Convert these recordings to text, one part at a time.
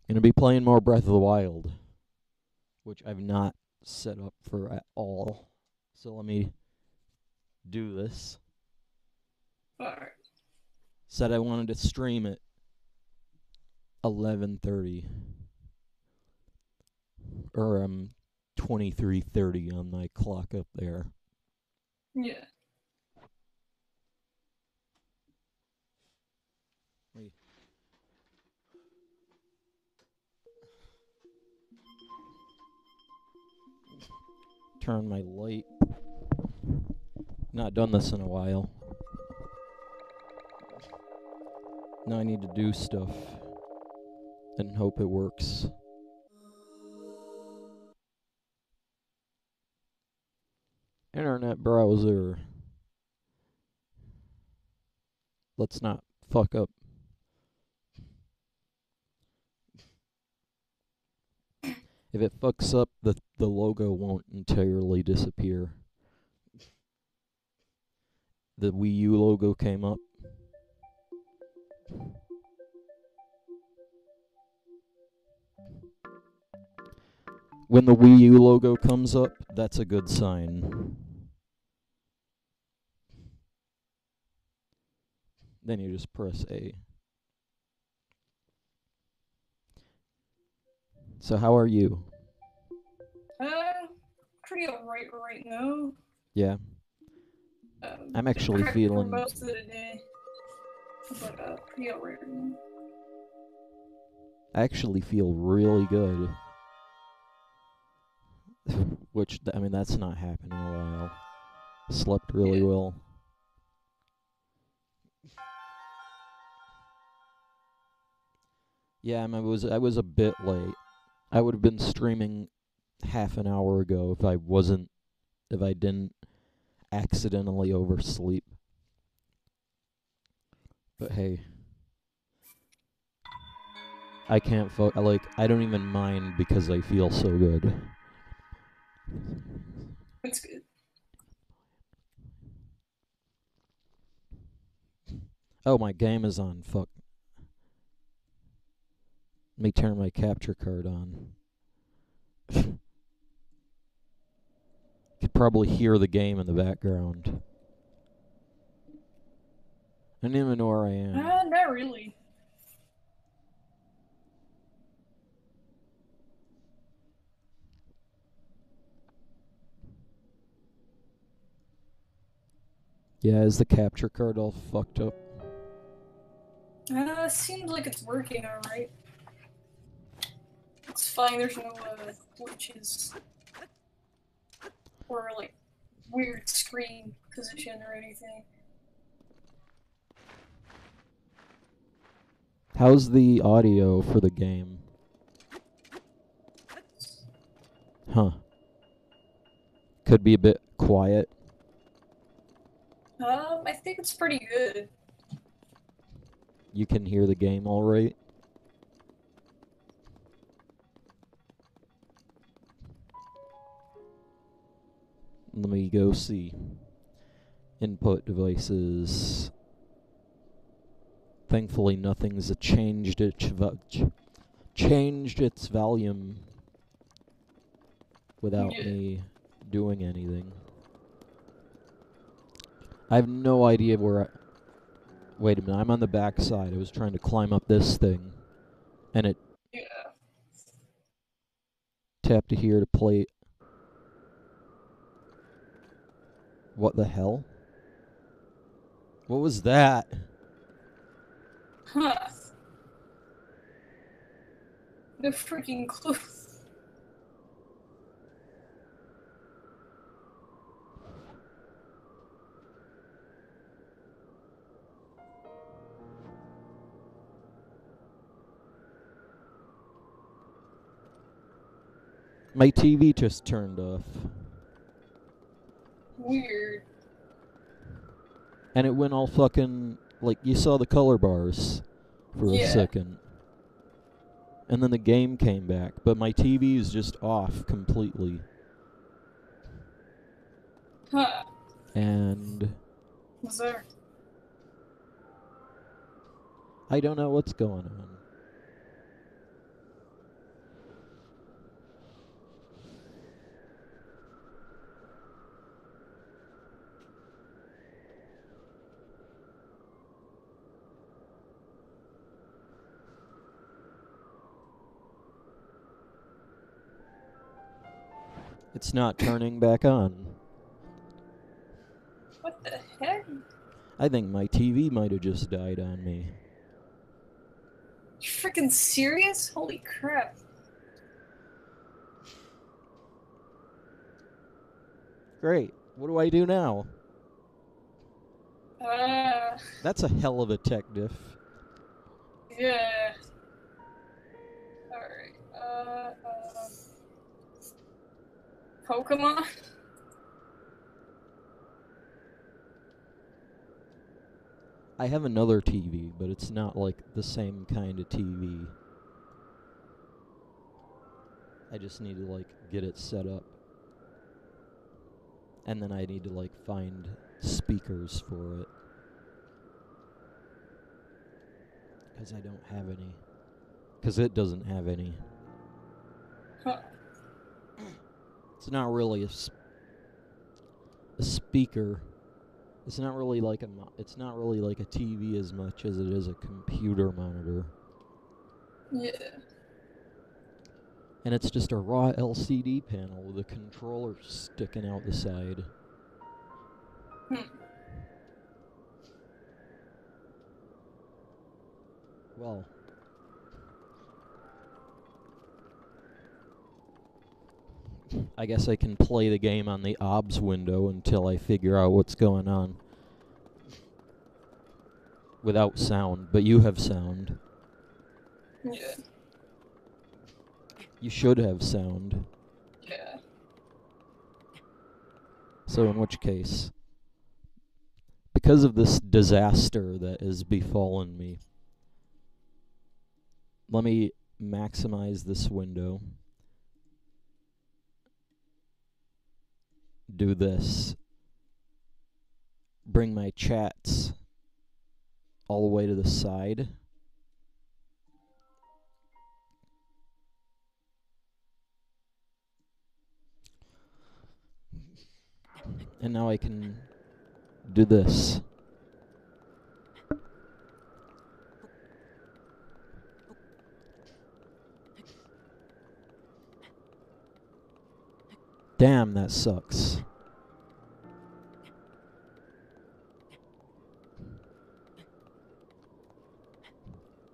Gonna be playing more Breath of the Wild, which I've not set up for at all. So let me do this. Alright. Said I wanted to stream at 11:30 or 23:30 on my clock up there. Yeah. Wait. Turn my light. Not done this in a while. Now I need to do stuff and hope it works. Internet browser. Let's not fuck up. If it fucks up, the logo won't entirely disappear. The Wii U logo came up. When the Wii U logo comes up, that's a good sign. Then you just press A. So how are you? Pretty alright right now. Yeah. I'm actually feeling... for most of the day. But, pretty alright right now. I actually feel really good. Which, I mean, that's not happened in a while. Slept really well. Yeah, I was a bit late. I would have been streaming half an hour ago if I didn't accidentally oversleep. But hey, I can't I don't even mind because I feel so good. That's good. Oh, my game is on. Fuck. Let me turn my capture card on. Could probably hear the game in the background. I don't even know where I am. Not really. Yeah, is the capture card all fucked up? Seems like it's working alright. It's fine, there's no, glitches. Or, like, weird screen position or anything. How's the audio for the game? Huh. Could be a bit quiet. I think it's pretty good. You can hear the game all right? Let me go see. Input devices. Thankfully, nothing's changed its volume without me doing anything. I have no idea where I... Wait a minute, I'm on the back side. I was trying to climb up this thing. And it... Yeah. Tap to here to play... What the hell? What was that? Huh. No freaking clue. My TV just turned off. Weird. And it went all fucking... Like, you saw the color bars for a second. And then the game came back. But my TV is just off completely. Huh. And... What's there? I don't know what's going on. It's not turning back on. What the heck? I think my TV might have just died on me. You freaking serious? Holy crap. Great. What do I do now? Uh, That's a hell of a tech diff. yeah. Alright, Pokemon? I have another TV, but it's not like the same kind of TV. I just need to like get it set up. And then I need to like find speakers for it. Because I don't have any. Because it doesn't have any. Huh. It's not really a speaker. It's not really like a TV as much as it is a computer monitor. Yeah. And it's just a raw LCD panel with a controller sticking out the side. Well, I guess I can play the game on the OBS window until I figure out what's going on. Without sound, but you have sound. Yeah. You should have sound. Yeah. So in which case, because of this disaster that has befallen me, let me maximize this window. Do this. Bring my chats all the way to the side. And now I can do this. Damn, that sucks.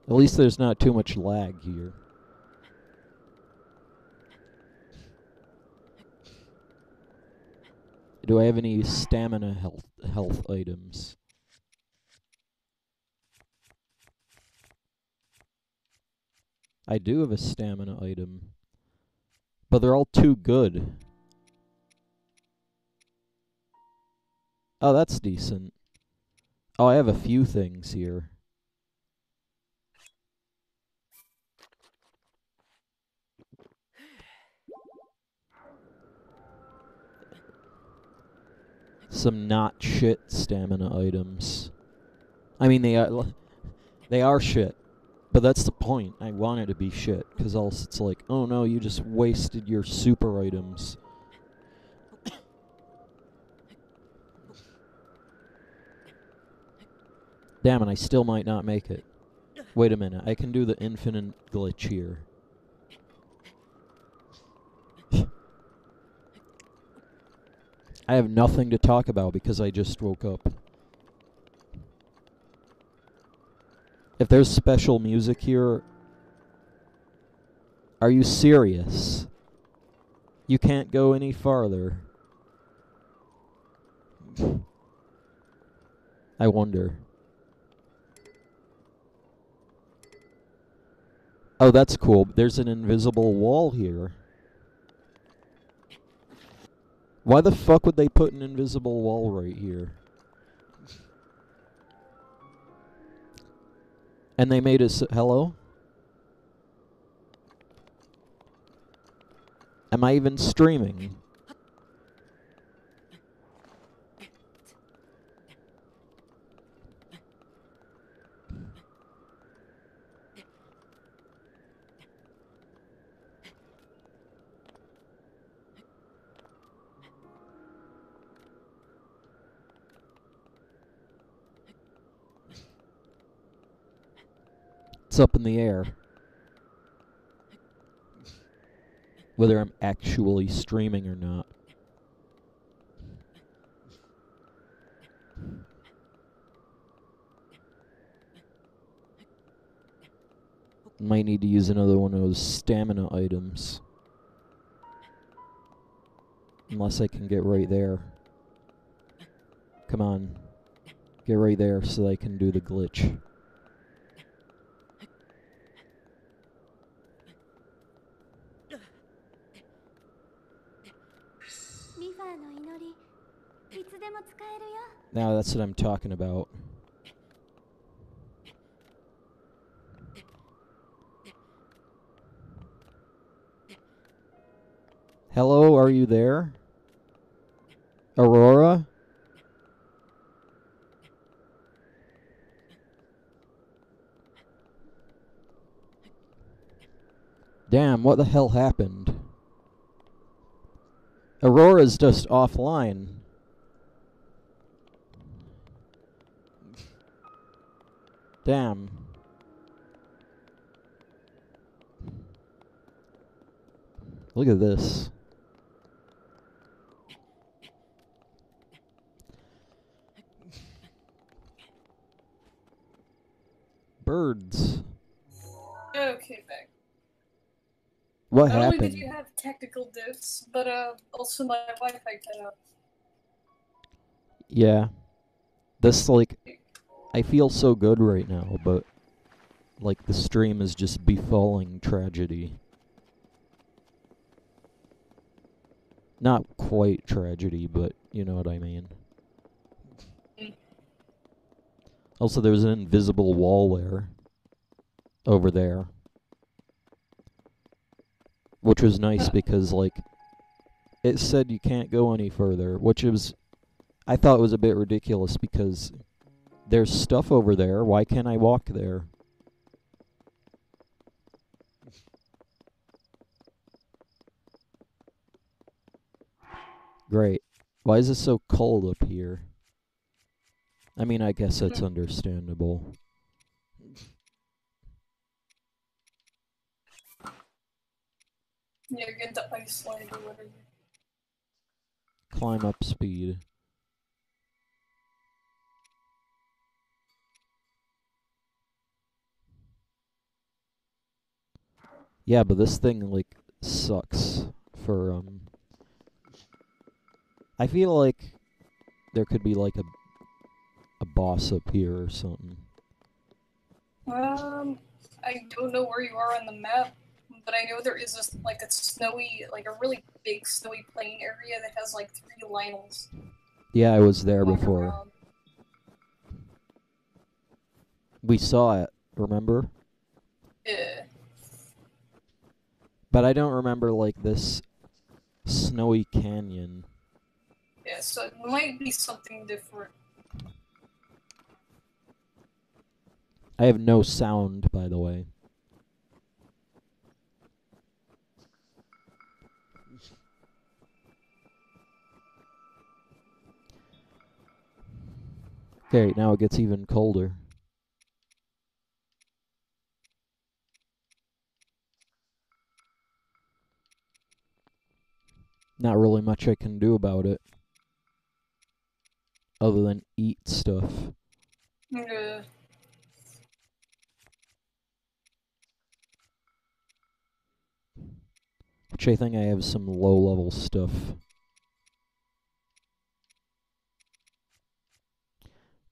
At least there's not too much lag here. Do I have any stamina health items? I do have a stamina item. But they're all too good. Oh, that's decent. Oh, I have a few things here. Some not shit stamina items. I mean, they are shit. But that's the point. I want it to be shit, because else it's like, oh no, you just wasted your super items. Damn it, I still might not make it. Wait a minute, I can do the infinite glitch here. I have nothing to talk about because I just woke up. If there's special music here, are you serious? You can't go any farther. I wonder. Oh, that's cool. There's an invisible wall here. Why the fuck would they put an invisible wall right here? And they made us... Hello? Am I even streaming? It's up in the air. whether I'm actually streaming or not. Might need to use another one of those stamina items. Unless I can get right there. Come on. Get right there so I can do the glitch. Now that's what I'm talking about. Hello, are you there? Aurora? Damn, what the hell happened? Aurora's just offline. Damn. Look at this. Birds. Okay, back. What Not happened? only did you have technical diffs, but also my Wi-Fi cut out. Yeah. This, like, I feel so good right now, but, like, the stream is just befalling tragedy. Not quite tragedy, but you know what I mean. Also, there's an invisible wall there. Over there. Which was nice because, like, it said you can't go any further, which was, I thought was a bit ridiculous because there's stuff over there. Why can't I walk there? Great. Why is it so cold up here? I mean, I guess that's understandable. Yeah, get the ice slide or whatever. Climb up speed. Yeah, but this thing, like, sucks for, I feel like there could be, like, a boss up here or something. I don't know where you are on the map, but I know there is a, like a snowy, like a really big snowy plain area that has like 3 Lionels. Yeah, I was there going before. around. We saw it, remember? Yeah. But I don't remember, like, this snowy canyon. Yeah, so it might be something different. I have no sound, by the way. Okay, now it gets even colder. Not really much I can do about it. Other than eat stuff. Yeah. Which I think I have some low-level stuff.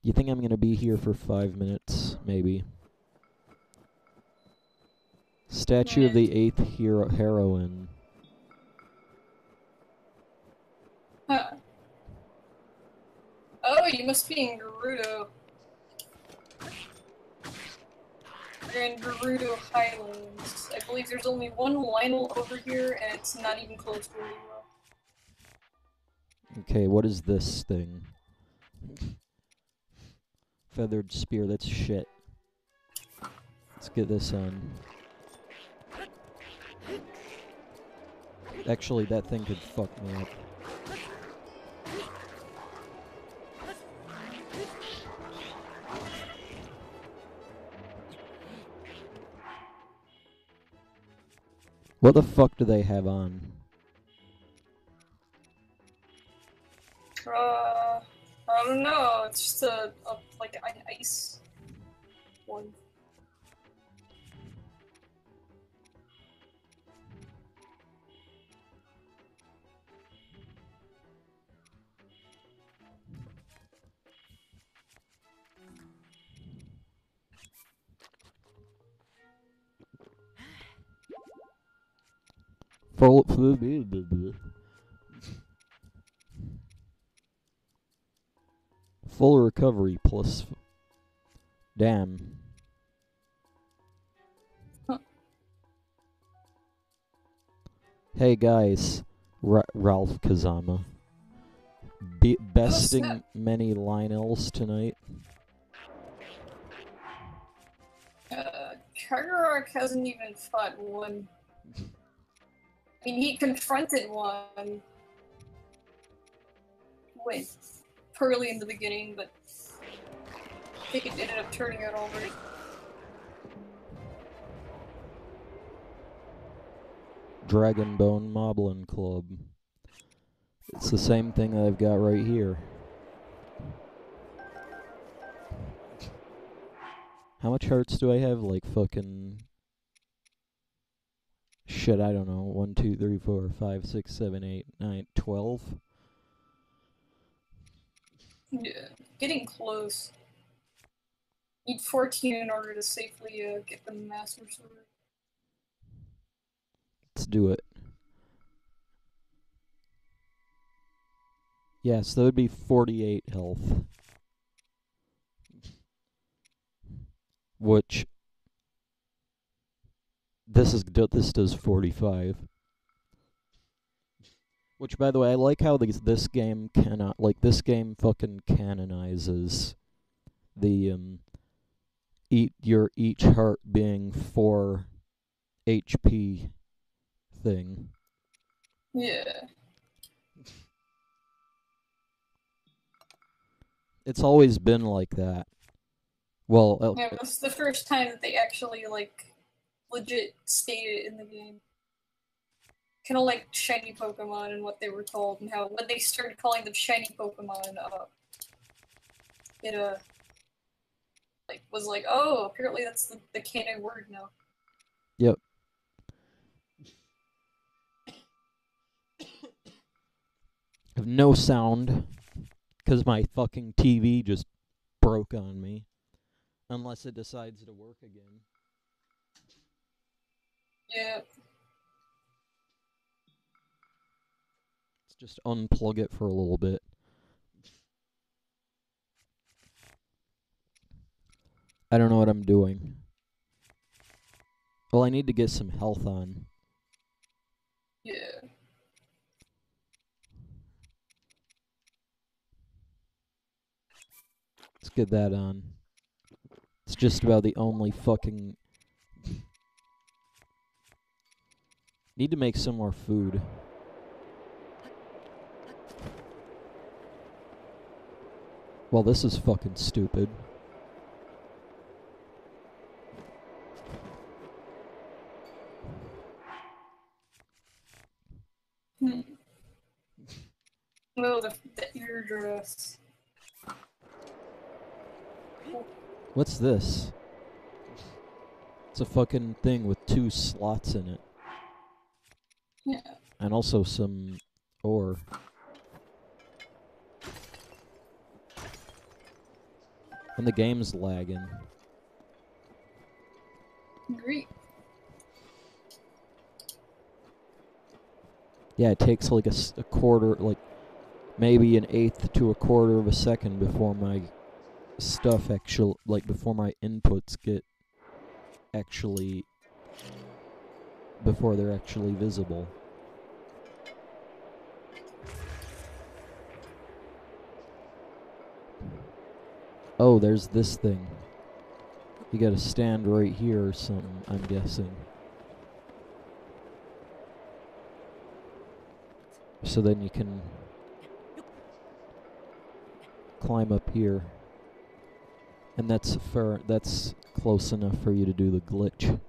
You think I'm going to be here for 5 minutes? Maybe. Statue of the 8th heroine. Huh. Oh, you must be in Gerudo. You're in Gerudo Highlands. I believe there's only 1 Lionel over here, and it's not even close to where you are. Okay, what is this thing? Feathered spear, that's shit. Let's get this on. Actually, that thing could fuck me up. What the fuck do they have on? I don't know. It's just like an ice one. Full recovery plus. Damn. Huh. Hey guys, Ralph Kazama. Besting many Lionels tonight. Kargaroc hasn't even fought one. I mean, he confronted one. Wait, early in the beginning, but I think it ended up turning out already. Dragonbone Moblin Club. It's the same thing that I've got right here. How much hearts do I have? Like fucking... Shit, I don't know. 1, 2, 3, 4, 5, 6, 7, 8, 9, 12? Yeah, getting close. Need 14 in order to safely get the Master Sword. Let's do it. Yes, that would be 48 health. Which... This does 45. Which, by the way, I like how this game cannot... Like, this game fucking canonizes the, each heart being 4 HP thing. Yeah. It's always been like that. Well, Yeah, it was the first time that they actually, like, legit stated it in the game. Kind of like shiny Pokemon and what they were told, and how when they started calling them shiny Pokemon, it like was like, oh, apparently that's the canon word now. Yep. I have no sound because my fucking TV just broke on me. Unless it decides to work again. Yeah. Let's just unplug it for a little bit. I don't know what I'm doing. Well, I need to get some health on. Yeah. Let's get that on. It's just about the only fucking... Need to make some more food. Well, this is fucking stupid. Oh, the eardress. What's this? It's a fucking thing with 2 slots in it. Yeah. And also some ore. And the game's lagging. Great. Yeah, it takes like a quarter, like maybe an eighth to a quarter of a second before my stuff before my inputs get before they're actually visible. Oh, there's this thing. You gotta stand right here or something, I'm guessing. So then you can climb up here. And that's close enough for you to do the glitch.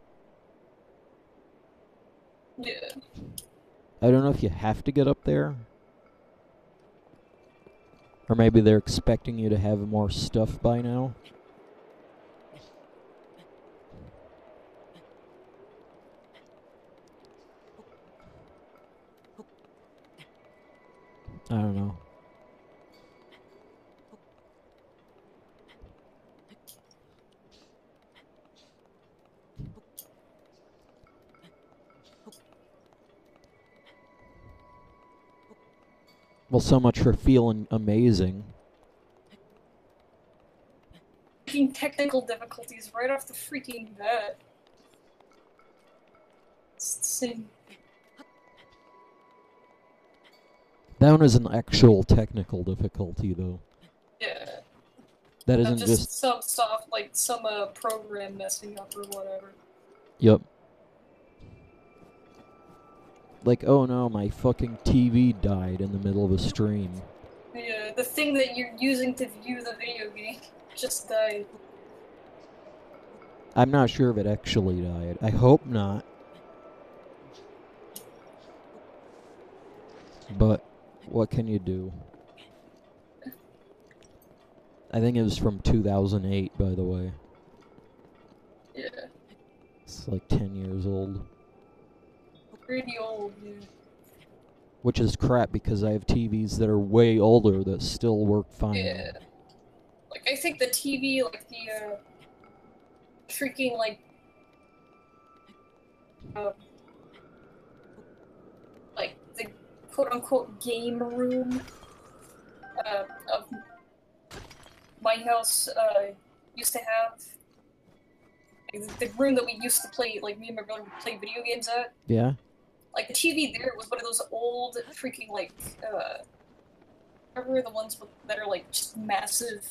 Yeah. I don't know if you have to get up there. Or maybe they're expecting you to have more stuff by now. I don't know. Well, so much for feeling amazing. Freaking technical difficulties right off the freaking bat. It's insane. That one is an actual technical difficulty, though. Yeah. That Not isn't just some soft, like, some program messing up or whatever. Yep. Like, oh no, my fucking TV died in the middle of a stream. Yeah, the thing that you're using to view the video game just died. I'm not sure if it actually died. I hope not. But what can you do? I think it was from 2008, by the way. Yeah. It's like 10 years old. Pretty old, yeah. Which is crap because I have TVs that are way older that still work fine. Yeah. Like, I think the TV, like, the, freaking, like, like, the quote-unquote game room, of my house, used to have, like, the room that we used to play, like, me and my brother would play video games at. Yeah? Like, the TV there was one of those old, freaking, like, remember the ones that are, like, just massive,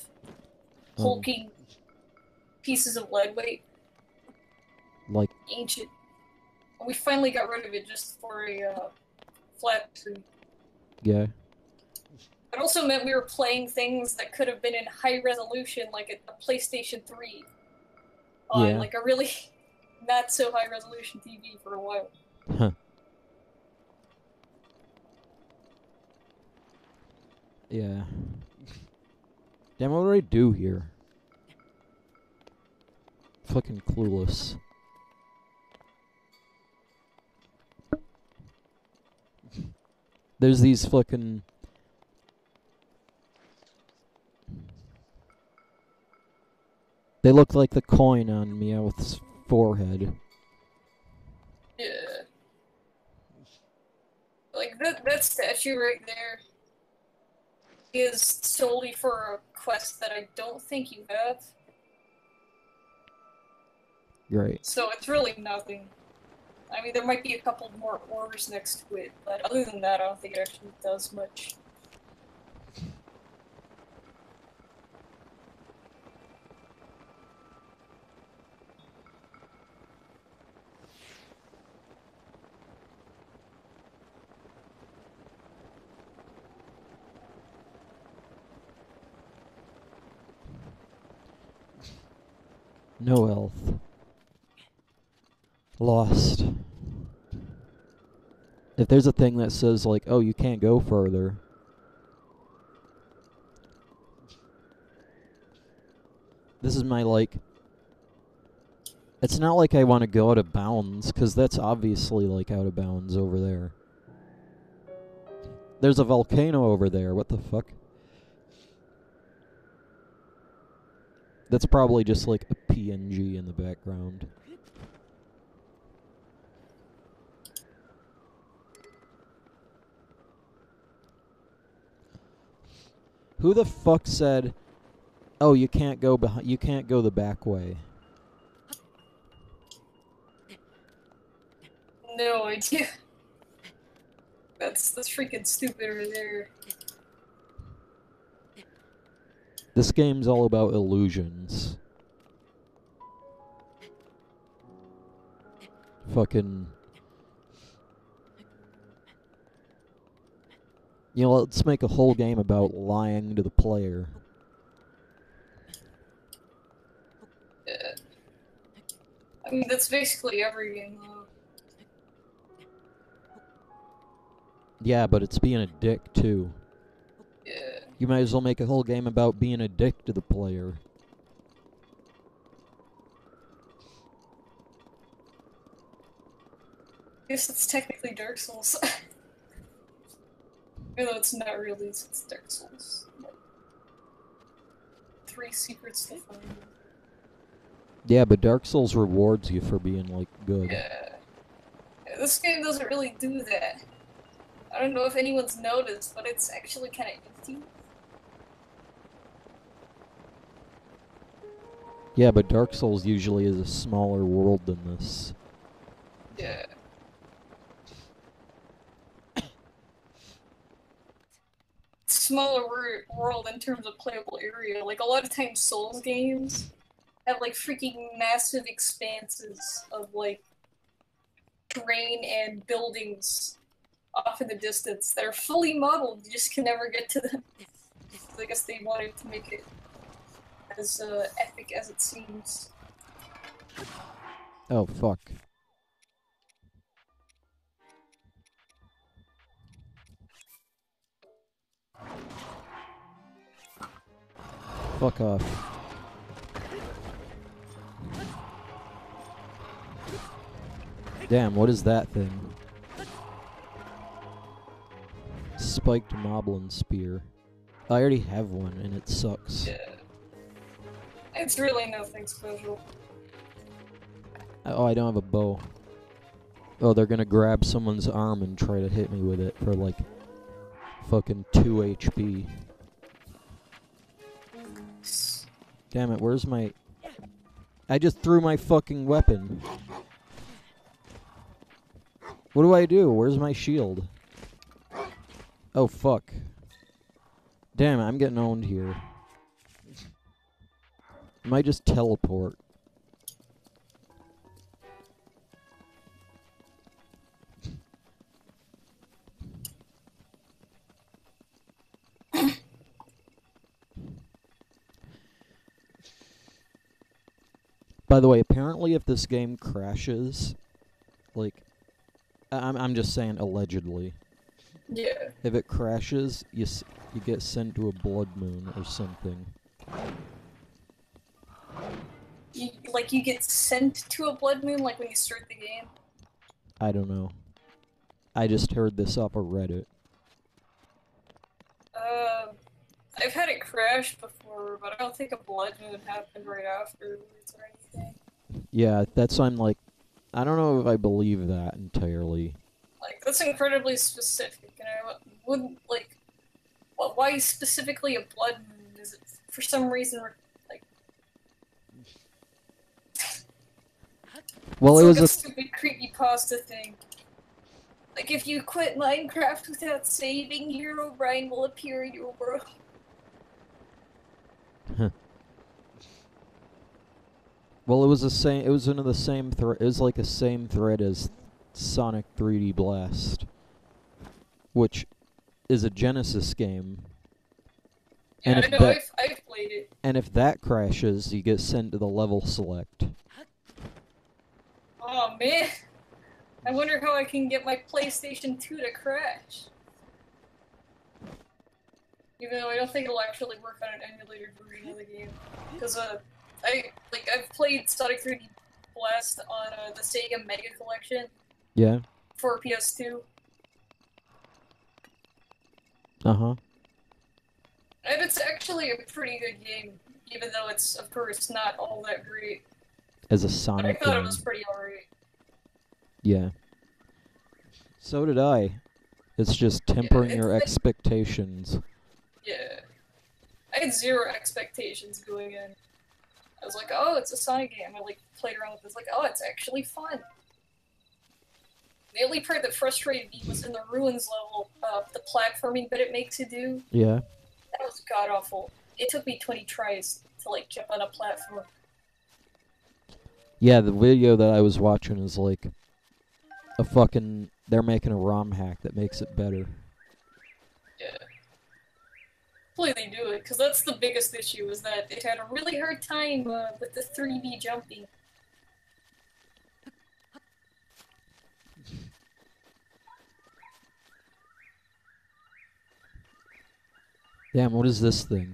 hulking pieces of lead weight? Like... Ancient. And we finally got rid of it just for a, flat screen. Yeah. It also meant we were playing things that could have been in high resolution, like a PlayStation 3. On, like, a really not so high resolution TV for a while. Huh. Yeah. Damn, what do I do here? Fucking clueless. There's these fucking... They look like the coin on Meowth's forehead. Yeah. Like, that statue right there is solely for a quest that I don't think you have. Right. So it's really nothing. I mean, there might be a couple more ores next to it, but other than that, I don't think it actually does much. No health. Lost. If there's a thing that says, like, oh, you can't go further. This is my, like... It's not like I want to go out of bounds, because that's obviously, like, out of bounds over there. There's a volcano over there, what the fuck? That's probably just, like, a PNG in the background. Who the fuck said, oh, you can't go behind, you can't go the back way? No idea. That's freaking stupid over there. This game's all about illusions. Fucking... You know, let's make a whole game about lying to the player. Yeah. I mean, that's basically every game, though. Yeah, but it's being a dick, too. Yeah. You might as well make a whole game about being a dick to the player. I guess it's technically Dark Souls. Even though it's not really, it's Dark Souls. Like, 3 secrets to find. Yeah, but Dark Souls rewards you for being, like, good. Yeah. This game doesn't really do that. I don't know if anyone's noticed, but it's actually kind of empty. Yeah, but Dark Souls usually is a smaller world than this. Yeah. Smaller world in terms of playable area. Like, a lot of times Souls games have, like, freaking massive expanses of, like, terrain and buildings off in the distance that are fully modeled. You just can never get to them. I guess they wanted to make it as epic as it seems. Oh, fuck. Fuck off. Damn, what is that thing? Spiked Moblin Spear. I already have one, and it sucks. Yeah. It's really nothing special. Oh, I don't have a bow. Oh, they're gonna grab someone's arm and try to hit me with it for, like, fucking 2 HP. Damn it, where's my... I just threw my fucking weapon. What do I do? Where's my shield? Oh, fuck. Damn it, I'm getting owned here. I might just teleport. By the way, apparently if this game crashes, like, I'm just saying allegedly. Yeah. If it crashes, you get sent to a blood moon or something. You get sent to a blood moon, like when you start the game? I don't know. I just heard this off of Reddit. I've had it crash before, but I don't think a blood moon happened right afterwards or anything. Yeah, that's why I'm like, I don't know if I believe that entirely. Like, that's incredibly specific, and I wouldn't, like, well, why specifically a blood moon? Is it for some reason, like... Well, it's it like was a stupid creepypasta thing. Like, if you quit Minecraft without saving, Herobrine will appear in your world. Well, it was the same. It was into the same thread. It was like the same thread as Sonic 3D Blast, which is a Genesis game. Yeah, And I know. I've played it. And if that crashes, you get sent to the level select. Oh man, I wonder how I can get my PlayStation 2 to crash. Even though I don't think it'll actually work on an emulated version of the game, because I've played Sonic 3D Blast on the Sega Mega Collection. Yeah. For PS2. Uh-huh. And it's actually a pretty good game, even though it's, of course, not all that great. As a Sonic But I thought game. it was pretty alright. Yeah. So did I. It's just tempering your expectations. Yeah. I had zero expectations going in. I was like, oh, it's a Sonic game. I played around with this, oh, it's actually fun. The only part that frustrated me was in the ruins level, the platforming that it makes you do. Yeah. That was god-awful. It took me 20 tries to, jump on a platform. Yeah, the video that I was watching is like a fucking... They're making a ROM hack that makes it better. Yeah. Hopefully they do it, because that's the biggest issue, is that it had a really hard time with the 3D jumping. Damn, what is this thing?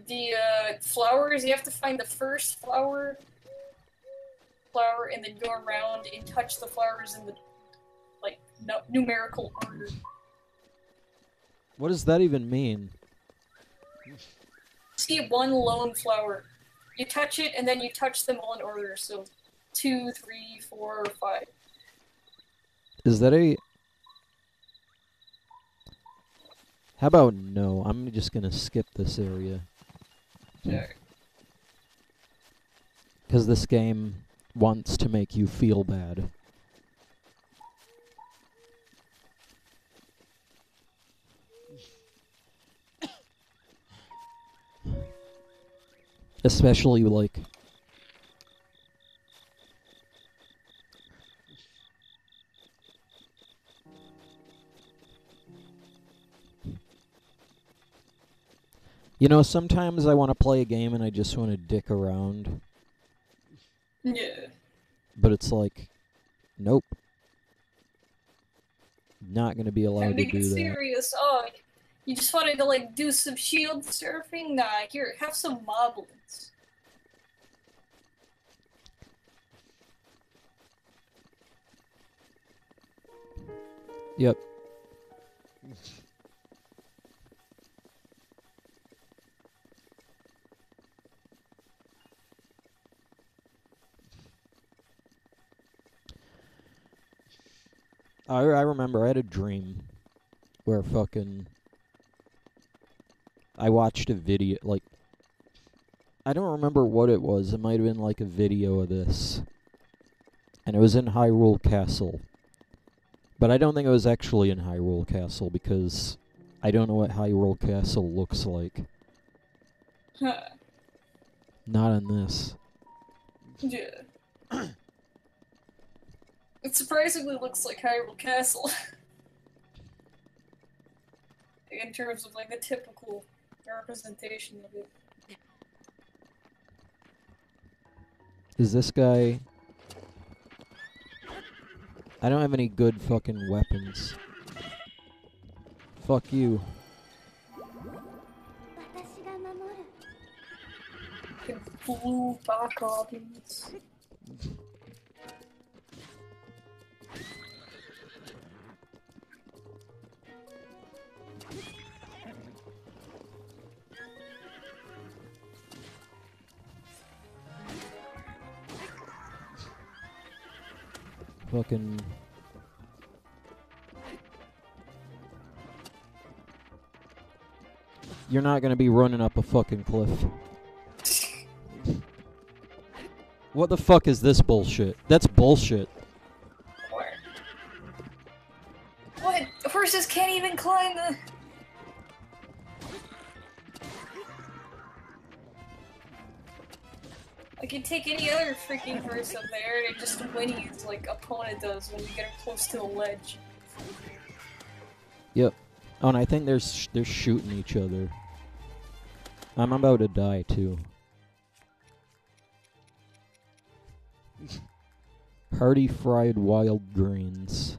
The flowers, you have to find the first flower, and then go around and touch the flowers in the, like, numerical order. What does that even mean? See one lone flower. You touch it, and then you touch them all in order, so 2, 3, 4, 5. Is that a... How about no? I'm just gonna skip this area. Okay. Because this game wants to make you feel bad. Especially, like... You know, sometimes I want to play a game and I just want to dick around. Yeah. But it's like, nope. Not gonna be allowed to do that. Serious. Oh, you just wanted to, like, do some shield surfing? Nah, here, have some moblins. Yep. I remember I had a dream where fucking... I watched a video, like... I don't remember what it was. It might have been like a video of this. And it was in Hyrule Castle. But I don't think it was actually in Hyrule Castle because I don't know what Hyrule Castle looks like. Huh. Not in this. Yeah. It surprisingly looks like Hyrule Castle. In terms of, like, the typical representation of it. Is this guy... I don't have any good fucking weapons. Fuck you. Blue Bokoblins. Fucking... You're not gonna be running up a fucking cliff. What the fuck is this bullshit? That's bullshit. What? Horses can't even climb the... I can take any other freaking horse up there and it just whinnies like opponent does when you get him close to the ledge. Yep. Oh, and I think they're shooting each other. I'm about to die too. Hearty fried wild greens.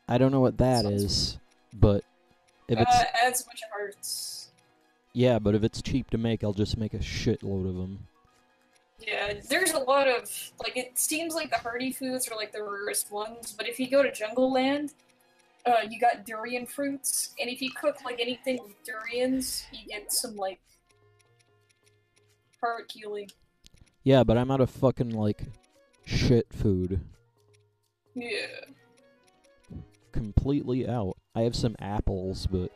I don't know what that is, but if it's... adds a bunch of hearts. Yeah, but if it's cheap to make, I'll just make a shitload of them. Yeah, there's a lot of... Like, it seems like the hearty foods are like the rarest ones, but if you go to Jungle Land, you got durian fruits, and if you cook, like, anything with durians, you get some, like, heart healing. Yeah, but I'm out of fucking, like, shit food. Yeah. Completely out. I have some apples, but...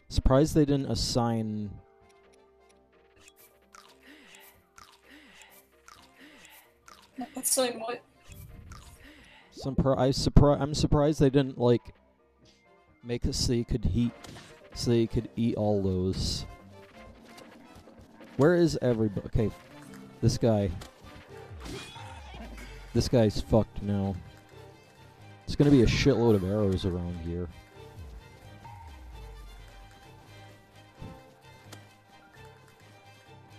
Surprised they didn't assign... Assign what? I'm surprised they didn't, like, make it so you could eat all those. Where is everybody? Okay, this guy. This guy's fucked now. It's gonna be a shitload of arrows around here.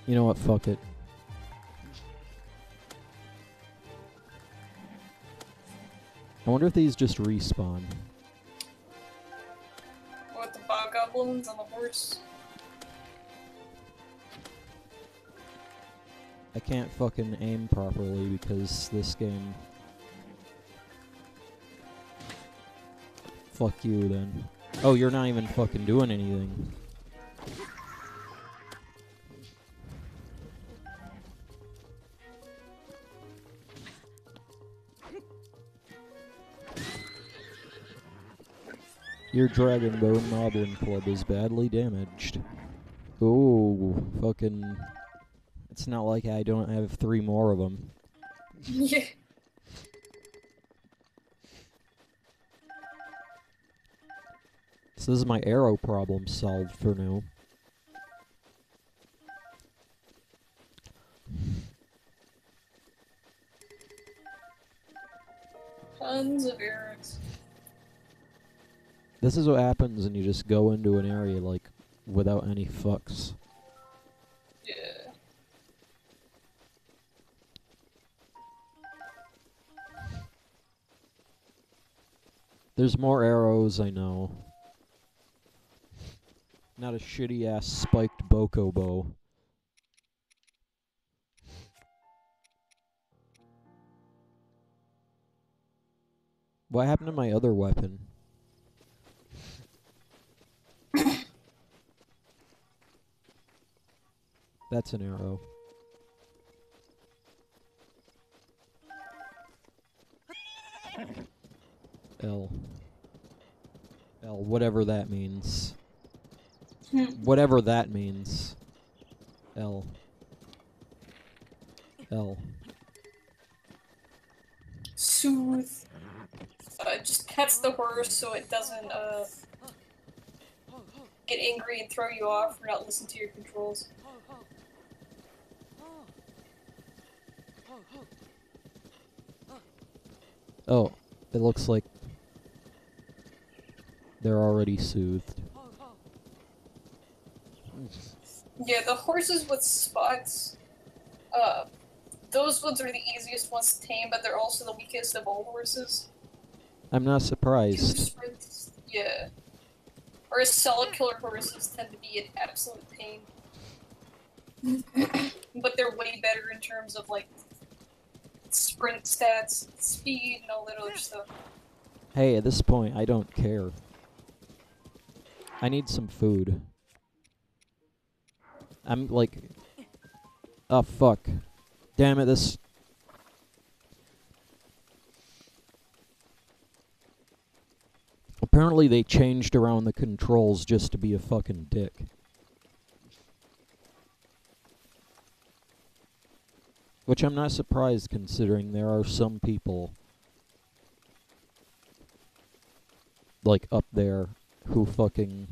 You know what? Fuck it. I wonder if these just respawn. What, the bog goblins on the horse? I can't fucking aim properly because this game... Fuck you, then. Oh, you're not even fucking doing anything. Your Dragon Bone Moblin Club is badly damaged. Ooh, fucking... It's not like I don't have 3 more of them. Yeah. So this is my arrow problem solved for now. Tons of arrows. This is what happens when you just go into an area, like, without any fucks. Yeah. There's more arrows, I know. Not a shitty-ass spiked Boko bow. What happened to my other weapon? That's an arrow. L. L, whatever that means. Whatever that means. L. L. Soothe. Just pets the horse so it doesn't, get angry and throw you off or not listen to your controls. Oh, it looks like they're already soothed. Yeah, the horses with spots, those ones are the easiest ones to tame, but they're also the weakest of all horses. I'm not 2 surprised. sprints, yeah. Whereas solid killer horses tend to be an absolute pain. But they're way better in terms of, like, sprint stats, speed, and all that other stuff. Hey, at this point, I don't care. I need some food. I'm like... Oh, fuck. Damn it, this... Apparently they changed around the controls just to be a fucking dick. Which I'm not surprised considering there are some people... like, up there who fucking...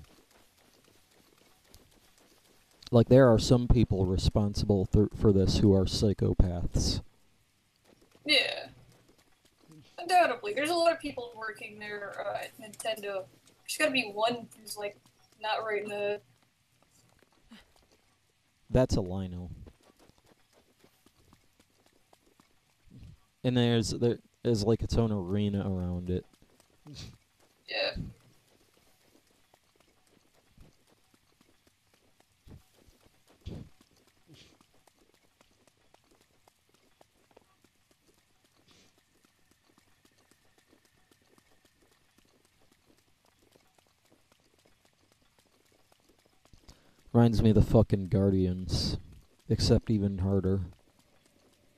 Like, there are some people responsible for this who are psychopaths. Yeah. Undoubtedly. There's a lot of people working there at Nintendo. There's gotta be one who's, like, not right in the... That's a lino. And there's like its own arena around it. Yeah. Reminds me of the fucking Guardians. Except even harder.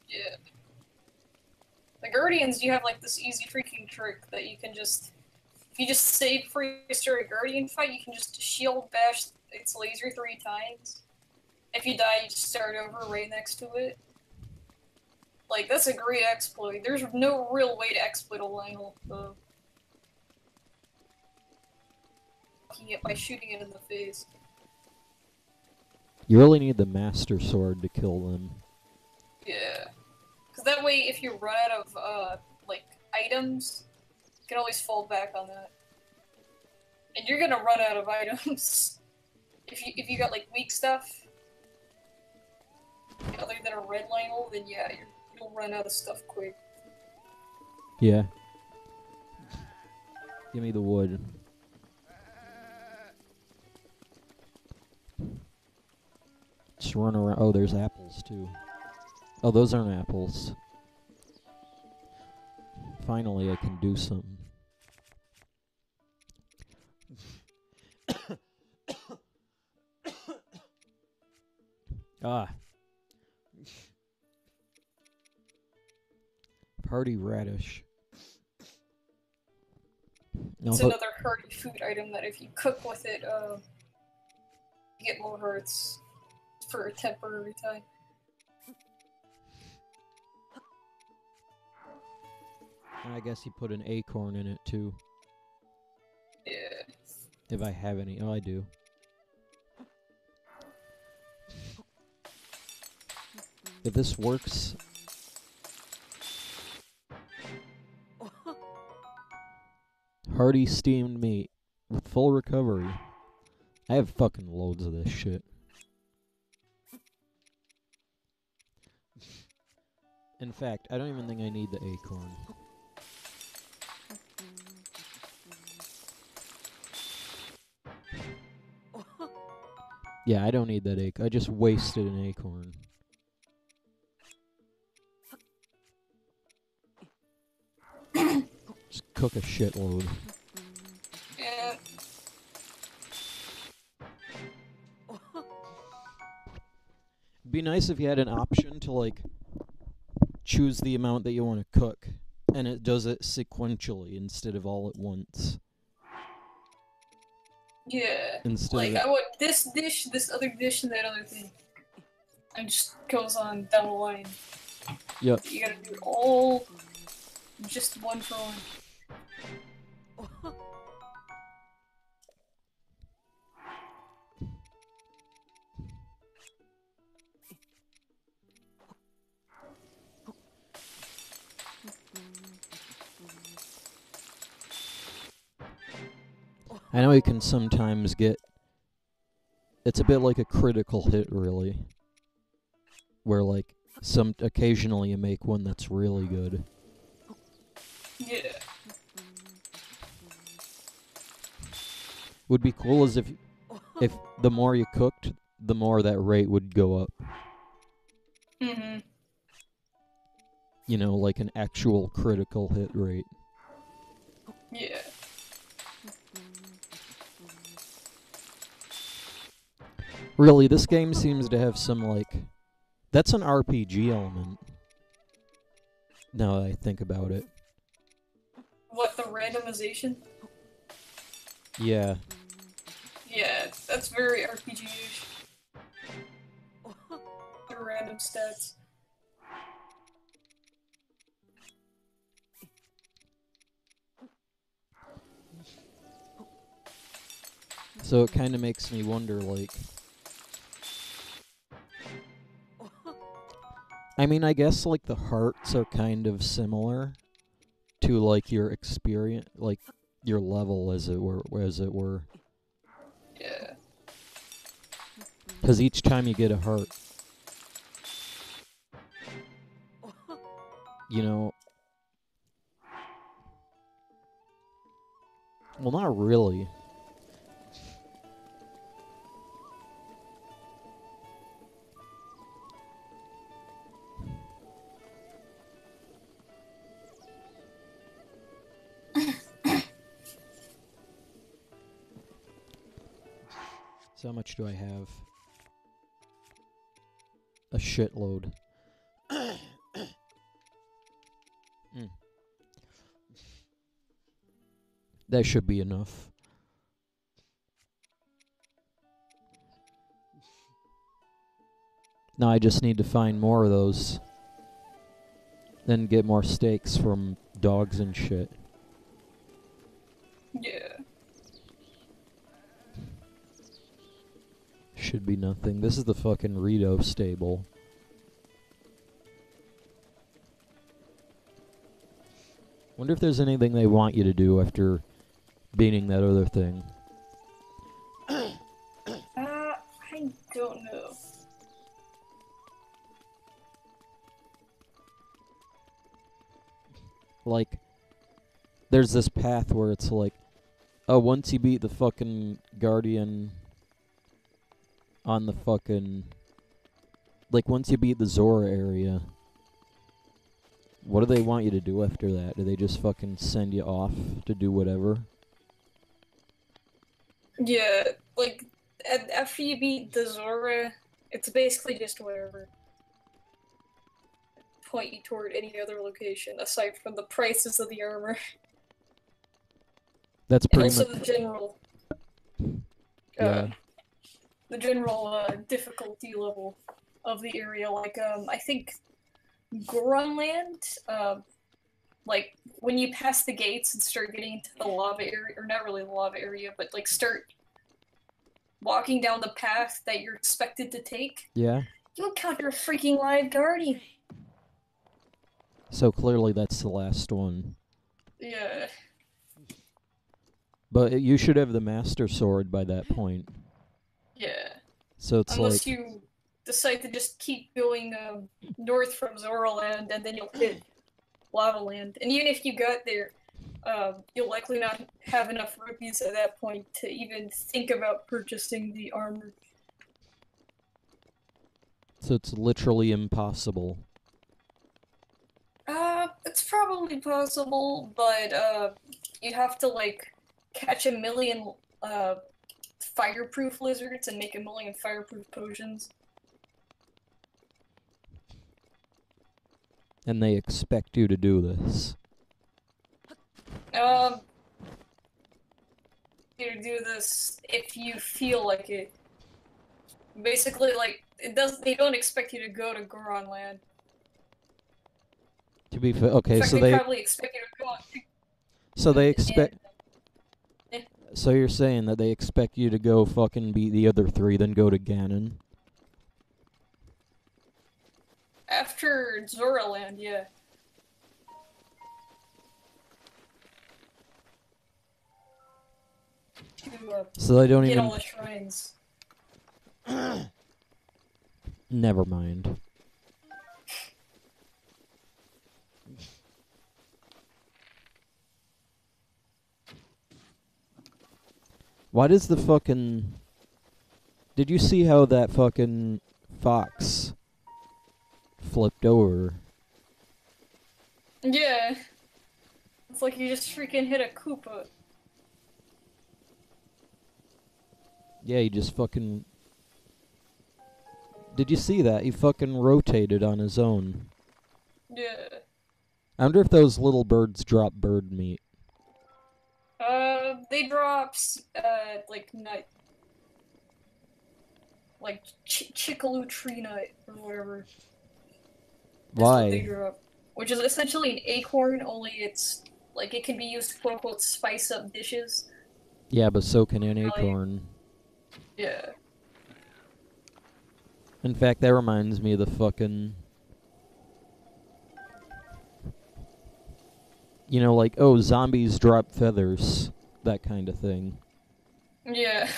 Yeah. The Guardians, you have, like, this easy freaking trick that you can just... If you just save before you start a Guardian fight, you can just shield bash its laser 3 times. If you die, you just start over right next to it. Like, that's a great exploit. There's no real way to exploit a Lionel, though. It by shooting it in the face. You really need the Master Sword to kill them. Yeah. Because that way, if you run out of, like, items, you can always fall back on that. And you're gonna run out of items. If you got, like, weak stuff. other than a red Lionel, then yeah, you'll run out of stuff quick. Yeah. Give me the wood. Just run around. Oh, there's apples too. Oh, those aren't apples. Finally, I can do something. Ah. Party radish. No, It's another hearty food item that if you cook with it, you get more hearts for a temporary time. And I guess you put an acorn in it too. Yeah. If I have any. Oh, I do. If this works... Hearty steamed meat with full recovery. I have fucking loads of this shit. In fact, I don't even think I need the acorn. Yeah, I don't need that acorn. I just wasted an acorn. Just cook a shitload. Yeah. It'd be nice if you had an option to, like, choose the amount that you want to cook, and it does it sequentially instead of all at once. Yeah. Instead like, of I want this dish, this other dish, and that other thing. And just goes on down the line. Yep. You gotta do it all just one for one. I know you can sometimes get... It's a bit like a critical hit, really. Where, like, occasionally you make one that's really good. Yeah. Would be cool as if the more you cooked, the more that rate would go up. Mm-hmm. You know, like an actual critical hit rate. Yeah. Really, this game seems to have some, like... That's an RPG element. Now that I think about it. What, the randomization? Yeah. Yeah, that's very RPG-ish. The random stats. So it kind of makes me wonder, like... I mean, I guess, like, the hearts are kind of similar to, like, your experience, like, your level, as it were. Yeah. Because each time you get a heart, you know... Well, not really. So how much do I have? A shitload. That should be enough. Now I just need to find more of those. Then get more steaks from dogs and shit. Yeah. Should be nothing. This is the fucking Rito stable. Wonder if there's anything they want you to do after beating that other thing. I don't know. Like, there's this path where it's like, oh, once you beat the fucking Guardian on the fucking... Like, once you beat the Zora area, what do they want you to do after that? Do they just fucking send you off to do whatever? Yeah, like, after you beat the Zora, it's basically just whatever. Point you toward any other location, aside from the prices of the armor. That's And pretty also much... the general... Yeah. The general difficulty level of the area. Like, I think Grunland, like, when you pass the gates and start getting into the lava area, or not really the lava area, but like start walking down the path that you're expected to take, Yeah? you encounter a freaking live guardian. So clearly that's the last one. Yeah. But you should have the Master Sword by that point. Yeah. So it's Unless like... you decide to just keep going north from Zoraland, and then you'll hit Lava Land. And even if you got there, you'll likely not have enough rupees at that point to even think about purchasing the armor. So it's literally impossible. It's probably possible, but you have to like catch a million fireproof lizards and make a million fireproof potions. And they expect you to do this. You do this if you feel like it. Basically, like they don't expect you to go to Goron Land. To be fair, okay, In fact, so they probably expect you to go on. So they expect... Yeah. So you're saying that they expect you to go fucking beat the other three, then go to Ganon? After Zoraland, yeah. To So they don't get even... all the shrines. Never mind. Why does the fucking... Did you see how that fucking fox flipped over? Yeah. It's like you just freaking hit a Koopa. Yeah, he just fucking... Did you see that? He fucking rotated on his own. Yeah. I wonder if those little birds drop bird meat. They drop, like, nut. Like, Chickaloo tree nut, or whatever. That's what they Why? drop. Which is essentially an acorn, only it's, like, it can be used to quote-unquote spice up dishes. Yeah, but so can an Really? acorn. Yeah. In fact, that reminds me of the fucking... You know, like, oh, zombies drop feathers. That kind of thing. Yeah.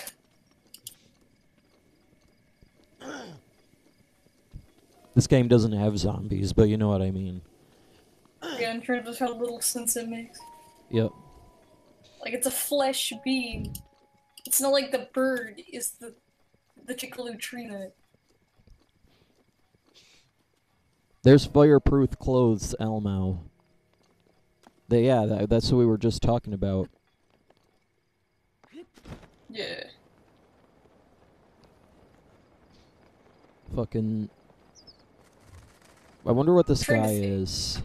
This game doesn't have zombies, but you know what I mean. Yeah, in terms of how little sense it makes. Yep. Like, it's a flesh being. It's not like the bird is the Chickaloo tree nut. There's fireproof clothes, Elmo. That's what we were just talking about. Yeah. Fucking... I wonder what this Trying to guy think. is.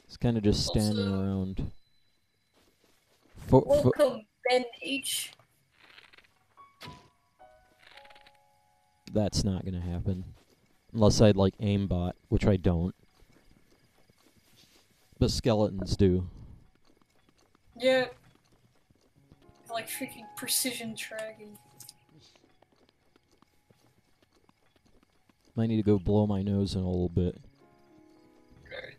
He's kind of just standing Also- around. Welcome, Ben H. That's not gonna happen. Unless I'd like aimbot, which I don't. But skeletons do. Yeah. Like freaking precision tracking. Might need to go blow my nose in a little bit. Okay.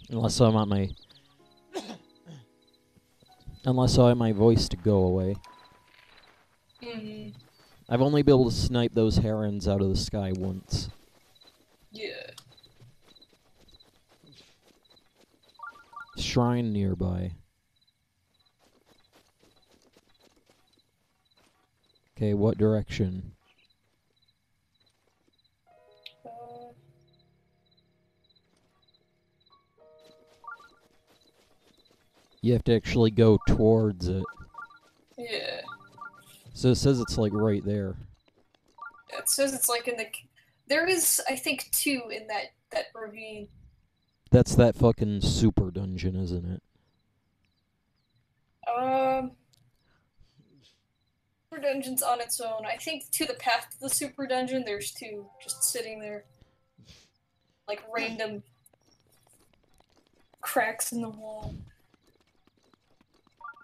Unless I want my... Unless I want my voice to go away. Mm. I've only been able to snipe those herons out of the sky once. Yeah. Shrine nearby. Okay, what direction? You have to actually go towards it. Yeah. So it says it's like right there. It says it's like in the... There is, I think, 2 in that ravine. That's that fucking super dungeon, isn't it? Super dungeon's on its own. I think to the path to the super dungeon, there's 2 just sitting there. Like random cracks in the wall.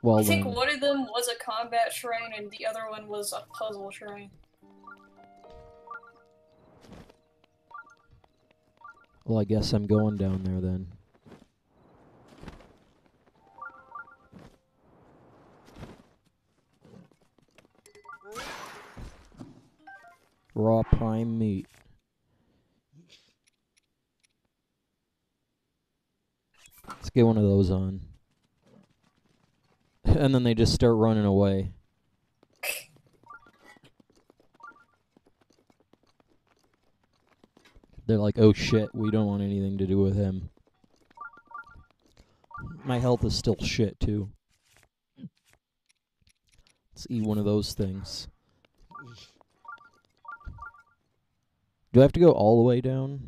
Well, I think then. one of them was a combat shrine and the other one was a puzzle shrine. Well, I guess I'm going down there then. Raw prime meat. Let's get one of those on. And then they just start running away. They're like, oh shit, we don't want anything to do with him. My health is still shit, too. Let's eat one of those things. Do I have to go all the way down?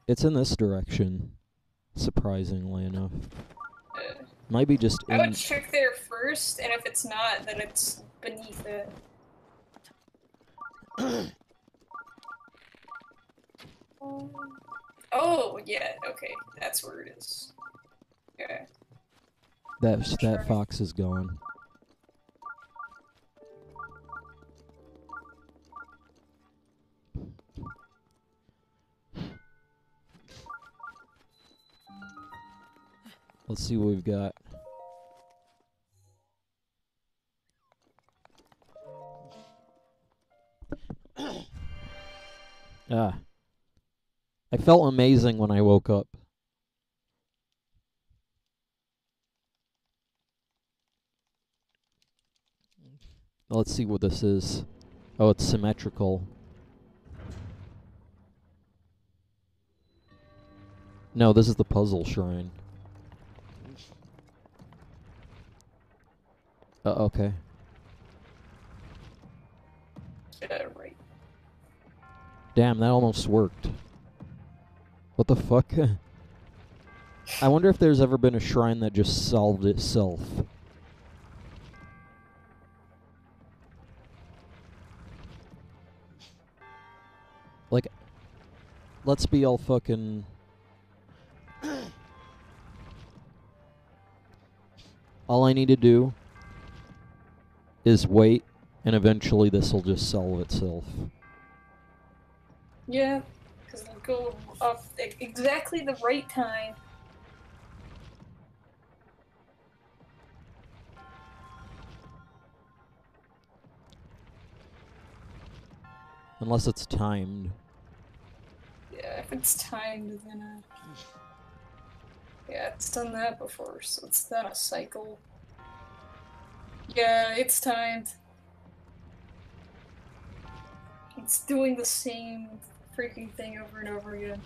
It's in this direction, surprisingly enough. Might be just I would check there first, and if it's not, then it's beneath it. Oh, yeah, okay, that's where it is. Okay. That fox is gone. Let's see what we've got. Ah. I felt amazing when I woke up. Let's see what this is. Oh, it's symmetrical. No, this is the puzzle shrine. Okay. Right. Damn, that almost worked. What the fuck? I wonder if there's ever been a shrine that just solved itself. Like, let's be all fucking... All I need to do is wait, and eventually this will just solve itself. Yeah, because it'll go off at exactly the right time. Unless it's timed. Yeah, if it's timed, then yeah, it's done that before, so it's done a cycle. Yeah, it's timed. It's doing the same freaking thing over and over again.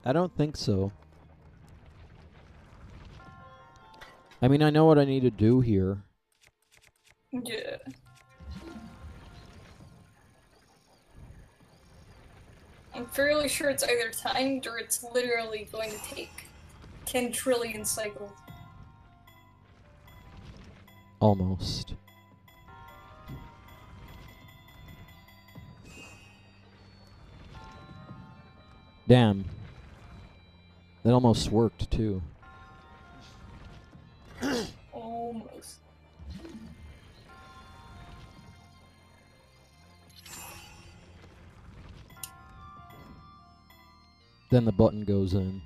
I don't think so. I mean, I know what I need to do here. Yeah. I'm fairly sure it's either timed or it's literally going to take 10 trillion cycles. Almost. Damn. That almost worked, too. Almost. Then the button goes in.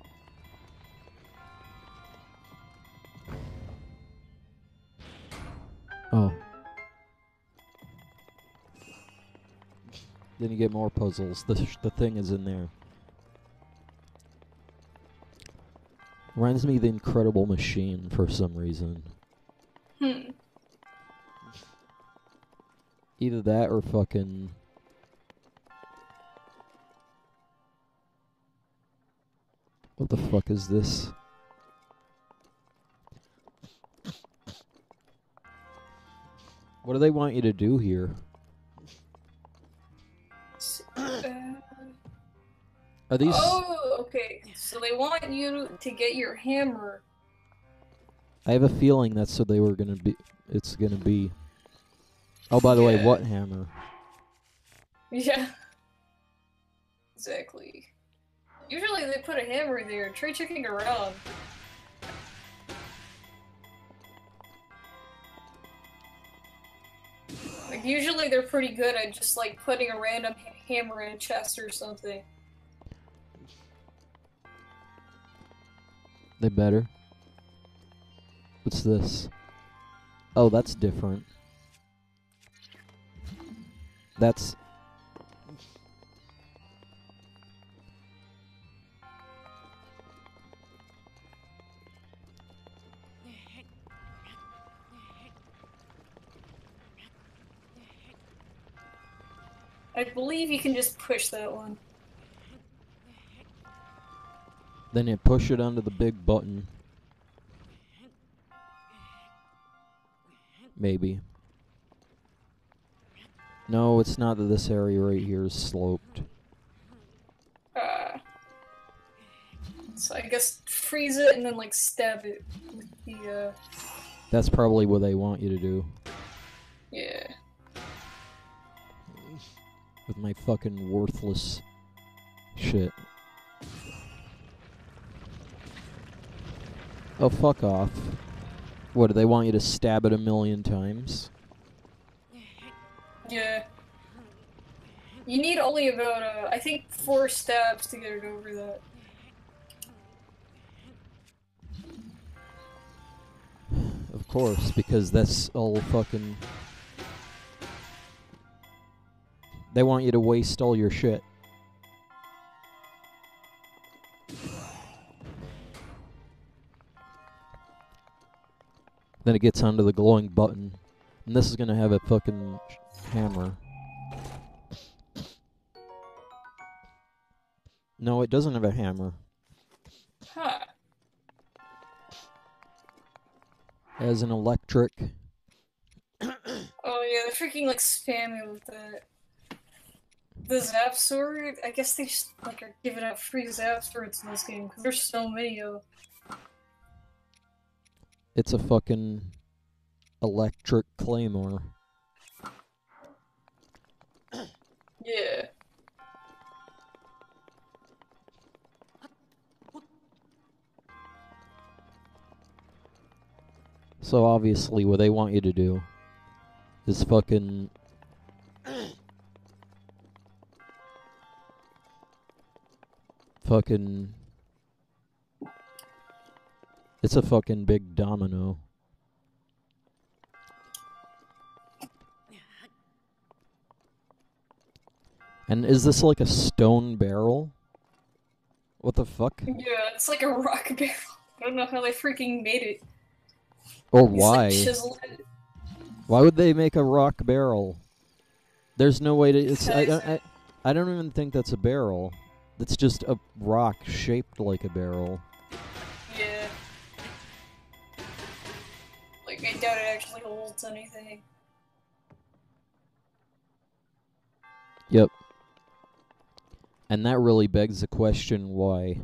Oh. Then you get more puzzles. The thing is in there. Reminds me of the Incredible Machine for some reason. Either that or fucking... What the fuck is this? What do they want you to do here? Are these... Oh, okay. So they want you to get your hammer. I have a feeling that's what they were gonna be. It's gonna be. Oh, by the way, what hammer? Yeah. Exactly. Usually they put a hammer there. Try checking around. Like, usually they're pretty good at just, like, putting a random hammer in a chest or something. They better. What's this? Oh, that's different. That's... I believe you can just push that one. Then you push it onto the big button. Maybe. No, it's not that this area right here is sloped. So I guess freeze it and then, like, stab it with the, That's probably what they want you to do. Yeah. With my fucking worthless shit. Oh, fuck off. What, do they want you to stab it 1,000,000 times? Yeah. You need only about, I think 4 stabs to get it over that. Of course, because that's all fucking... They want you to waste all your shit. Then it gets onto the glowing button. And this is gonna have a fucking hammer. No, it doesn't have a hammer. Huh. It has an electric... Oh yeah, they're freaking, like, spamming with that. The Zap Sword? I guess they just, like, are giving out free Zap Swords in this game, because there's so many of them. It's a fucking electric claymore. Yeah. So obviously what they want you to do is fucking... fucking... It's a fucking big domino. And is this like a stone barrel? What the fuck? Yeah, it's like a rock barrel. I don't know how they freaking made it. Or It's why? like chiseled. Why would they make a rock barrel? There's no way to... It's, I don't even think that's a barrel. It's just a rock shaped like a barrel. Yeah. Like, I doubt it actually holds anything. Yep. And that really begs the question, why?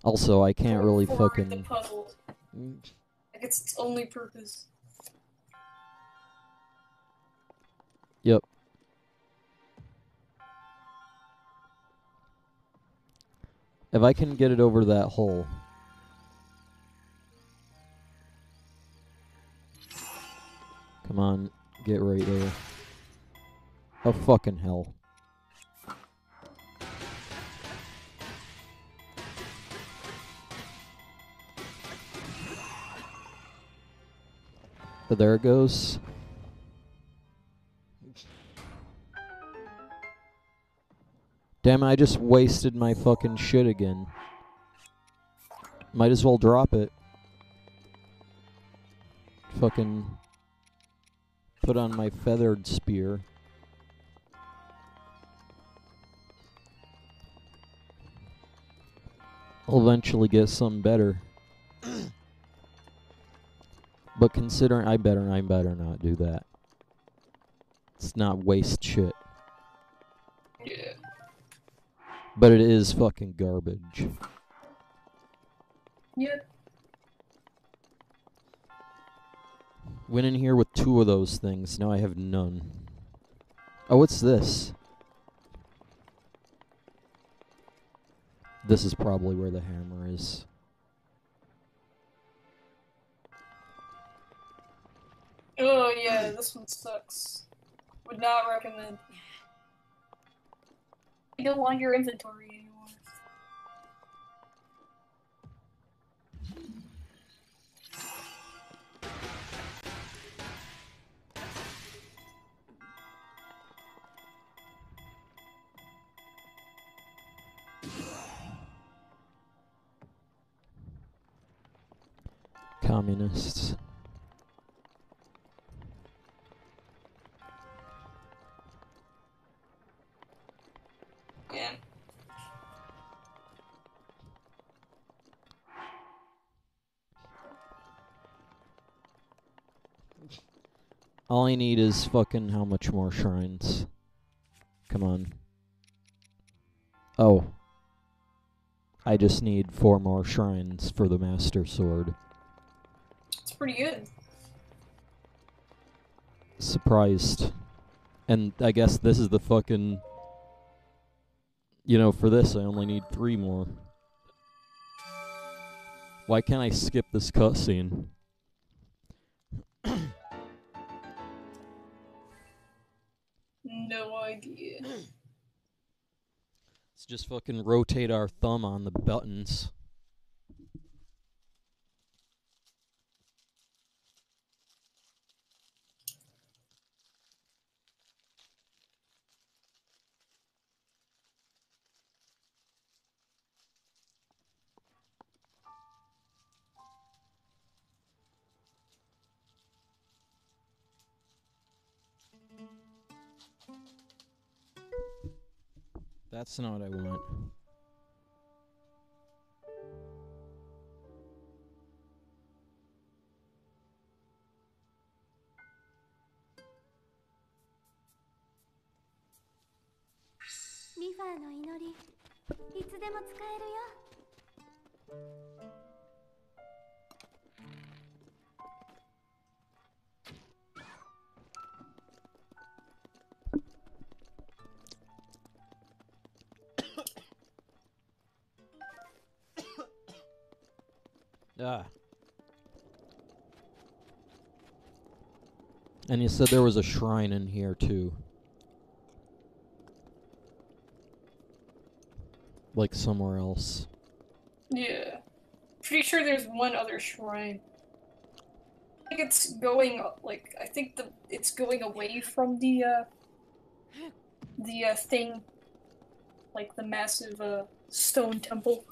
Also, I can't really for fucking... the puzzle. Like, it's its only purpose. Yep. If I can get it over that hole... Come on, get right there. Oh, fucking hell. But there it goes. Damn it, I just wasted my fucking shit again. Might as well drop it. Fucking put on my feathered spear. I'll eventually get something better. But considering I better not do that. Let's not waste shit. Yeah. But it is fucking garbage. Yep. Went in here with 2 of those things. Now I have none. Oh, what's this? This is probably where the hammer is. Oh yeah, this one sucks. Would not recommend. You don't want your inventory anymore. Communists. Yeah. All I need is fucking how much more shrines? Come on. Oh. I just need 4 more shrines for the Master Sword. It's pretty good. Surprised. And I guess this is the fucking... You know, for this I only need 3 more. Why can't I skip this cutscene? No idea. Let's just fucking rotate our thumb on the buttons. That's not what I want. Ah. And you said there was a shrine in here too. Like somewhere else. Yeah. Pretty sure there's one other shrine. I think it's going, like, I think it's going away from the thing. Like the massive, stone temple.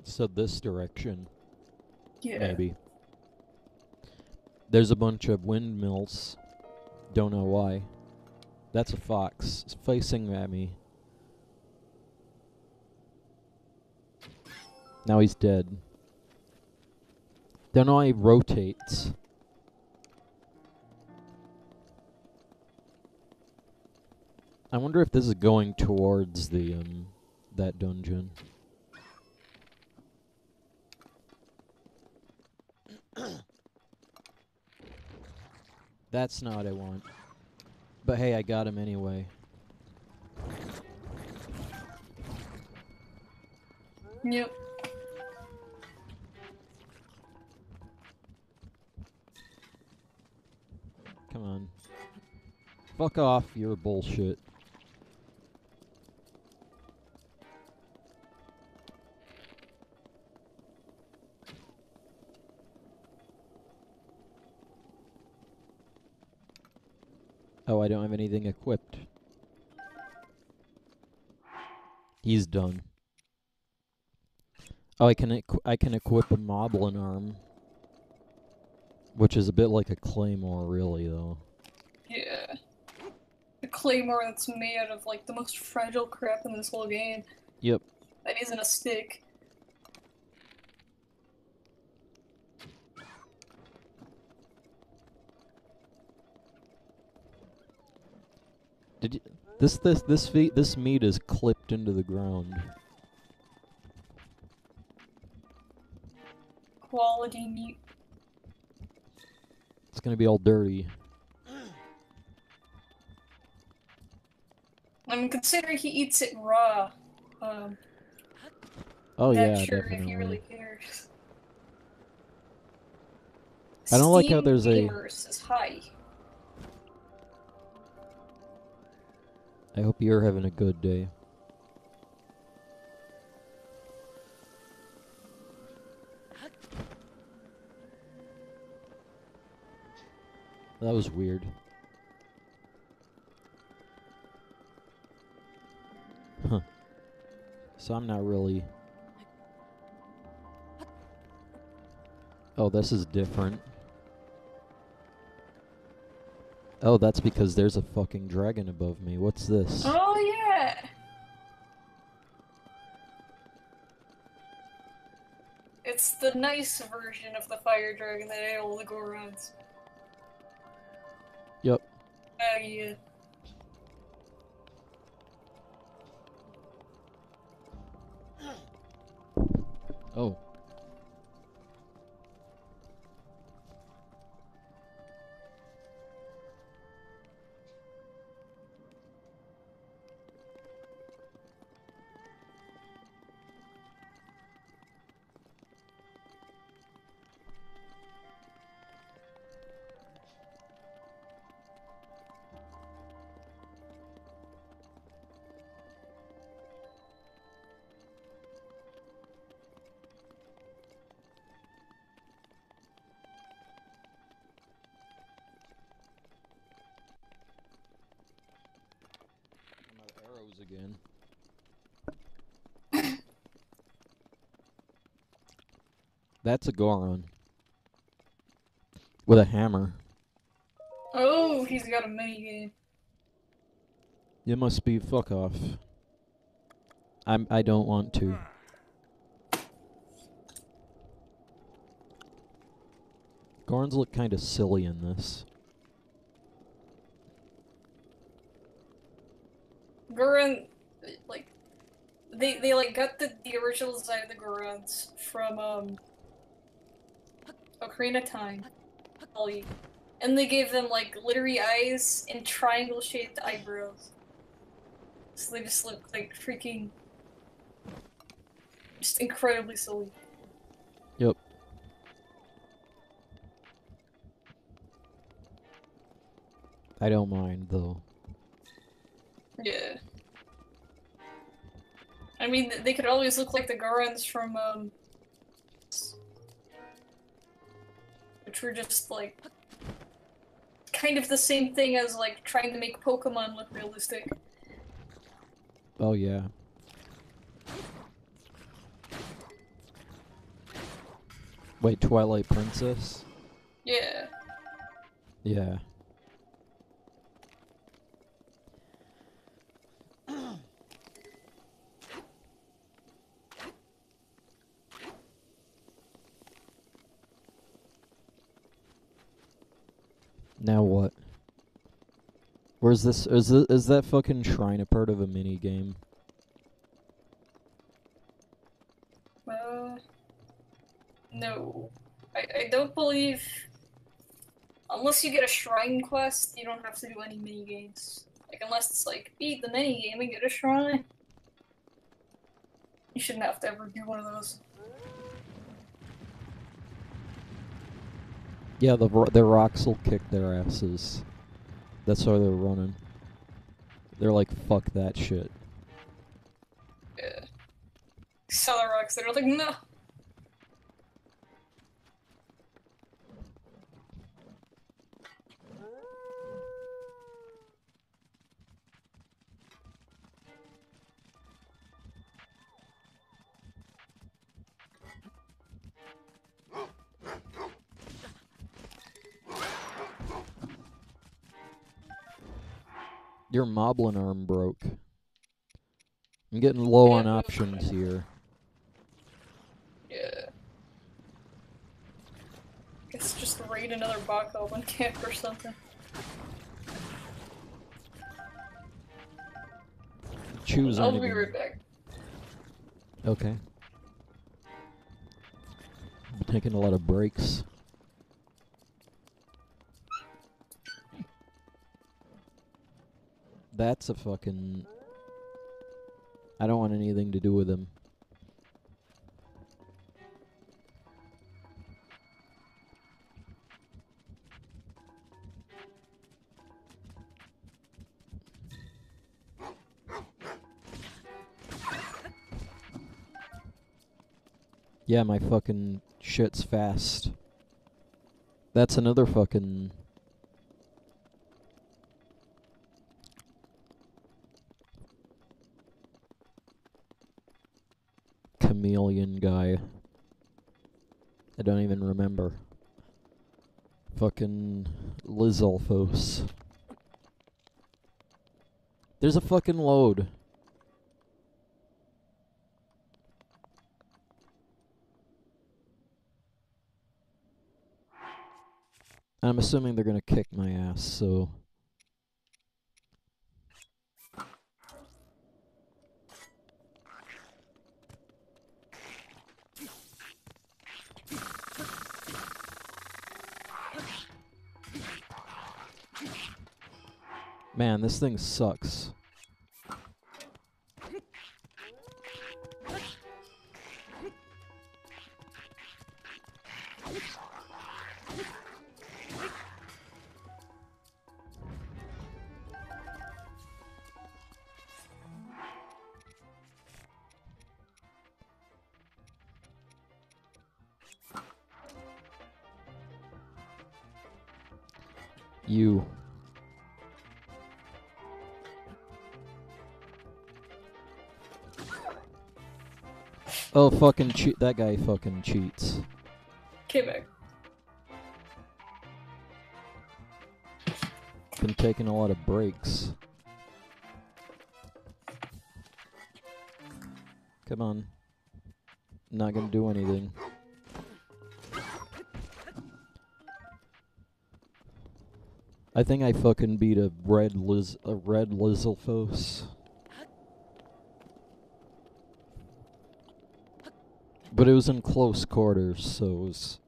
So this direction. Yeah. Maybe. There's a bunch of windmills. Don't know why. That's a fox. It's facing at me. Now he's dead. Don't know why he rotates. I wonder if this is going towards the, that dungeon. That's not what I want. But hey, I got him anyway. Yep. Come on. Fuck off, you're bullshit. Oh, I don't have anything equipped. He's done. Oh, I can equip a Moblin arm, which is a bit like a claymore, really, though. Yeah. The claymore that's made out of like the most fragile crap in this whole game. Yep. That isn't a stick. Did you, this meat is clipped into the ground. Quality meat. It's gonna be all dirty. I mean, considering he eats it raw, Oh not yeah, sure definitely. if he really cares. I don't like how Steam there's gamers is high. I hope you're having a good day. That was weird. Huh. So I'm not really... Oh, this is different. Oh, that's because there's a fucking dragon above me. What's this? Oh yeah! It's the nice version of the fire dragon that ate all the Gorons. Yep. Oh yeah. Oh. I'm out of arrows again. That's a Goron. With a hammer. Oh, he's got a minigame. It must be fuck off. I don't want to. Gorons look kind of silly in this. Goron, like, they like got the original design of the Gorons from Ocarina of Time, and they gave them like glittery eyes and triangle-shaped eyebrows. So they just look like freaking, just incredibly silly. Yep. I don't mind though. Yeah. I mean, they could always look like the Gorons from which were just like kind of the same thing as like trying to make Pokemon look realistic. Oh yeah. Wait, Twilight Princess? Yeah. Yeah. Now what? Where's this? Is that fucking shrine a part of a mini game? No. I I don't believe, unless you get a shrine quest, you don't have to do any mini games. Like, unless it's like, beat the mini game and get a shrine. You shouldn't have to ever do one of those. Yeah, the rocks will kick their asses. That's why they're running. They're like, fuck that shit. Yeah. Southern rocks, they're like, no. Your Moblin arm broke. I'm getting low on Yeah. options here. Yeah. Guess just raid another Bach Goblin camp or something. Choose I'll anything. be right back. Okay. I'm taking a lot of breaks. That's a fucking... I don't want anything to do with him. Yeah, my fucking shit's fast. That's another fucking... chameleon guy. I don't even remember. Fucking Lizalfos. There's a fucking load. I'm assuming they're gonna kick my ass, so... Man, this thing sucks. You. Oh, fucking cheat. That guy fucking cheats. Okay, back. Been taking a lot of breaks. Come on. Not gonna do anything. I think I fucking beat a red Lizalfos. But it was in close quarters, so it was...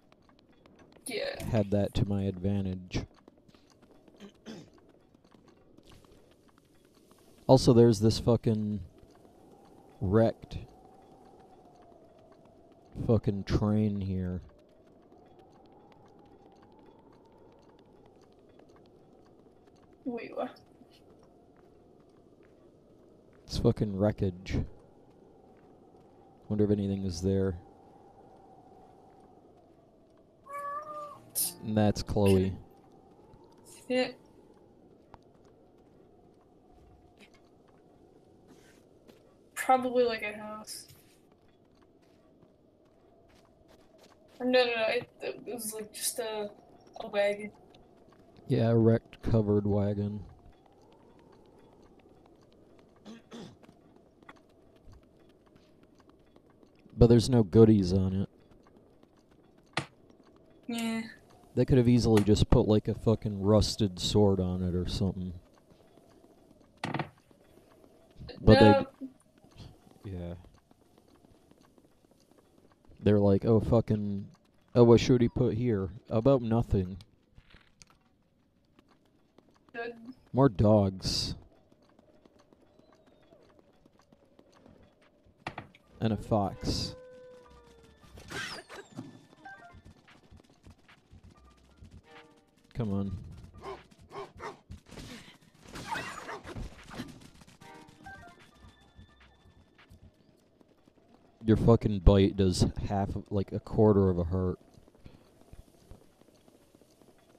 Yeah. Had that to my advantage. Also, there's this fucking... wrecked... fucking train here. Wait, what? It's fucking wreckage. Wonder if anything is there. And that's Chloe. Yeah. Probably like a house. Or no, it was like just a wagon. Yeah, a wrecked covered wagon. But there's no goodies on it. Yeah. They could have easily just put like a fucking rusted sword on it or something. But no. Yeah. They're like, oh fucking Oh, what should he put here? About nothing. Good. More dogs. And a fox. Come on. Your fucking bite does like a quarter of a heart.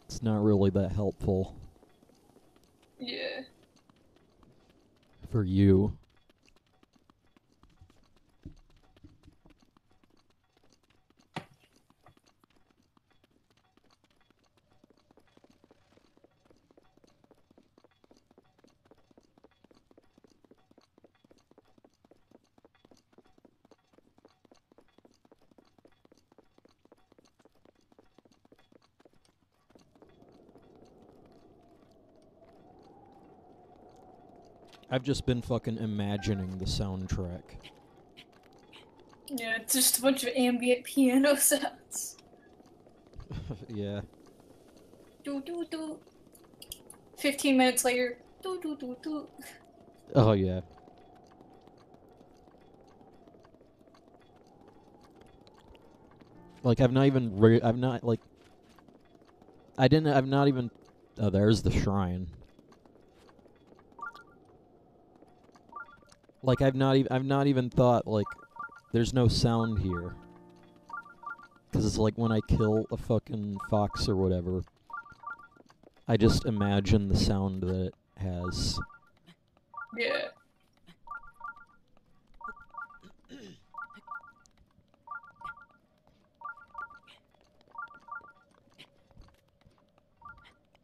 It's not really that helpful. Yeah. For you. I've just been fucking imagining the soundtrack. Yeah, it's just a bunch of ambient piano sounds. Yeah. Do do do. 15 minutes later. Do do do do. Oh yeah. Like I've not even I've not like I've not even oh, there's the shrine. Like I've not even thought like there's no sound here. 'Cause it's like when I kill a fucking fox or whatever, I just imagine the sound that it has. Yeah.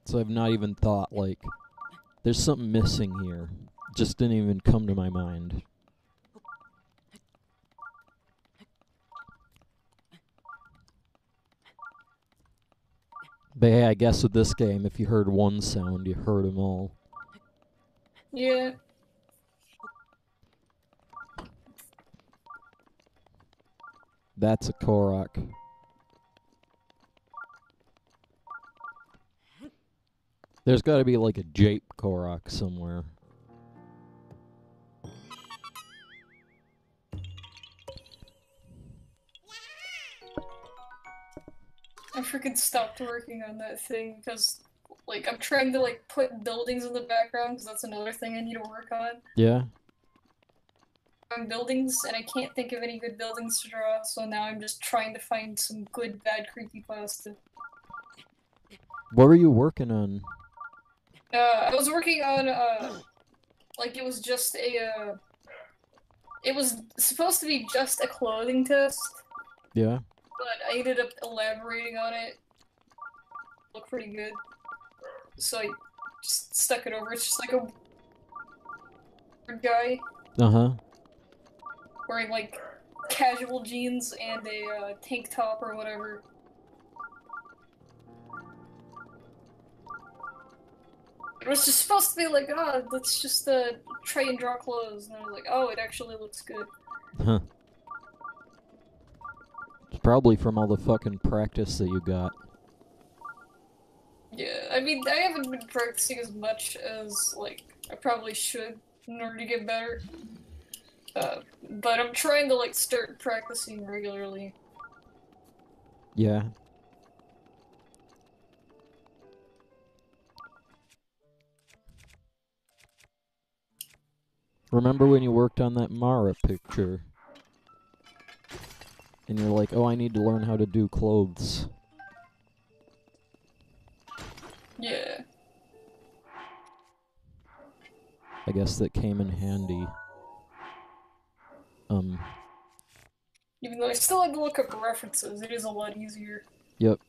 So I've not even thought like there's something missing here. Just didn't even come to my mind. But hey, I guess with this game, if you heard one sound, you heard them all. Yeah. That's a Korok. There's gotta be like a Jape Korok somewhere. I freaking stopped working on that thing because, like, I'm trying to, like, put buildings in the background because that's another thing I need to work on. Yeah? Buildings, and I can't think of any good buildings to draw, so now I'm just trying to find some good, bad creepypasta. What were you working on? I was working on, like, it was just it was supposed to be just a clothing test, Yeah? but I ended up elaborating on it. Looked pretty good. So I just stuck it over. It's just like a weird guy Uh-huh. wearing, like, casual jeans and a tank top or whatever. It was just supposed to be like, oh, let's just try and draw clothes. And I was like, oh, it actually looks good. Huh. It's probably from all the fucking practice that you got. Yeah, I mean, I haven't been practicing as much as, like, I probably should in order to get better. But I'm trying to, like, start practicing regularly. Yeah. Remember when you worked on that Mara picture? And you're like, oh, I need to learn how to do clothes. Yeah. I guess that came in handy. Even though I still had to look up references, it is a lot easier. Yep.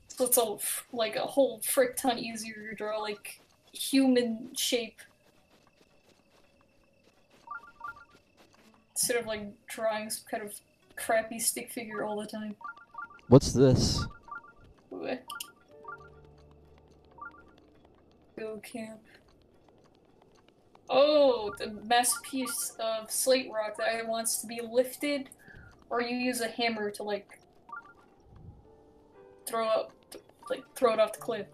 So it's like a whole frick ton easier to draw, like, human shape. Instead of, like, drawing some kind of crappy stick figure all the time. What's this? Ooh. Go camp. Oh, the masterpiece of slate rock that either wants to be lifted, or you use a hammer to, like, throw it off the cliff.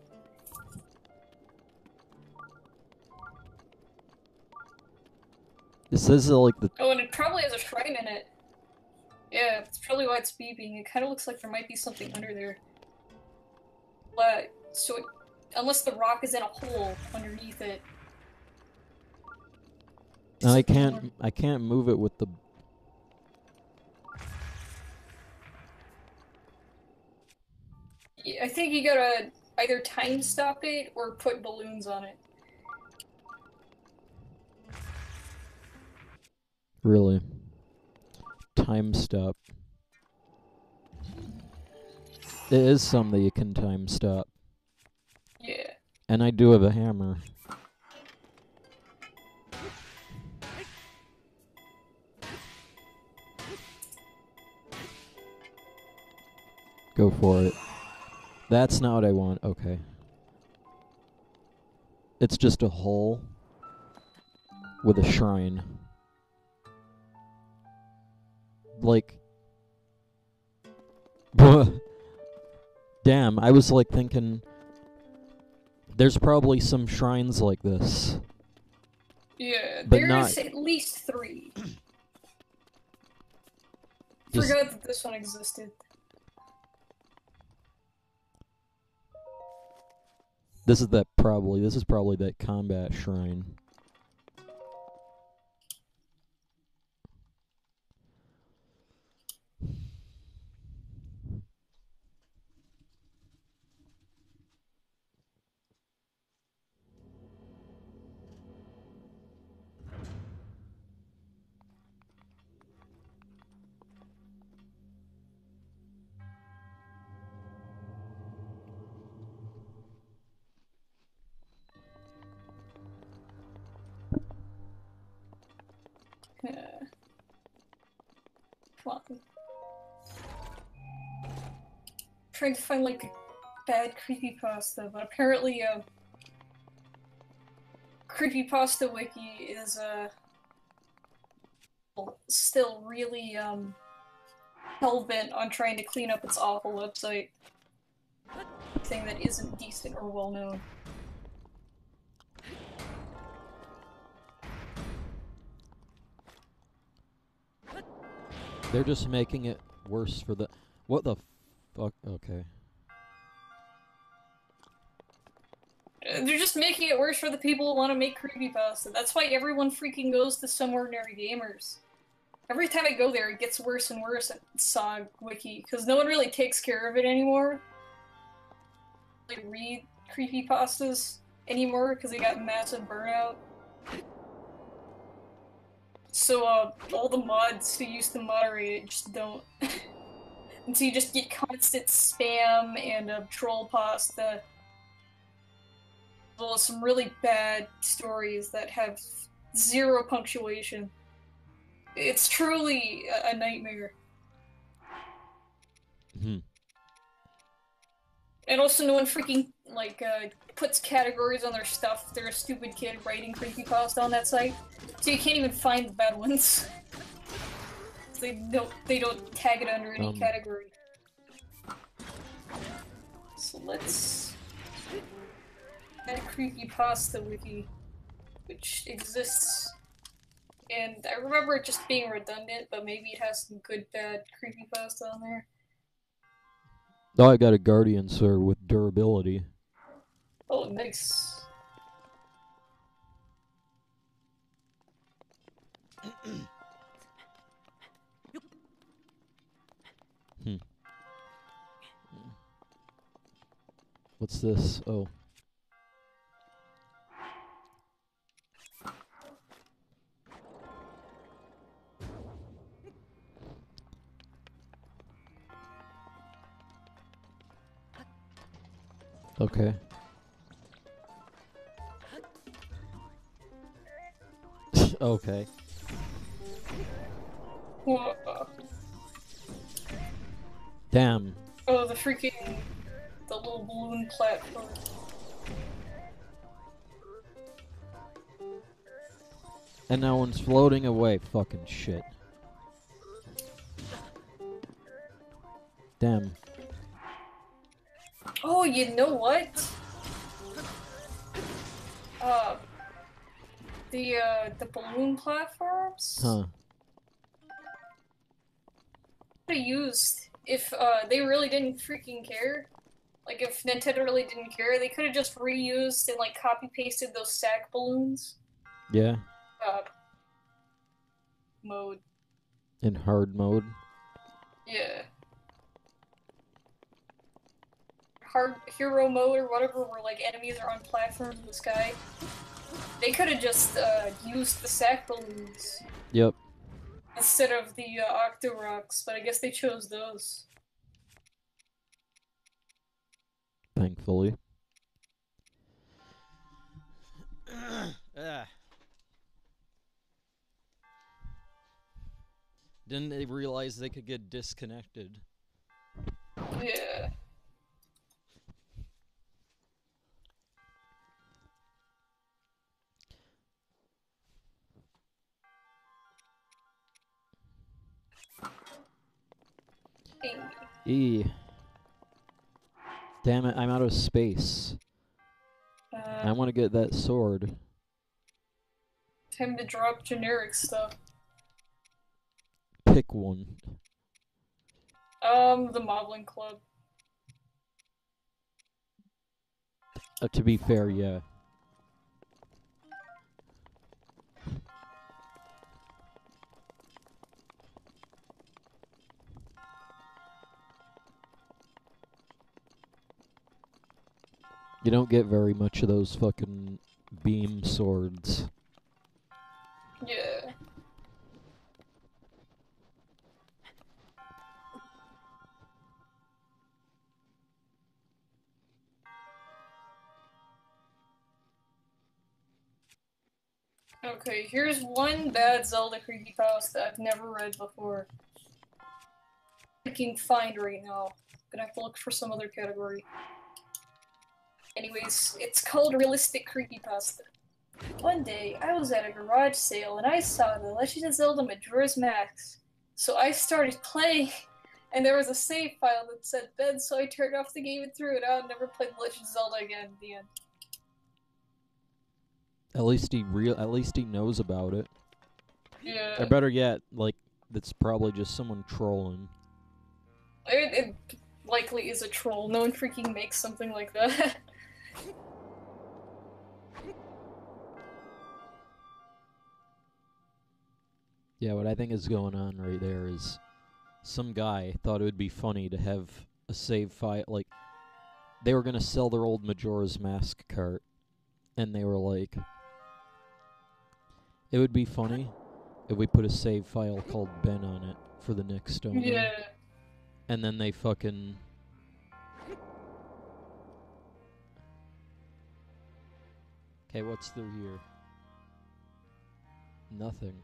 It says like the. Oh, and it probably has a shrine in it. Yeah, that's probably why it's beeping. It kind of looks like there might be something under there. But unless the rock is in a hole underneath it. And I can't move it with the. I think you gotta either time stop it or put balloons on it. Really? Time stop. It is something you can time stop. Yeah. And I do have a hammer. Go for it. That's not what I want. Okay. It's just a hole with a shrine. Like, damn, I was like thinking there's probably some shrines like this. Yeah, but there's at least 3. Forgot that this one existed. This is probably that combat shrine. Come on. Trying to find like bad creepypasta, but apparently creepypasta wiki is still really hell-bent on trying to clean up its awful website. Thing that isn't decent or well known. They're just making it worse for the. What the fuck? Okay. They're just making it worse for the people who want to make creepypasta. That's why everyone freaking goes to Some Ordinary Gamers. Every time I go there, it gets worse and worse at SOG Wiki, because no one really takes care of it anymore. Like, read creepypastas anymore, because they got massive burnout. So, all the mods who used to moderate it just don't. And so you just get constant spam and troll pasta. As well as some really bad stories that have 0 punctuation. It's truly a nightmare. And also no one freaking, like, puts categories on their stuff if they're a stupid kid writing creepypasta on that site. So you can't even find the bad ones. They don't tag it under any category. So let's add a creepypasta wiki, which exists. And I remember it just being redundant, but maybe it has some good, bad creepypasta on there. Oh, I got a Guardian Sword with durability. Oh, nice. What's this? Oh. Okay. Okay. Damn. Oh, the little balloon platform. And now one's floating away. Fucking shit. Damn. Oh, you know what? The balloon platforms. Huh. Could have used if they really didn't freaking care. Like if Nintendo really didn't care, they could have just reused and like copy pasted those sack balloons. Yeah. Mode. In hard mode. Yeah. Hard hero mode or whatever, where like enemies are on platforms in the sky. They could have just used the sack balloons. Yep. Instead of the Octoroks, but I guess they chose those. Thankfully. Didn't they realize they could get disconnected? Yeah. E. Damn it, I'm out of space. I want to get that sword. Time to drop generic stuff. Pick one. The Modeling Club. To be fair, yeah. You don't get very much of those fucking beam swords. Yeah. Okay, here's one bad Zelda creepypasta that I've never read before. I can find right now. Gonna have to look for some other category. Anyways, it's called Realistic Creepypasta. One day, I was at a garage sale and I saw The Legend of Zelda Majora's Mask. So I started playing, and there was a save file that said bed, so I turned off the game and threw it out and never played Legend of Zelda again at the end. At least he knows about it. Yeah. Or better yet, like, that's probably just someone trolling. It likely is a troll. No one freaking makes something like that. Yeah, what I think is going on right there is some guy thought it would be funny to have a save file. Like, they were going to sell their old Majora's Mask cart, and they were like, it would be funny if we put a save file called Ben on it for the next owner. Yeah. And then they fucking... Okay, what's through here? Nothing.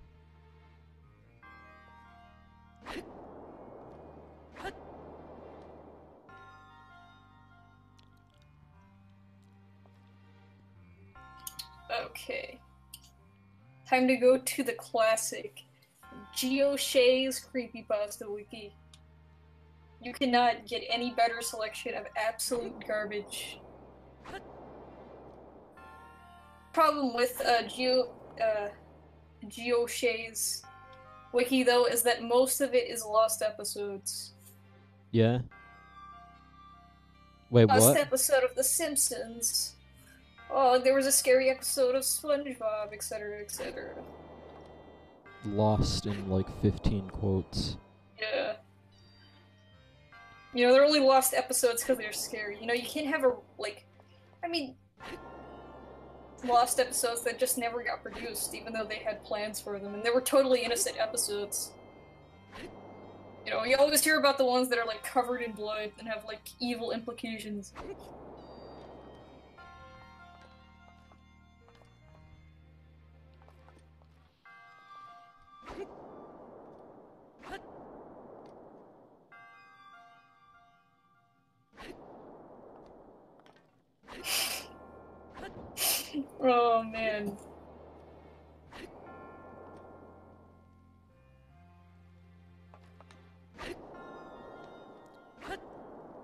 Okay. Time to go to the classic GeoShay's Creepypasta Wiki. You cannot get any better selection of absolute garbage. Problem with GeoShay's wiki though is that most of it is lost episodes. Yeah? Wait, Lost what? episode of The Simpsons. Oh, there was a scary episode of SpongeBob, etc., etc. Lost in like 15 quotes. Yeah. You know, they're only lost episodes because they're scary. You know, you can't have lost episodes that just never got produced, even though they had plans for them, and they were totally innocent episodes. You know, you always hear about the ones that are, like, covered in blood and have, like, evil implications. Oh, man.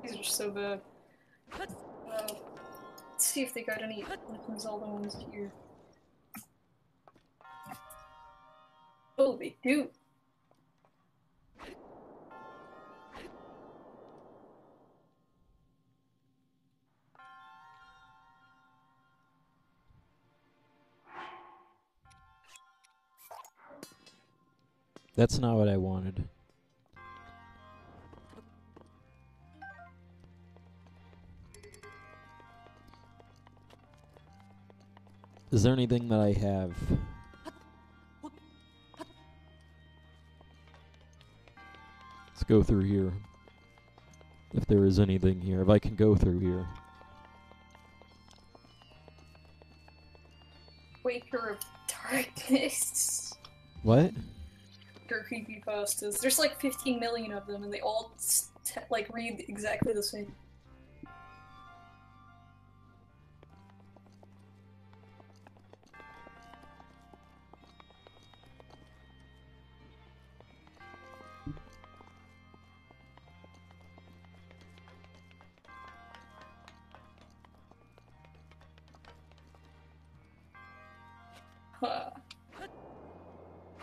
These are so bad. Let's see if they got any Legend of Zelda ones here. Oh, they do. That's not what I wanted. Is there anything that I have? Let's go through here. If there is anything here. If I can go through here. Waker of Darkness. What? They're creepypastas. There's like 15 million of them, and they all like read exactly the same. Huh.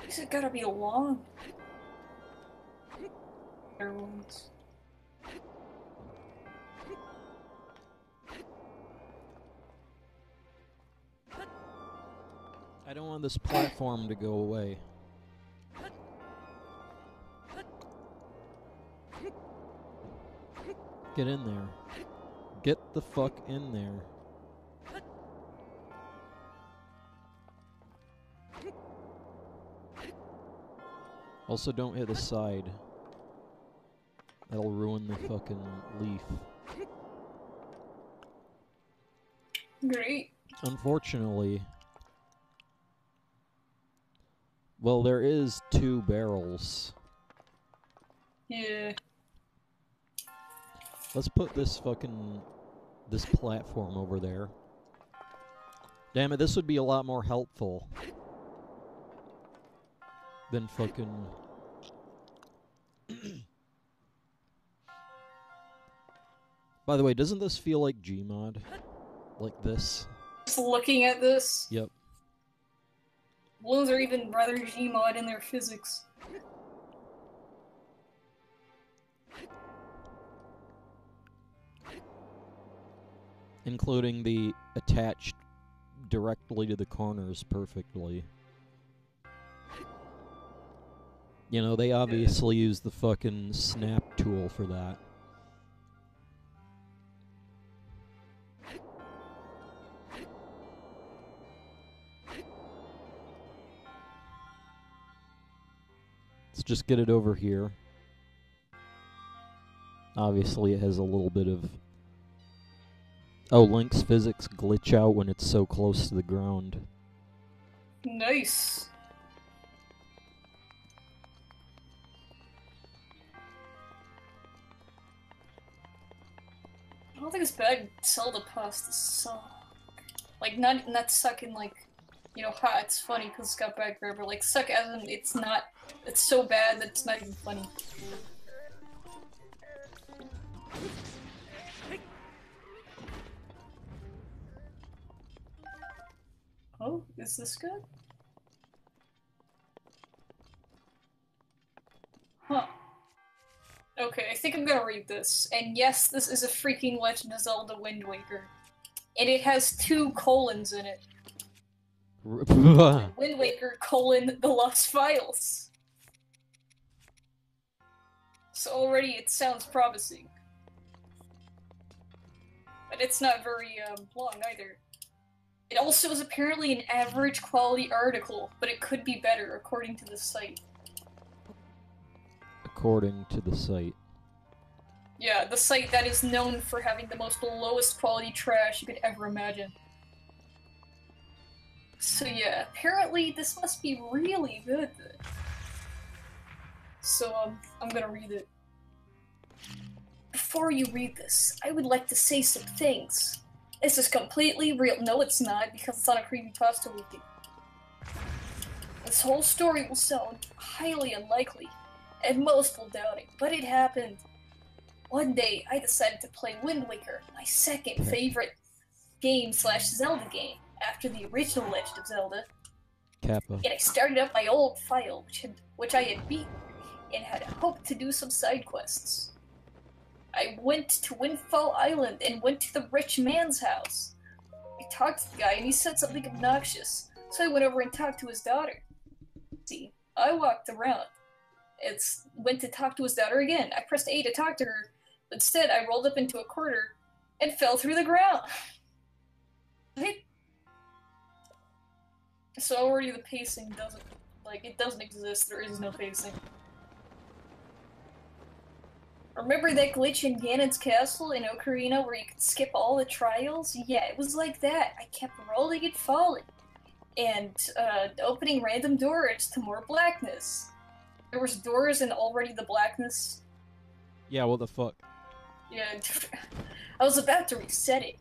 These have gotta be long. There ones. I don't want this platform to go away. Get in there. Get the fuck in there. Also, don't hit the side. That'll ruin the fucking leaf. Great. Unfortunately... Well, there is 2 barrels. Yeah. Let's put this platform over there. Damn it, this would be a lot more helpful than fucking... By the way, doesn't this feel like Gmod? Like this? Just looking at this. Yep. Balloons are even rather Gmod in their physics. Including the attached directly to the corners perfectly. You know, they obviously use the fucking snap tool for that. Let's just get it over here. Obviously it has a little bit of... Oh, Link's physics glitch out when it's so close to the ground. Nice. I don't think it's bad Zelda pasta suck. Like, not suck in like, you know, ha, it's funny because it's got bad grammar. Like, suck as in it's not, it's so bad that it's not even funny. Oh, is this good? Huh. Okay, I think I'm gonna read this. And yes, this is a freaking Legend of Zelda Wind Waker. And it has 2 colons in it. Wind Waker, The Lost Files. So already it sounds promising. But it's not very long either. It also is apparently an average quality article, but it could be better according to the site. According to the site. Yeah, the site that is known for having the most lowest quality trash you could ever imagine. So yeah, apparently this must be really good. So I'm gonna read it. Before you read this, I would like to say some things. This is completely real. No, it's not, because it's on a creepypasta wiki. This whole story will sound highly unlikely, and most will doubt it, but it happened. One day, I decided to play Wind Waker, my second favorite game/Zelda game after the original Legend of Zelda, Kappa. and I started up my old file, which I had beaten, and had hoped to do some side quests. I went to Windfall Island and went to the rich man's house. I talked to the guy and he said something obnoxious, so I went over and talked to his daughter. See, I walked around. Went to talk to his daughter again. I pressed A to talk to her, but instead I rolled up into a corner and fell through the ground. Right? So already the pacing doesn't exist. There is no pacing. Remember that glitch in Ganon's castle in Ocarina where you could skip all the trials? Yeah, it was like that. I kept rolling and falling. And opening random doors to more blackness. There was doors and already the blackness. Yeah, what the fuck? Yeah, I was about to reset it.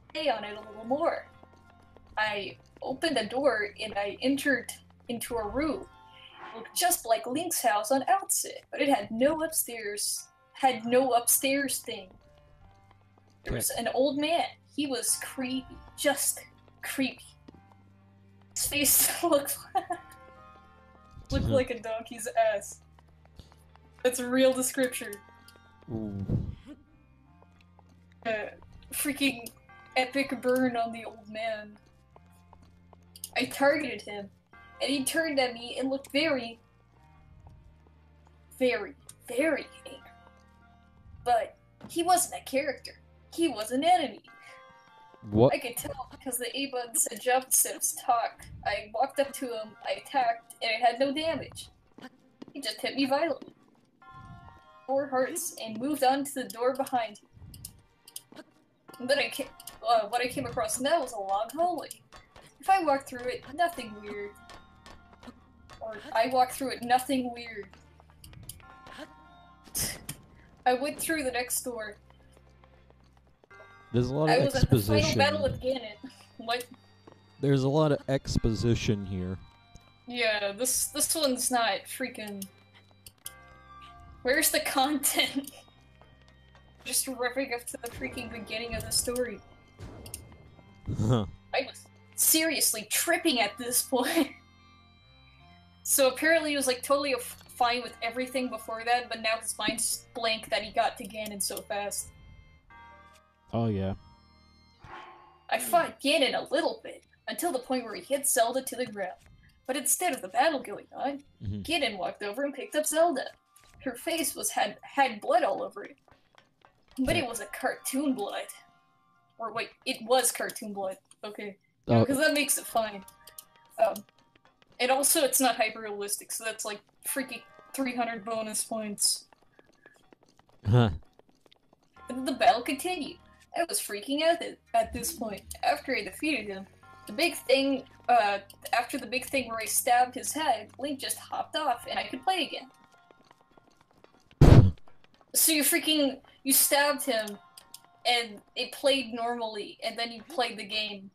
Stay on it a little more. I opened a door and I entered into a room. It looked just like Link's house on Outset, but it had no upstairs. Thing. There was an old man. He was creepy, just creepy. His face looked like a donkey's ass. That's a real description. Ooh. Freaking epic burn on the old man. I targeted him, and he turned at me and looked very, very, very angry. But he wasn't a character. He was an enemy. What? I could tell because the A button said jump instead of talk. I walked up to him, I attacked, and it had no damage. He just hit me violently. 4 hearts, and moved on to the door behind him. And then what I came across now was a long hallway. If I walked through it, nothing weird. Or I walked through it, nothing weird. I went through the next door. There's a lot of I was at the final exposition. battle with Ganon. What? There's a lot of exposition here. Yeah, this one's not freaking... Where's the content? Just ripping up to the freaking beginning of the story. Huh. I was seriously tripping at this point. So apparently he was like totally fine with everything before that, but now his mind's blank that he got to Ganon so fast. Oh yeah. I fought Ganon a little bit, until the point where he hit Zelda to the ground. But instead of the battle going on, Ganon walked over and picked up Zelda. Her face had blood all over it. But it was a cartoon blood. Or wait, it was cartoon blood. Okay. Because that makes it fine. And also it's not hyper-realistic, so that's like freaking 300 bonus points. Huh. And the battle continued. I was freaking out at this point. After I defeated him, the big thing, after the big thing where I stabbed his head, Link just hopped off and I could play again. So you stabbed him, and it played normally, and then you played the game.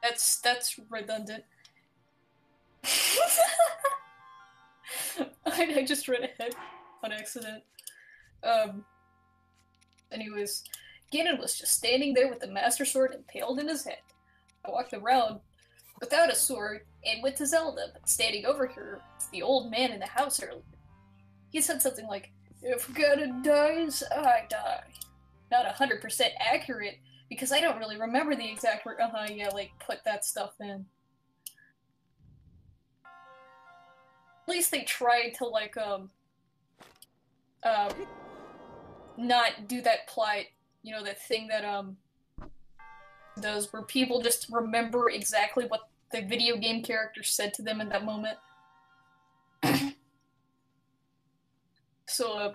That's redundant. I just read ahead on accident. Anyways, Ganon was just standing there with the Master Sword impaled in his head. I walked around without a sword and went to Zelda, but standing over her was the old man in the house earlier. He said something like, "If Ganon dies, I die." Not 100% accurate, because I don't really remember the exact word. Yeah, like, put that stuff in. At least they tried to, like, not do that plot, you know, that thing that, does, where people just remember exactly what the video game character said to them in that moment. So,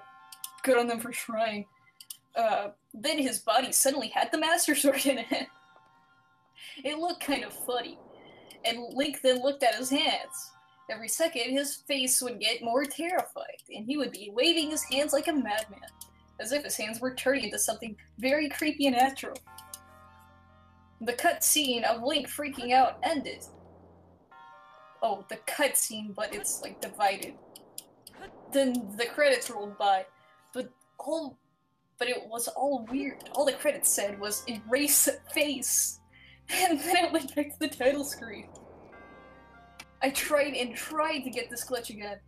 good on them for trying. Then his body suddenly had the Master Sword in it. It looked kind of funny. And Link then looked at his hands. Every second, his face would get more terrified, and he would be waving his hands like a madman, as if his hands were turning into something very creepy and natural. The cutscene of Link freaking out ended. Oh, the cutscene, but it's, like, divided. Then the credits rolled by, but all but it was all weird. All the credits said was erase face, and then it went back to the title screen. I tried and tried to get this glitch again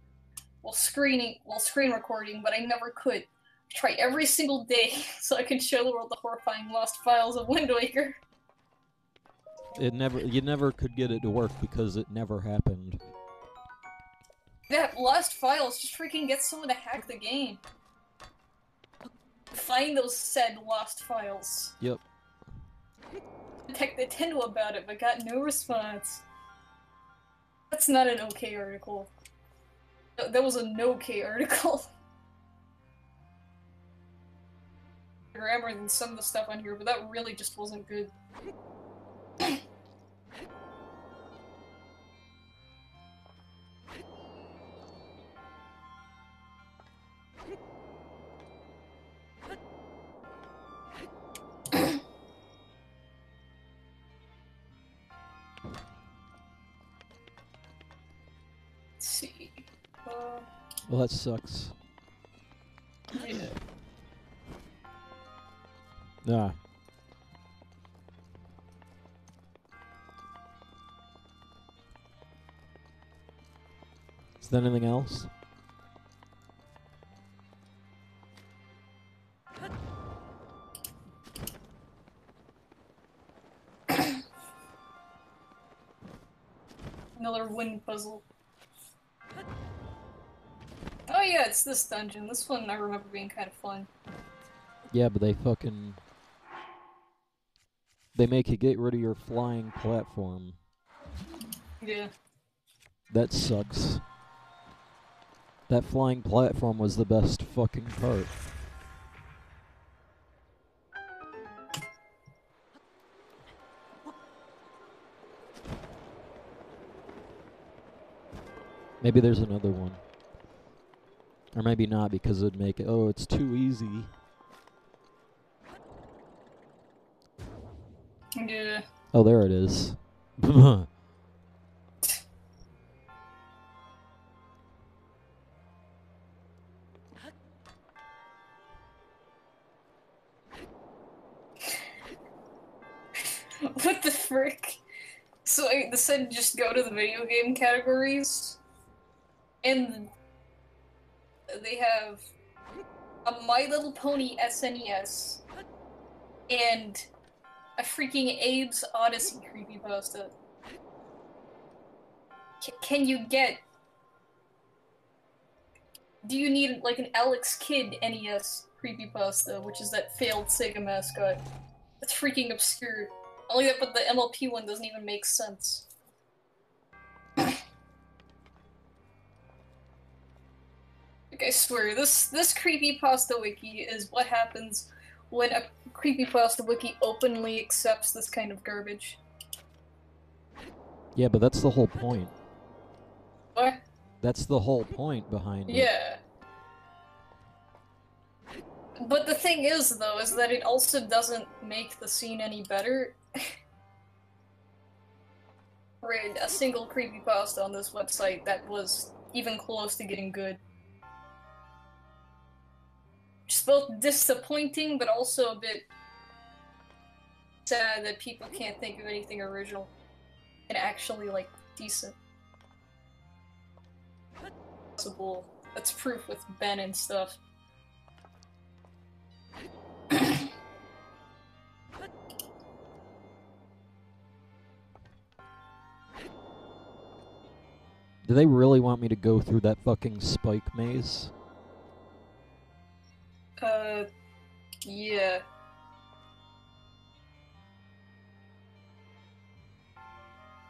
while screen recording, but I never could. I tried every single day so I could show the world the horrifying lost files of Wind Waker. You never could get it to work because it never happened. Yeah, lost files, just freaking get someone to hack the game. Find those said lost files. Yep. Contact Nintendo about it, but got no response. That's not an okay article. That was an okay article. Grammar than some of the stuff on here, but that really just wasn't good. Let's see. Well, that sucks. Yeah. Ah. Is there anything else? Another wind puzzle. Oh yeah, it's this dungeon. This one I remember being kind of fun. Yeah, but they make you get rid of your flying platform. Yeah. That sucks. That flying platform was the best fucking part. Maybe there's another one. Or maybe not, because it'd make it, oh, it's too easy. Yeah. Oh, there it is. What the frick? So they said just go to the video game categories, and they have a My Little Pony SNES and a freaking AIDS Odyssey creepypasta. Can you get? Do you need like an Alex Kidd NES creepypasta, which is that failed Sega mascot? That's freaking obscure. Only that, but the MLP one doesn't even make sense. Like, I swear, this creepypasta wiki is what happens when a creepypasta wiki openly accepts this kind of garbage. Yeah, but that's the whole point. What? That's the whole point behind it. Yeah. But the thing is, though, is that it also doesn't make the scene any better. Read a single creepypasta on this website that was even close to getting good. Just both disappointing, but also a bit sad that people can't think of anything original and actually, like, decent. Possible. That's proof with Ben and stuff. Do they really want me to go through that fucking spike maze? Yeah.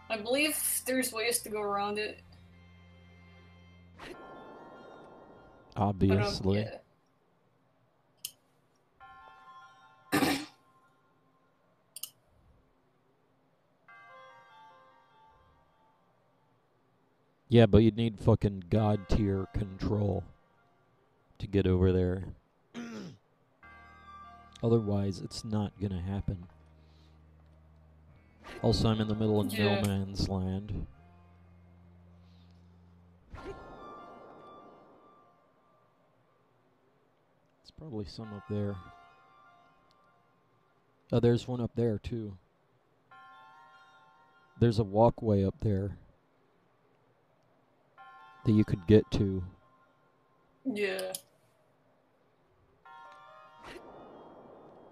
I believe there's ways to go around it. Obviously. Yeah. Yeah, but you'd need fucking god tier control to get over there. Otherwise, it's not gonna happen. Also, I'm in the middle of no man's land. It's Probably some up there. Oh, there's one up there, too. There's a walkway up there that you could get to. Yeah.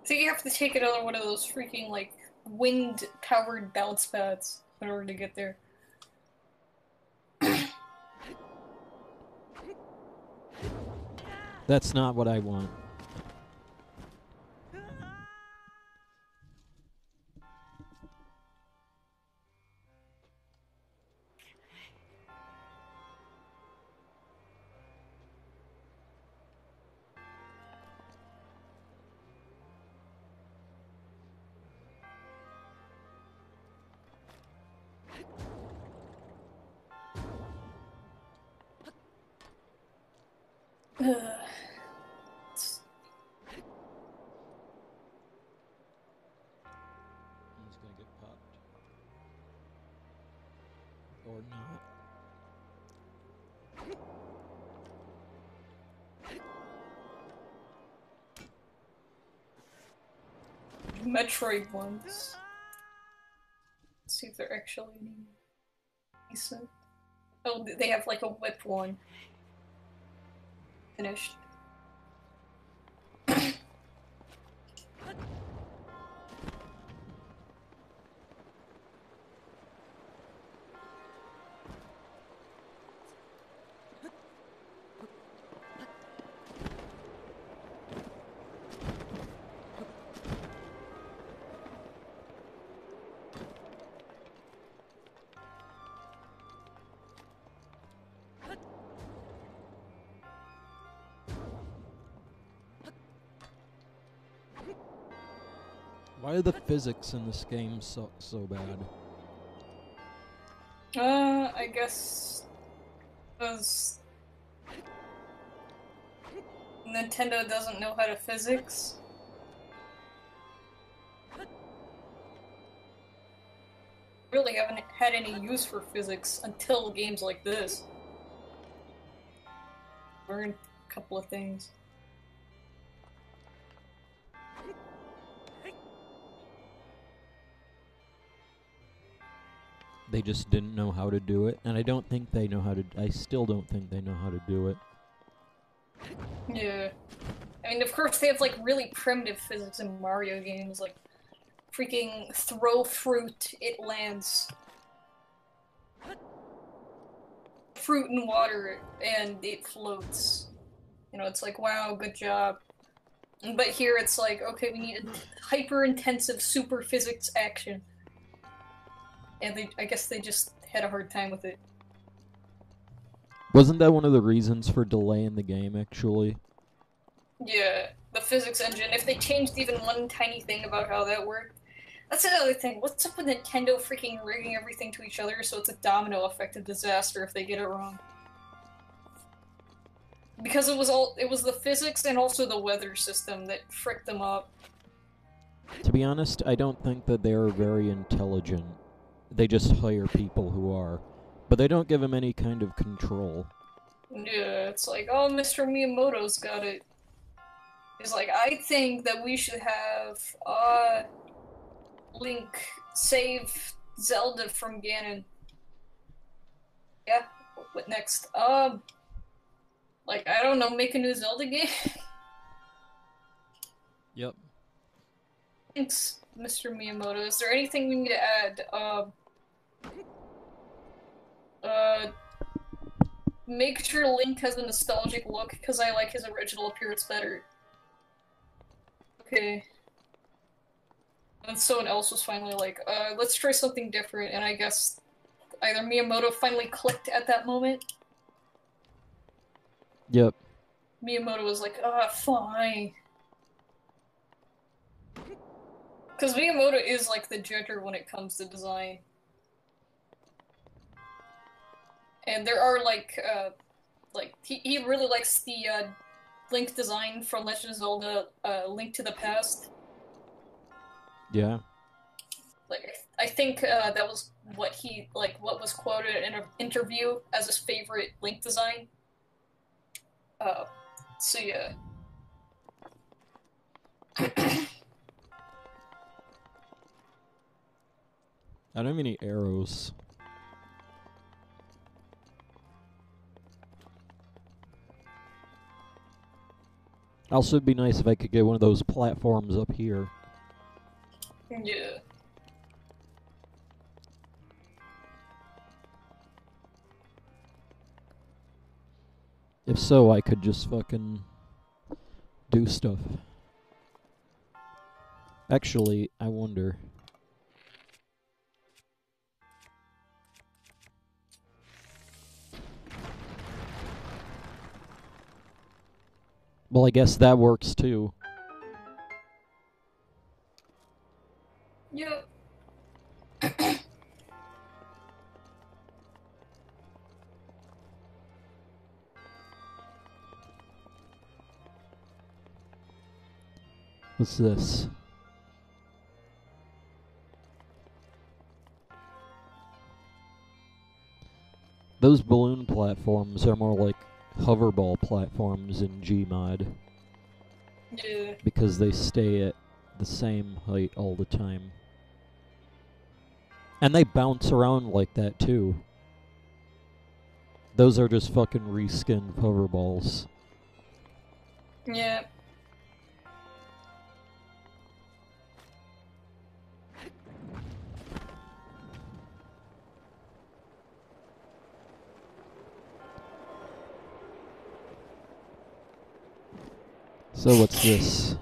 So you have to take another one of those freaking, like, wind-powered bounce pads in order to get there. That's not what I want. He's gonna get popped. Or not. Metroid ones. Let's see if they're actually any decent. Oh, they have like a whip one. Finished. Why do the physics in this game suck so bad? I guess because Nintendo doesn't know how to physics. Really haven't had any use for physics until games like this. Learned a couple of things. They just didn't know how to do it, and I don't think they know how to. I still don't think they know how to do it. Yeah. I mean, of course, they have, like, really primitive physics in Mario games, like, freaking throw fruit, it lands. Fruit in water, and it floats. You know, it's like, wow, good job. But here it's like, okay, we need a hyper-intensive super physics action. And I guess they just had a hard time with it. Wasn't that one of the reasons for delay in the game, actually? Yeah, the physics engine. If they changed even one tiny thing about how that worked. That's another thing. What's up with Nintendo freaking rigging everything to each other so it's a domino effect of disaster if they get it wrong? Because it was the physics and also the weather system that fricked them up. To be honest, I don't think that they are very intelligent. They just hire people who are. But they don't give them any kind of control. Yeah, it's like, oh, Mr. Miyamoto's got it. He's like, I think that we should have, Link save Zelda from Ganon. Yeah, what next? Like, I don't know, make a new Zelda game? Yep. Thanks, Mr. Miyamoto. Is there anything we need to add? Make sure Link has a nostalgic look, because I like his original appearance better. Okay. And someone else was finally like, let's try something different, and I guess either Miyamoto finally clicked at that moment. Yep. Miyamoto was like, fine. Because Miyamoto is like the judger when it comes to design. And there are like he really likes the Link design from Legend of Zelda Link to the Past. Yeah. Like, I think that was what what was quoted in an interview as his favorite Link design. So yeah. I don't have any arrows. Also, it'd be nice if I could get one of those platforms up here. Yeah. If so, I could just fucking do stuff. Actually, I wonder. Well, I guess that works too. Yep. What's this? Those balloon platforms are more like hoverball platforms in Gmod. Yeah. Because they stay at the same height all the time. And they bounce around like that too. Those are just fucking reskinned hoverballs. Yeah. So what's this?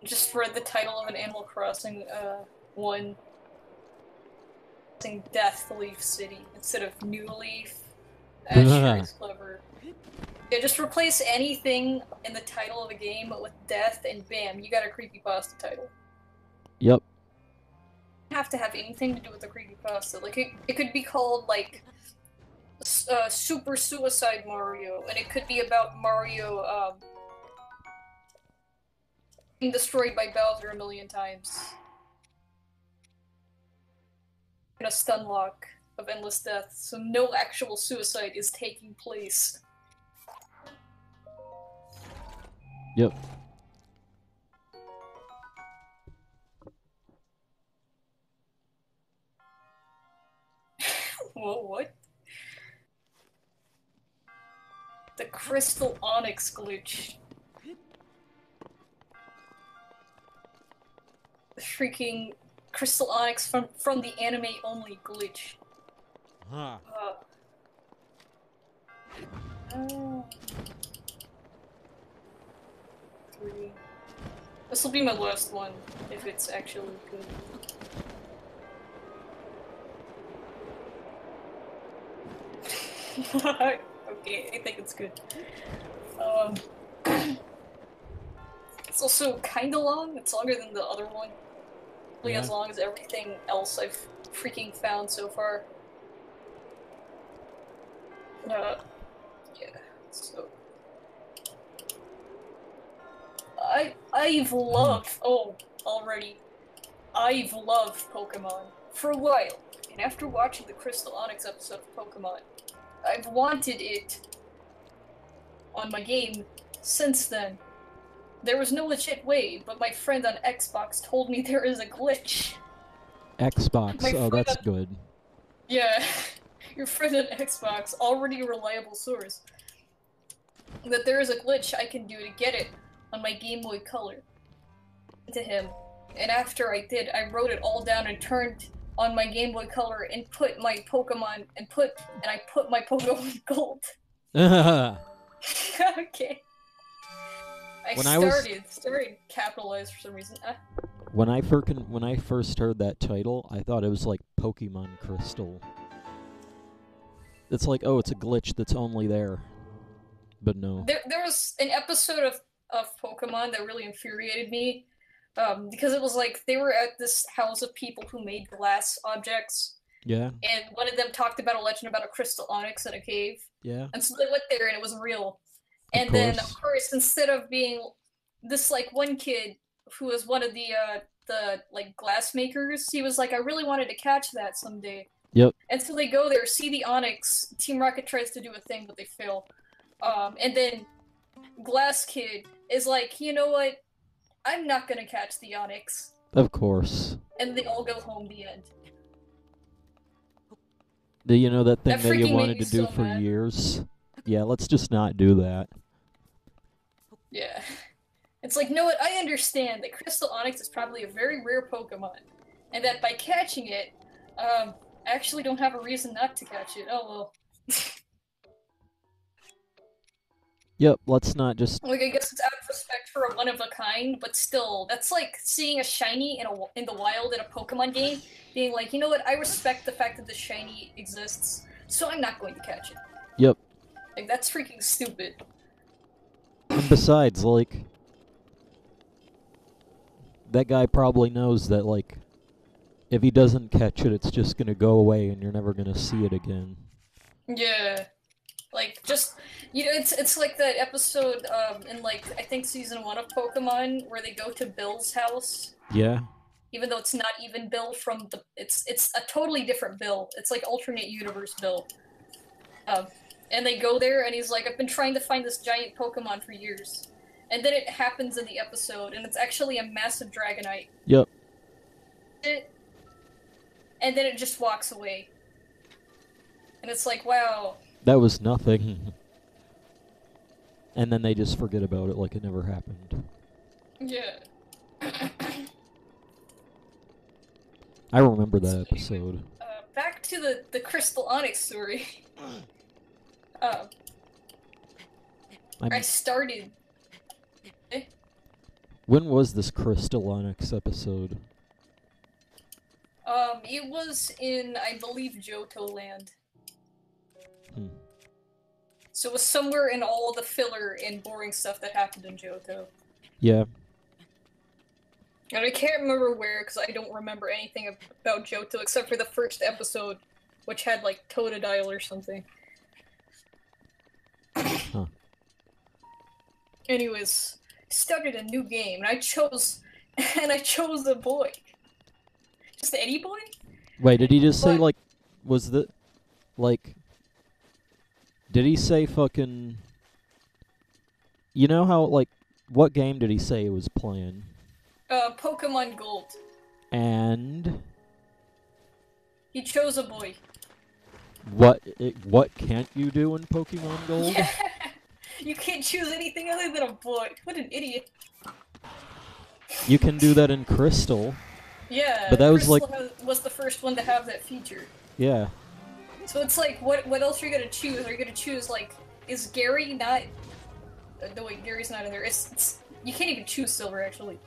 Just read the title of an Animal Crossing one. Saying Death Leaf City instead of New Leaf. That sure is clever. Yeah, just replace anything in the title of a game with death and bam, you got a creepypasta title. Yep. You have to have anything to do with the creepypasta. Like, it could be called, like, Super Suicide Mario, and it could be about Mario, being destroyed by Bowser a million times. And a stun lock of endless death, so no actual suicide is taking place. Yep. Whoa, what? The Crystal Onyx glitch. The freaking Crystal Onyx from the anime-only glitch. Huh. Three. This will be my last one, if it's actually good. Okay, I think it's good. It's also kinda long. It's longer than the other one. Probably as long as everything else I've freaking found so far. Yeah. So I've loved I've loved Pokemon for a while, and after watching the Crystal Onyx episode of Pokemon, I've wanted it on my game since then. There was no legit way, but my friend on Xbox told me there is a glitch. Xbox, oh that's good. Yeah, your friend on Xbox, already a reliable source, that there is a glitch I can do to get it on my Game Boy Color to him. And after I did, I wrote it all down and turned on my Game Boy Color and put my Pokemon and I put my Pokemon Gold. Okay. I started capitalized for some reason. When I first heard that title, I thought it was like Pokemon Crystal. It's like, oh, it's a glitch that's only there. But no. There was an episode of Pokemon that really infuriated me. Because it was like, they were at this house of people who made glass objects. Yeah. And one of them talked about a legend about a Crystal Onyx in a cave. Yeah. And so they went there and it was real. And then, of course, instead of being this, like, one kid who was one of the like, glass makers, he was like, I really wanted to catch that someday. Yep. And so they go there, see the Onyx, Team Rocket tries to do a thing, but they fail. And then Glass Kid is like, you know what? I'm not gonna catch the Onyx. Of course. And they all go home the end. You know that thing That that you freaking made wanted me to do so for mad. years? Yeah, let's just not do that. Yeah. It's like, no, what? I understand that Crystal Onyx is probably a very rare Pokemon. And that by catching it, I actually don't have a reason not to catch it. Oh well. Yep, let's not just... Like, I guess it's out of respect for a one-of-a-kind, but still, that's like seeing a shiny in the wild in a Pokemon game, being like, you know what, I respect the fact that the shiny exists, so I'm not going to catch it. Yep. Like, that's freaking stupid. And besides, like... that guy probably knows that, like... if he doesn't catch it, it's just gonna go away and you're never gonna see it again. Yeah. Like, just, you know, it's like that episode, in, like, I think season 1 of Pokemon, where they go to Bill's house. Yeah? Even though it's not even Bill from the, it's a totally different Bill. It's like alternate universe Bill. And they go there, and he's like, I've been trying to find this giant Pokemon for years. And then it happens in the episode, and it's actually a massive Dragonite. Yep. And then it just walks away. And it's like, wow. That was nothing. And then they just forget about it like it never happened. Yeah. I remember that So episode. anyway, back to the Crystal Onyx story. I started... When was this Crystal Onyx episode? It was in, I believe, Johto Land. So it was somewhere in all the filler and boring stuff that happened in Johto. Yeah. And I can't remember where, because I don't remember anything about Johto except for the first episode, which had, like, Totodile or something. Huh. Anyways, started a new game, and I chose a boy. Just any boy? Wait, did he just say, But- like, was the, like, did he say fucking, you know how, like, what game did he say he was playing? Pokemon Gold. And He chose a boy. what can't you do in Pokemon Gold? Yeah! You can't choose anything other than a boy. What an idiot. You can do that in Crystal. Yeah, But that was Crystal was the first one to have that feature. Yeah. So it's like, what else are you gonna choose? Are you gonna choose, like, is Gary not... no, wait, Gary's not in there. It's you can't even choose Silver, actually.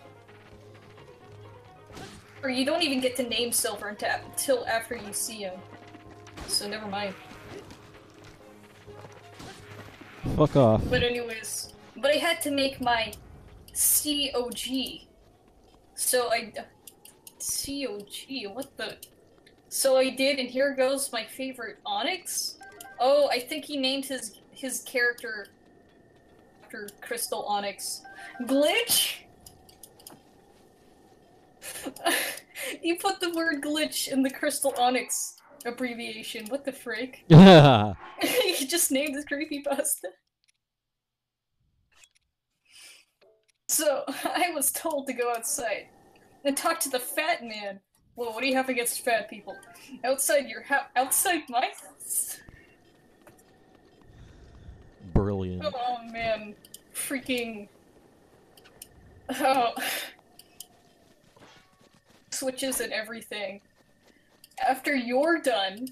Or you don't even get to name Silver until after you see him. So never mind. Fuck off. But anyways, I had to make my COG. So COG, what the... So I did, and here goes my favorite Onyx. Oh, I think he named his character after Crystal Onyx. Glitch? You put the word glitch in the Crystal Onyx abbreviation. What the frick? He just named his creepypasta. So, I was told to go outside and talk to the fat man. Well, what do you have against fat people? Outside your house? Outside my house? Brilliant. Oh man. Freaking... Oh... Switches and everything. After you're done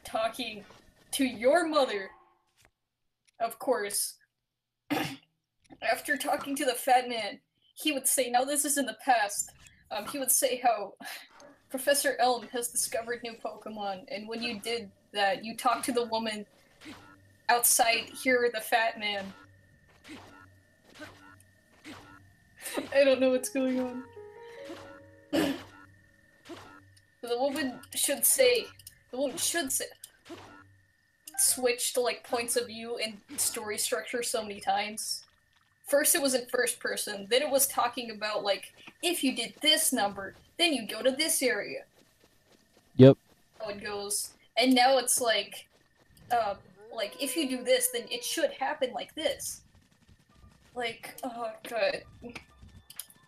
talking to your mother, of course, after talking to the fat man, he would say, now this is in the past, he would say how Professor Elm has discovered new Pokemon, and when you did that, you talked to the woman outside here, the fat man. I don't know what's going on. The woman should say, switch to, like, points of view and story structure so many times. First it was in first person, then it was talking about, like, if you did this number, then you go to this area. Yep. How it goes. And now it's like, if you do this, then it should happen like this. Like, oh god.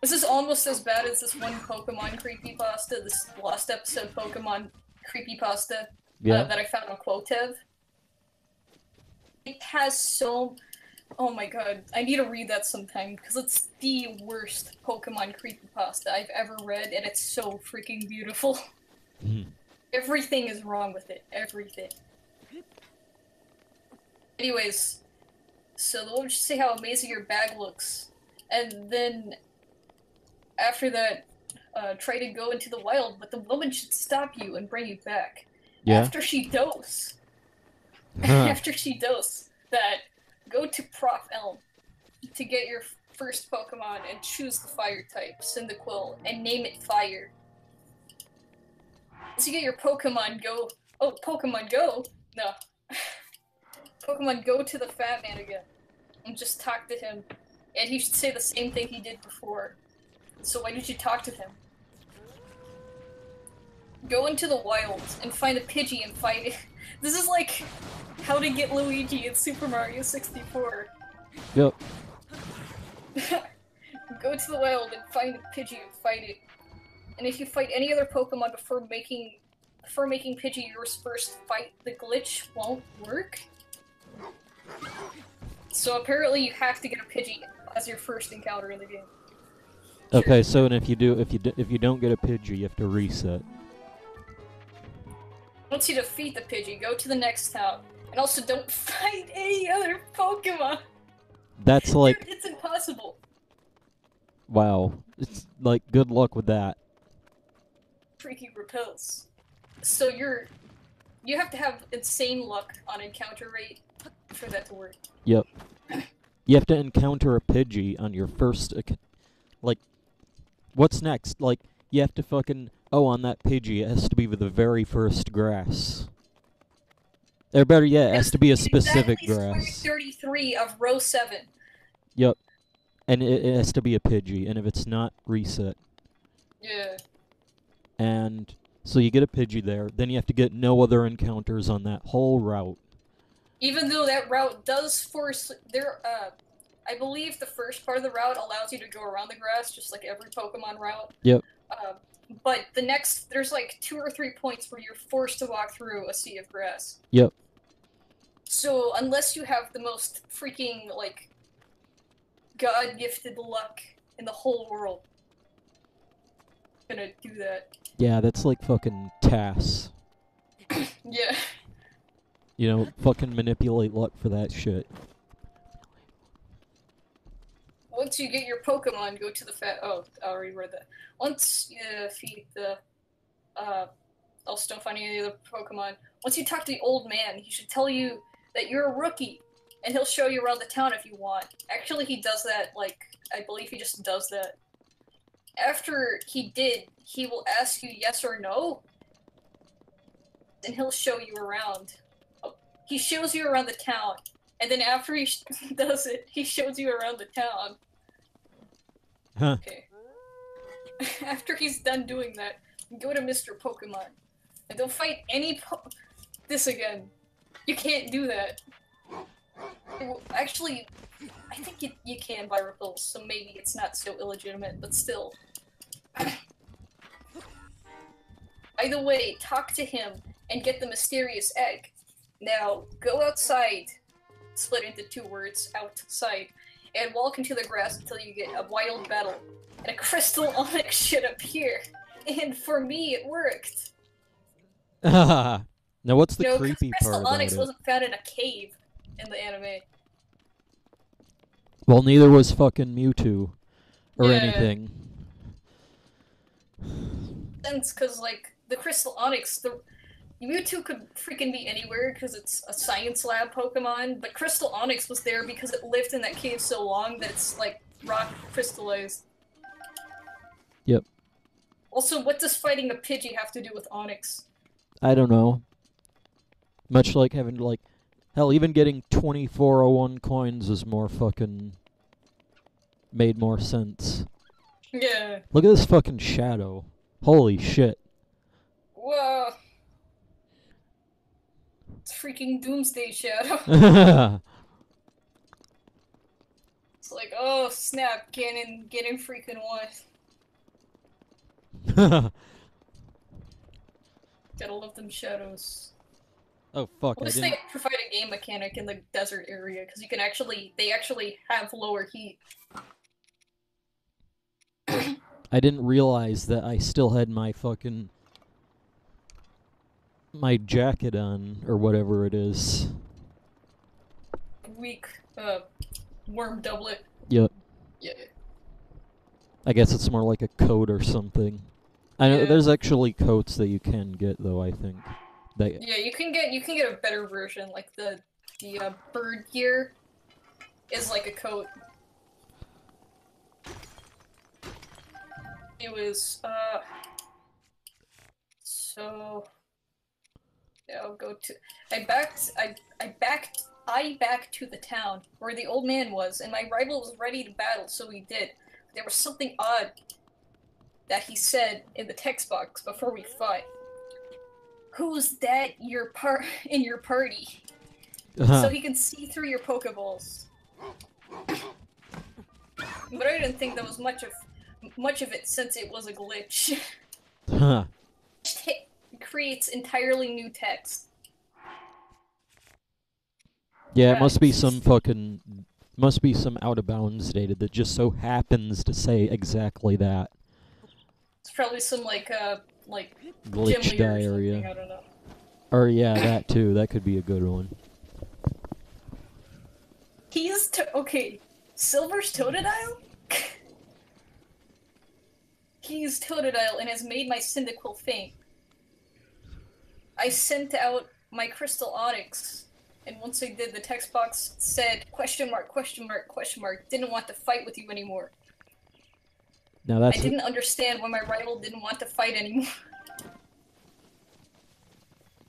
This is almost as bad as this one Pokemon creepypasta, this last episode Pokemon creepypasta that I found on Quotev. It has so... Oh my god, I need to read that sometime, because it's the worst Pokemon creepypasta I've ever read, and it's so freaking beautiful. Everything is wrong with it. Everything. Anyways, so the woman should say how amazing your bag looks, and then after that, try to go into the wild, but the woman should stop you and bring you back. Yeah. After she does that, go to Prof. Elm to get your first Pokemon and choose the fire type, Cyndaquil, and name it Fire. Once you get your Pokemon, go... Oh, Pokemon Go? No. Pokemon Go to the Fat Man again, and just talk to him, and he should say the same thing he did before. So why did you talk to him? Go into the wild and find a Pidgey and fight it. This is like how to get Luigi in Super Mario 64. Yep. Go to the wild and find a Pidgey and fight it. And if you fight any other Pokemon before making Pidgey yours first fight, the glitch won't work. So apparently you have to get a Pidgey as your first encounter in the game. Okay, so and if you don't get a Pidgey, you have to reset. Once you defeat the Pidgey, go to the next town, and also don't fight any other Pokemon. That's like... It's impossible. Wow. It's like, good luck with that. Freaking repels. So you have to have insane luck on encounter rate for that to work. Yep. You have to encounter a Pidgey on your first... Like, what's next? Like, you have to fucking... Oh, on that Pidgey, it has to be with the very first grass. Or better yet, it has to be a specific grass. Exactly 33 of row 7. Yep. And it has to be a Pidgey, and if it's not, reset. Yeah. And so you get a Pidgey there, then you have to get no other encounters on that whole route. Even though that route does force... I believe the first part of the route allows you to go around the grass, just like every Pokemon route. Yep. But the next, there's like 2 or 3 points where you're forced to walk through a sea of grass. Yep. So unless you have the most freaking, like, God-gifted luck in the whole world, you're gonna do that. Yeah, that's like fucking TAS. Yeah. You know, fucking manipulate luck for that shit. Once you get your Pokemon, go to the Oh, I already read that. Once you defeat the, also don't find any other Pokemon. Once you talk to the old man, he should tell you that you're a rookie, and he'll show you around the town if you want. Actually, he does that, like, I believe he just does that. After he did, he will ask you yes or no, and he'll show you around. Oh, he shows you around the town, and then after he does it, he shows you around the town. Huh. Okay. After he's done doing that, go to Mr. Pokemon. And don't fight any this again. You can't do that. Well, actually, I think you can buy repels, so maybe it's not so illegitimate, but still. Either way, talk to him and get the mysterious egg. Now, go outside, split into 2 words, outside, and walk into the grass until you get a wild battle, and a crystal onyx should appear. And for me, it worked. Now, what's the creepy part Crystal about onyx it? wasn't found in a cave in the anime. Well, neither was fucking Mewtwo. Or Yeah. anything. Sense, because, like, the crystal onyx, the Mewtwo could freaking be anywhere because it's a science lab Pokemon, but crystal onyx was there because it lived in that cave so long that it's, like, rock crystallized. Yep. Also, what does fighting a Pidgey have to do with onyx? I don't know. Much like having, like... Hell, even getting 2401 coins is more fucking... made more sense. Yeah. Look at this fucking shadow. Holy shit. Whoa. It's freaking Doomsday Shadow. It's like, oh snap, Ganon freaking won. Gotta love them shadows. Oh fuck! At least they provide a game mechanic in the desert area because they actually have lower heat. I didn't realize that I still had my jacket on or whatever it is. Weak, worm doublet. Yep. Yeah. I guess it's more like a coat or something. I know there's actually coats that you can get though. I think. Yeah, you can get a better version, like the bird gear is like a coat. Anyways, so yeah, I'll go to. I backed to the town where the old man was, and my rival was ready to battle, so we did. There was something odd that he said in the text box before we fought. Who's that in your party? So he can see through your Pokeballs. But I didn't think that was much of it since it was a glitch. Huh. It creates entirely new text. Yeah, it must be some out of bounds data that just so happens to say exactly that. It's probably some like glitch diarrhea. I don't know. Or yeah, that too. That could be a good one. Okay. Silver's Totodile? He's Totodile and has made my Cyndaquil faint. I sent out my Crystal Onyx, and once I did, the text box said question mark, didn't want to fight with you anymore. Now that's I didn't understand why my rival didn't want to fight anymore.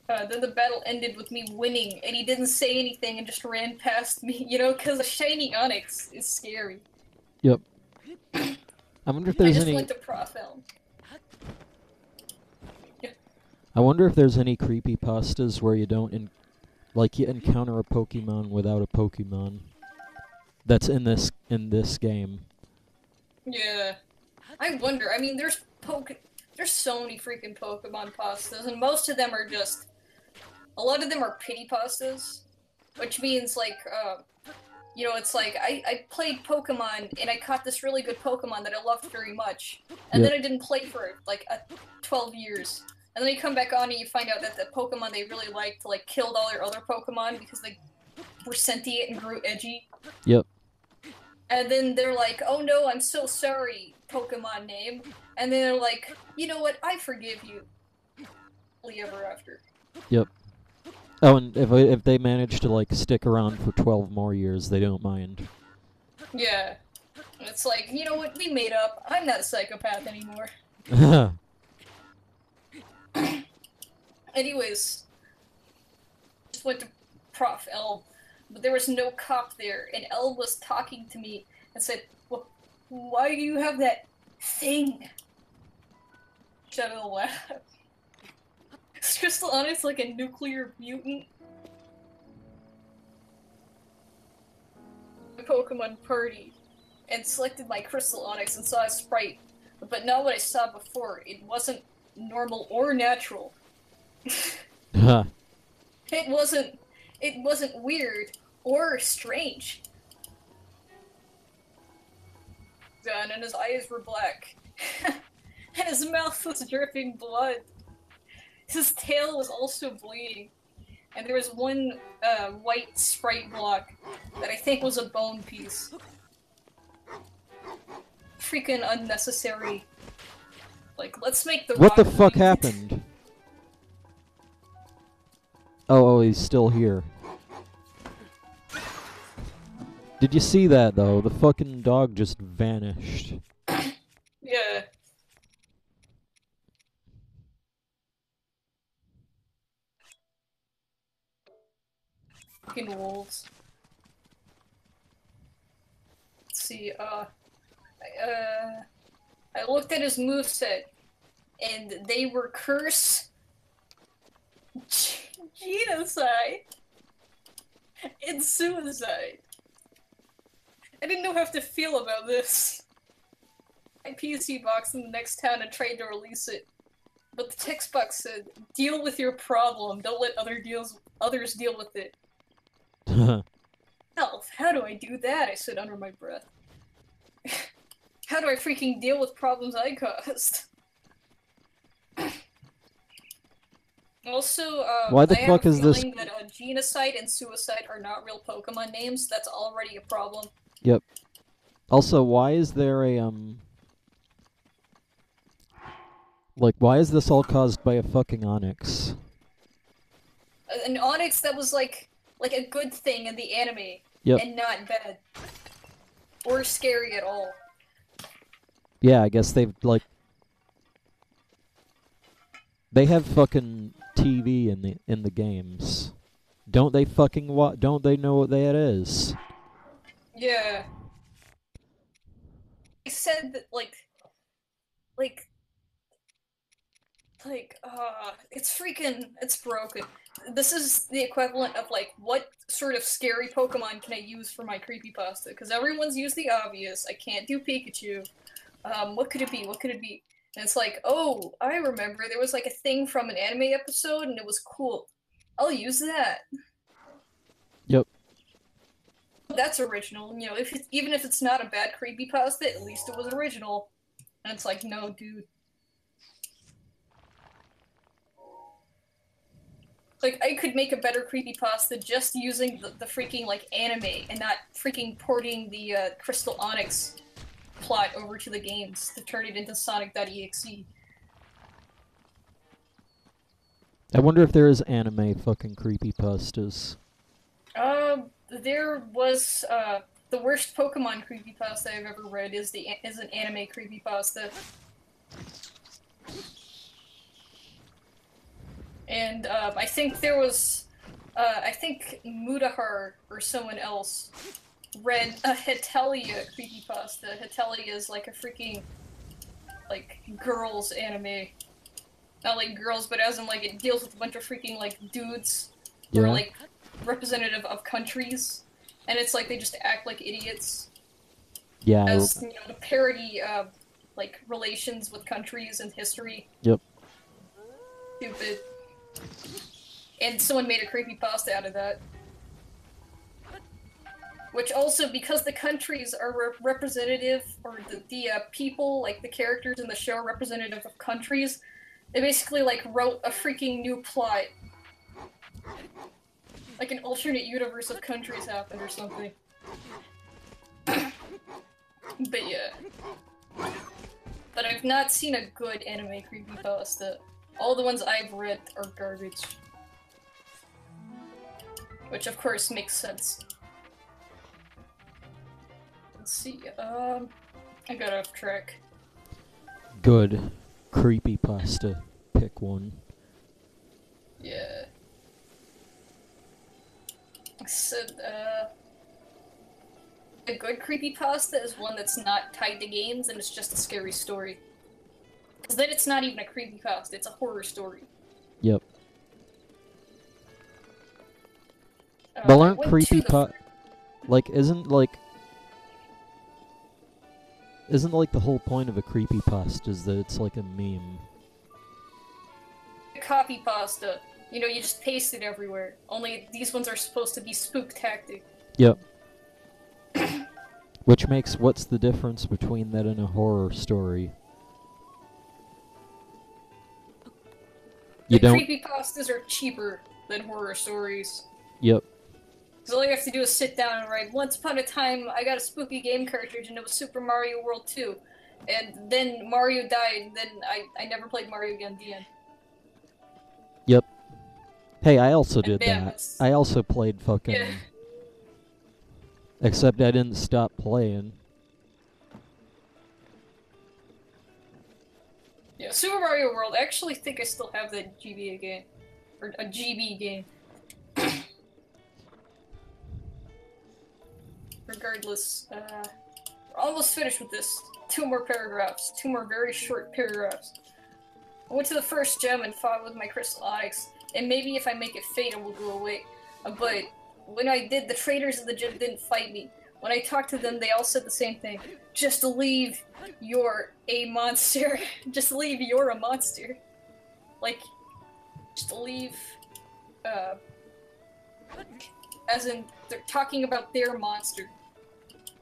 Then the battle ended with me winning, and he didn't say anything and just ran past me, you know, because a shiny Onyx is scary. Yep. I wonder if there's I just any... went to Prof Elm. Yeah. I wonder if there's any creepypastas where you don't you encounter a Pokemon without a Pokemon. That's in this game. Yeah. I wonder. I mean, there's so many freaking Pokemon pastas, and most of them are just... A lot of them are pity pastas, which means, like, you know, it's like, I played Pokemon, and I caught this really good Pokemon that I loved very much, and then I didn't play for, like, 12 years. And then you come back on and you find out that the Pokemon they really liked, like, killed all their other Pokemon because they were sentient and grew edgy. Yep. And then they're like, oh no, I'm so sorry, Pokemon name. And then they're like, you know what, I forgive you. Ever after. Yep. Oh, and if they manage to, like, stick around for 12 more years, they don't mind. Yeah. It's like, you know what, we made up. I'm not a psychopath anymore. Anyways, just went to Prof L, but there was no cop there, and L was talking to me and said, well, why do you have that thing? Shadow laughed. Is Crystal Onyx like a nuclear mutant? The Pokemon party, and selected my Crystal Onyx and saw a sprite, but not what I saw before. It wasn't normal or natural. It wasn't weird or strange. And his eyes were black. And his mouth was dripping blood. His tail was also bleeding. And there was one white sprite block that I think was a bone piece. Freaking unnecessary. Like, let's make the What the rock fuck mutant. happened? Oh, he's still here. Did you see that, though? The fucking dog just vanished. Yeah. Fucking wolves. Let's see, I looked at his moveset, and they were curse, genocide, and suicide. I didn't know how to feel about this. I PC boxed in the next town and tried to release it. But the text box said, "Deal with your problem, don't let others deal with it." Elf, how do I do that? I said under my breath. How do I freaking deal with problems I caused? Also, Why the I fuck have a is this? feeling that genocide and suicide are not real Pokemon names. That's already a problem. Yep. Also, why is there a like, why is this all caused by a fucking Onyx? An Onyx that was like a good thing in the anime, Yep. and not bad or scary at all. Yeah, I guess they've like they have fucking TV in the games. Don't they fucking don't they know what that is? Yeah. I said that it's broken. This is the equivalent of like, what sort of scary Pokemon can I use for my creepypasta? Because everyone's used the obvious. I can't do Pikachu. What could it be? What could it be? And it's like, oh, I remember there was like a thing from an anime episode and it was cool. I'll use that. Yep. That's original. You know, even if it's not a bad creepypasta, at least it was original. And it's like, no, dude. Like, I could make a better creepypasta just using the freaking, like, anime and not freaking porting the Crystal Onyx plot over to the games to turn it into Sonic.exe. I wonder if there is anime fucking creepypastas. There was, the worst Pokemon creepypasta I've ever read is an anime creepypasta. And, I think there was, I think Mudahar or someone else read a Hetalia creepypasta. Hetalia is like a freaking, like, girls anime. Not like girls, but as in, like, it deals with a bunch of freaking, like, dudes who are, like, representative of countries. And it's like they just act like idiots. Yeah. As, you know, to parody, like, relations with countries and history. Yep. Stupid. And someone made a creepypasta out of that. Which also, because the countries are representative, or the people, like the characters in the show, are representative of countries, they basically, like, wrote a freaking new plot. Like an alternate universe of countries happened or something. But yeah. But I've not seen a good anime creepypasta. All the ones I've read are garbage. Which of course makes sense. Let's see, I got off track. Good. Creepypasta. Pick one. Yeah. I said, a good creepypasta is one that's not tied to games and it's just a scary story. Because then it's not even a creepypasta, it's a horror story. Yep. Well, aren't creepypasta... Like, isn't like the whole point of a creepypasta is that it's like a meme? A copypasta. You know, you just paste it everywhere. Only these ones are supposed to be spooktastic. Yep. Which makes, what's the difference between that and a horror story? You don't... Creepypastas are cheaper than horror stories. Yep. Because all you have to do is sit down and write, once upon a time I got a spooky game cartridge and it was Super Mario World 2. And then Mario died, and then I never played Mario again, the end. Yep. Hey, I also did bam, that. I also played fucking... Yeah. Except I didn't stop playing. Yeah, Super Mario World, I actually think I still have that GBA game. Or a GB game. Regardless, we're almost finished with this. 2 more paragraphs. 2 more very short paragraphs. I went to the first gem and fought with my Crystal Onyx, and maybe if I make it fade it will go away. But when I did, the traders of the gym didn't fight me. when I talked to them, they all said the same thing. Just leave, you're a monster. Just leave, you're a monster. Like, just leave, as in, they're talking about their monster.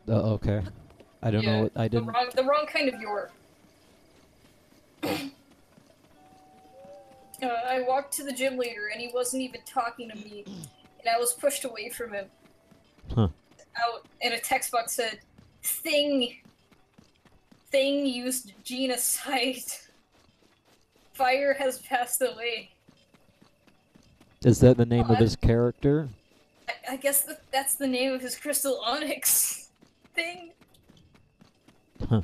Okay. I don't know what I didn't. The wrong kind of your. I walked to the gym leader, and he wasn't even talking to me, and I was pushed away from him. Huh. Out, and a text box said, Thing used genocide. Fire has passed away. Is that the name of his character? I guess that's the name of his crystal onyx thing. Huh.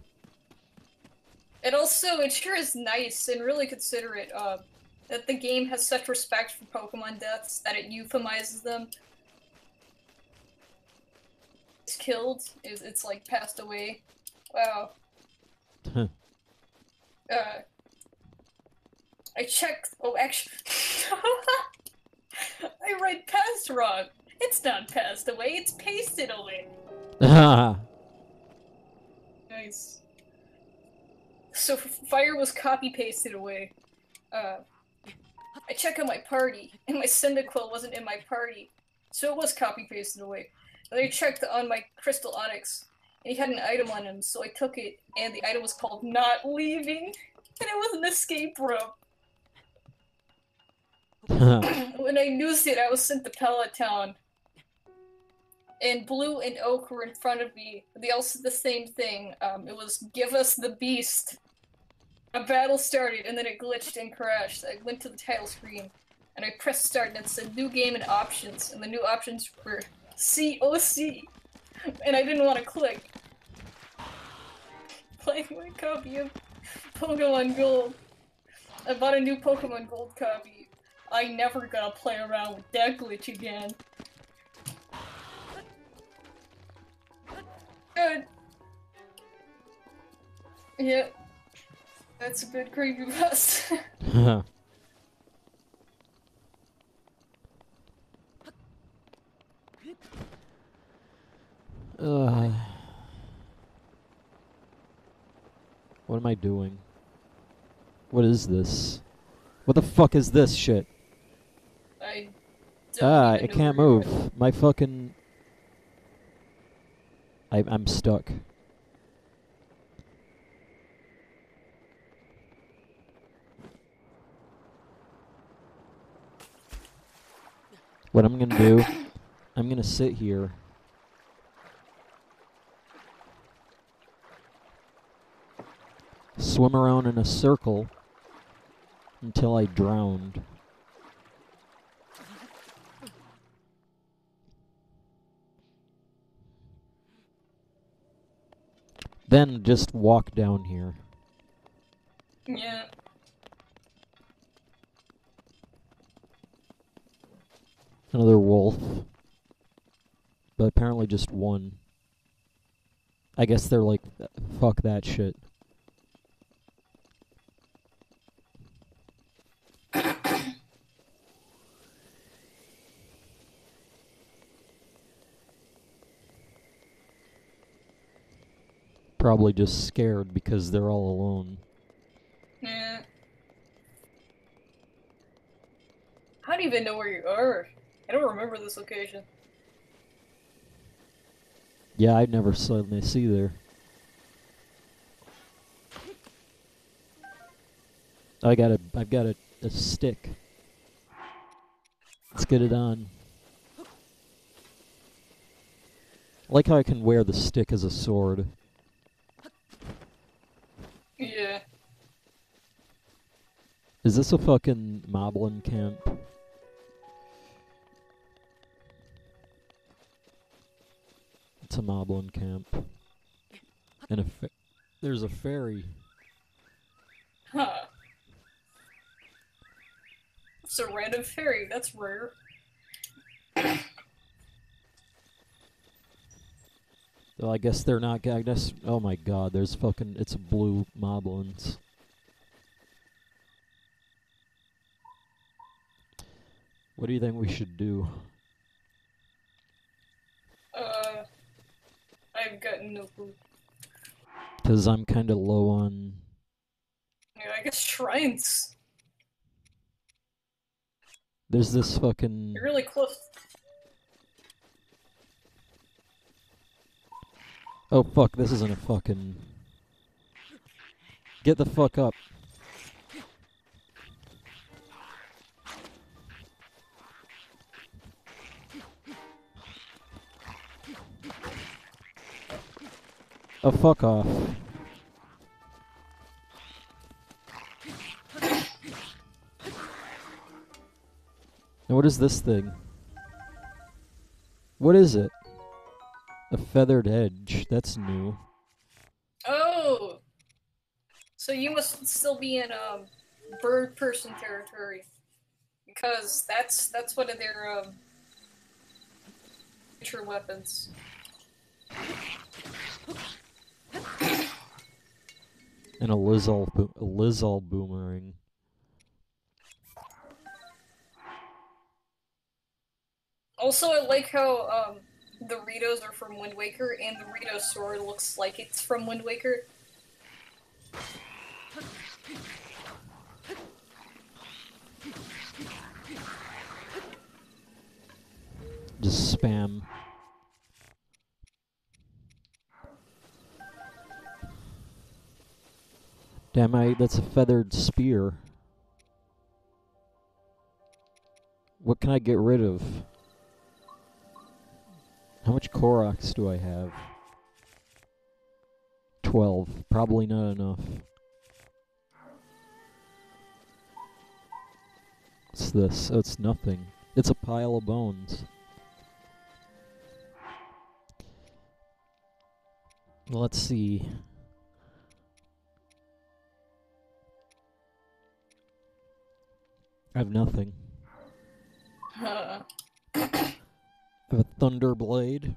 And also, it sure is nice and really considerate that the game has such respect for Pokemon deaths that it euphemizes them. It's killed, it's like passed away. Wow. Huh. I checked. Oh, actually, I read past wrong. It's not passed away. It's pasted away. Nice. So fire was copy pasted away. I check on my party, and my Cyndaquil wasn't in my party, so it was copy pasted away. And I checked on my Crystal Onyx, and he had an item on him, so I took it, and the item was called Not Leaving, and it was an escape rope. When I used it, I was sent to Pallet Town. And Blue and Oak were in front of me. They all said the same thing. It was, give us the beast. A battle started, and then it glitched and crashed. I went to the title screen, and I pressed start, and it said new game and options. And the new options were COC. And I didn't want to click. Playing my copy of Pokemon Gold. I bought a new Pokemon Gold copy. I never gonna play around with that glitch again. Good. Yeah. That's a good creepypasta. What am I doing? What is this? What the fuck is this shit? I can't move. My fucking... I'm stuck. What I'm gonna do, I'm gonna sit here. Swim around in a circle until I drowned. Then just walk down here. Yeah. Another wolf. But apparently just one. I guess they're like, fuck that shit. Probably just scared because they're all alone. Yeah. How do you even know where you are? I don't remember this location. Yeah, I've never seen this either. I've got a stick. Let's get it on. I like how I can wear the stick as a sword. Yeah. Is this a fucking moblin camp? It's a moblin camp. And there's a ferry. Huh. It's a random fairy, that's rare. Well, I guess they're not. I guess. Oh my god, there's fucking. It's blue moblins. What do you think we should do? I've gotten no clue. Because I'm kind of low on... Yeah, I guess shrines. There's this fucking... You're really close. Oh fuck, this isn't a fucking... Get the fuck up. Oh, fuck off. Now what is this thing? What is it? A feathered edge. That's new. Oh! So you must still be in bird person territory. Because that's one of their future weapons. And a Lizal boomerang. Also, I like how the Ritos are from Wind Waker, and the Rito sword looks like it's from Wind Waker. Just spam. Damn, that's a feathered spear. What can I get rid of? How much Koroks do I have? 12. Probably not enough. What's this? Oh, it's nothing. It's a pile of bones. Let's see. I have nothing. I have a thunder blade.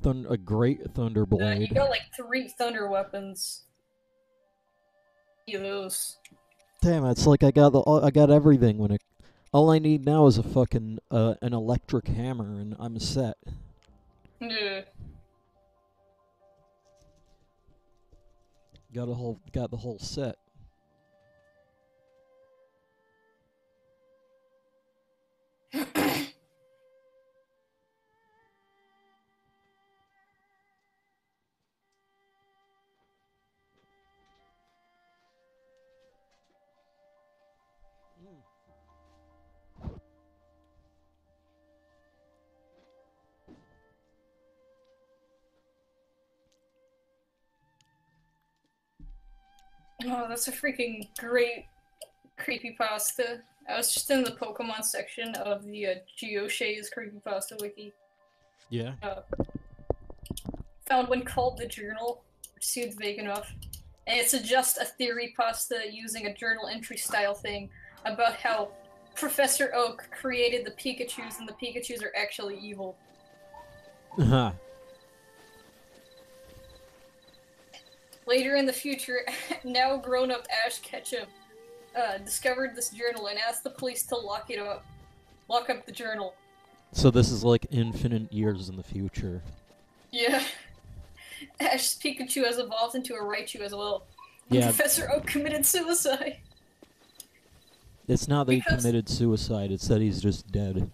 A great thunder blade. You got like 3 thunder weapons. Those. Damn, it's like I got everything when it. All I need now is a fucking an electric hammer, and I'm set. Yeah. Got the whole set. Oh, that's a freaking great creepypasta. I was just in the Pokemon section of the Geoshays creepypasta wiki. Yeah. Found one called The Journal, which seems vague enough. And it's just a theory pasta using a journal entry style thing about how Professor Oak created the Pikachus and the Pikachus are actually evil. Later in the future, now grown-up Ash Ketchum discovered this journal and asked the police to lock up the journal. So this is like infinite years in the future. Yeah. Ash's Pikachu has evolved into a Raichu as well. Yeah. Professor Oak committed suicide. It's not that he committed suicide, it's that he's just dead.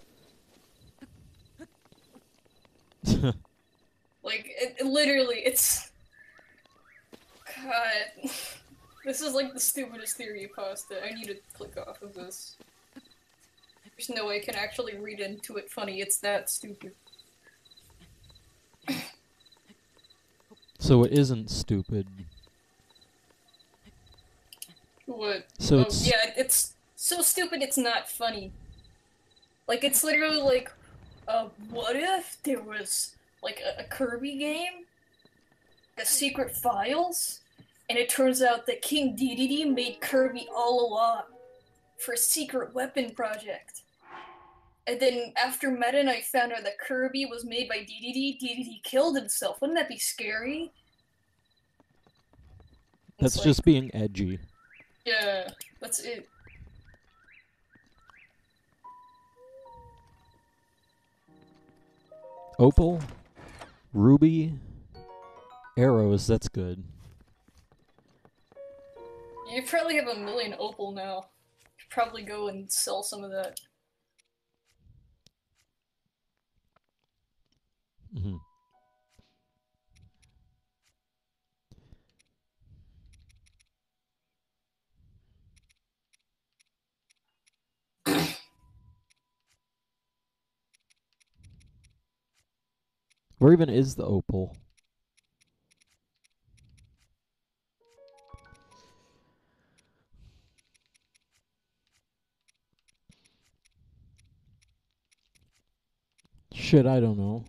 Like, literally, it's... God. This is like the stupidest theory of pasta. I need to click off of this. There's no way I can actually read into it funny, it's that stupid. So it isn't stupid. What? So it's... Yeah, it's so stupid it's not funny. Like, it's literally like, what if there was, like, a Kirby game? The Secret Files? And it turns out that King Dedede made Kirby all along for a secret weapon project. And then after Meta Knight found out that Kirby was made by Dedede killed himself. Wouldn't that be scary? That's like, just being edgy. Yeah, that's it. Opal? Ruby? arrows, that's good. You probably have 1,000,000 opal now. You should probably go and sell some of that. Mm-hmm. Where even is the opal? Shit, I don't know.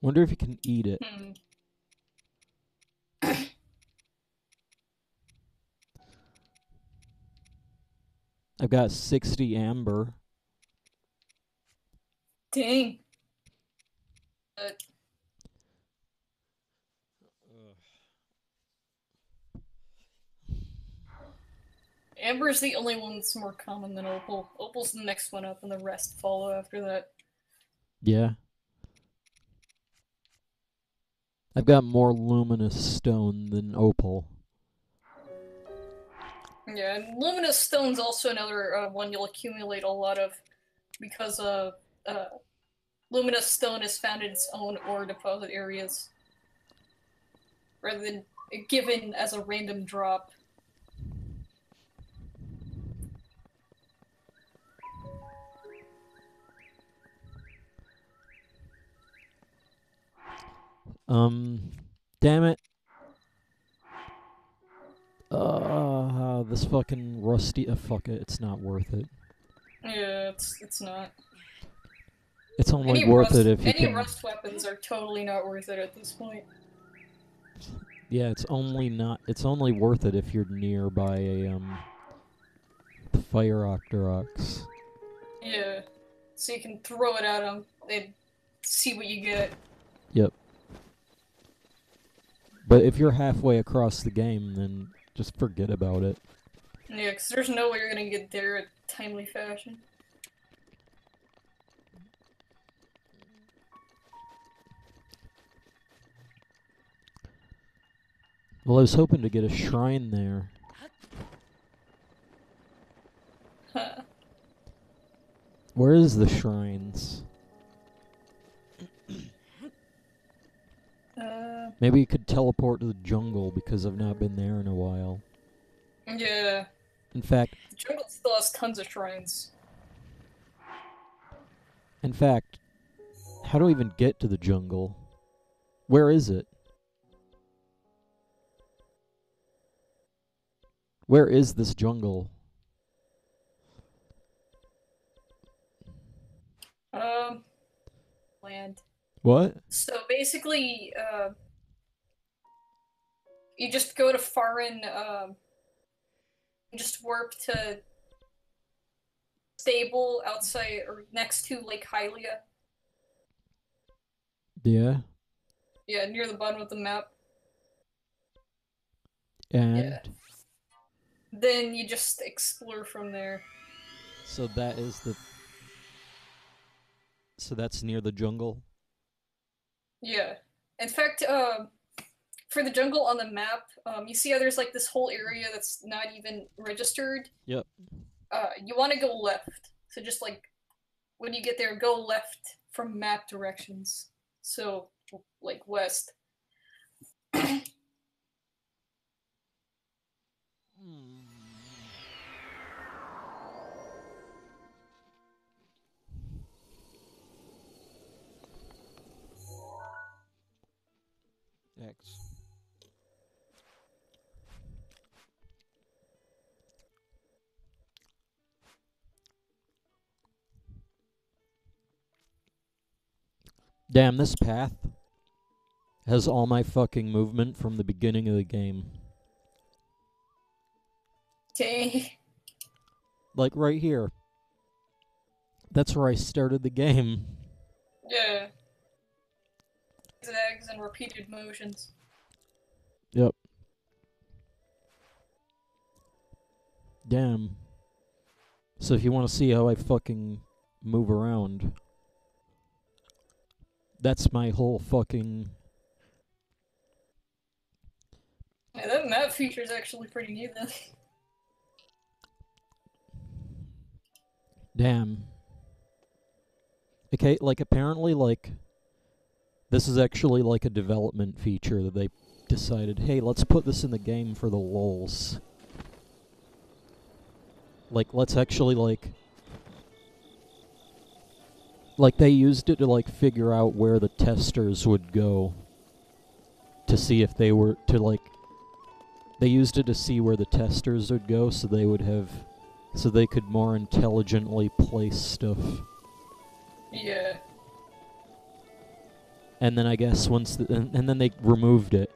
Wonder if you can eat it. I've got 60 amber. Dang. Amber's the only one that's more common than opal. Opal's the next one up, and the rest follow after that. Yeah. I've got more luminous stone than opal. Yeah, and luminous stone's also another one you'll accumulate a lot of, because luminous stone is found in its own ore deposit areas, rather than given as a random drop. Damn it. This fucking rusty. Fuck it. It's not worth it. Yeah, it's not. It's only worth it if you can. Any rust weapons are totally not worth it at this point. Yeah, it's only worth it if you're nearby the fire octoroks. Yeah, so you can throw it at them and see what you get. Yep. But if you're halfway across the game, then just forget about it. Yeah, because there's no way you're gonna get there in timely fashion. Well, I was hoping to get a shrine there. Huh. Where is the shrines? Maybe you could teleport to the jungle because I've not been there in a while. Yeah. In fact... The jungle still has tons of shrines. In fact, how do I even get to the jungle? Where is it? Where is this jungle? Land. What? So basically, you just go to Farin, just warp to stable outside or next to Lake Hylia. Yeah. Yeah, near the bottom of the map. And? Yeah. Then you just explore from there. So that is the... So that's near the jungle? Yeah. In fact, for the jungle on the map, you see how there's like this whole area that's not even registered? Yep. You want to go left. So just like, when you get there, go left from map directions. So, like, west. X. Damn, this path has all my fucking movement from the beginning of the game. Okay. Like right here. That's where I started the game. Yeah. Zigzags and repeated motions. Yep. Damn. So if you want to see how I fucking move around, that's my whole fucking... Yeah, that map feature is actually pretty neat then. Damn. Okay, like, apparently, like, this is actually, like, a development feature that they decided, hey, let's put this in the game for the lulz. Like, let's actually, like, they used it to, like, figure out where the testers would go to see if they were, to, like, they used it to see where the testers would go so they would have, so they could more intelligently place stuff. Yeah. And then I guess once, and then they removed it.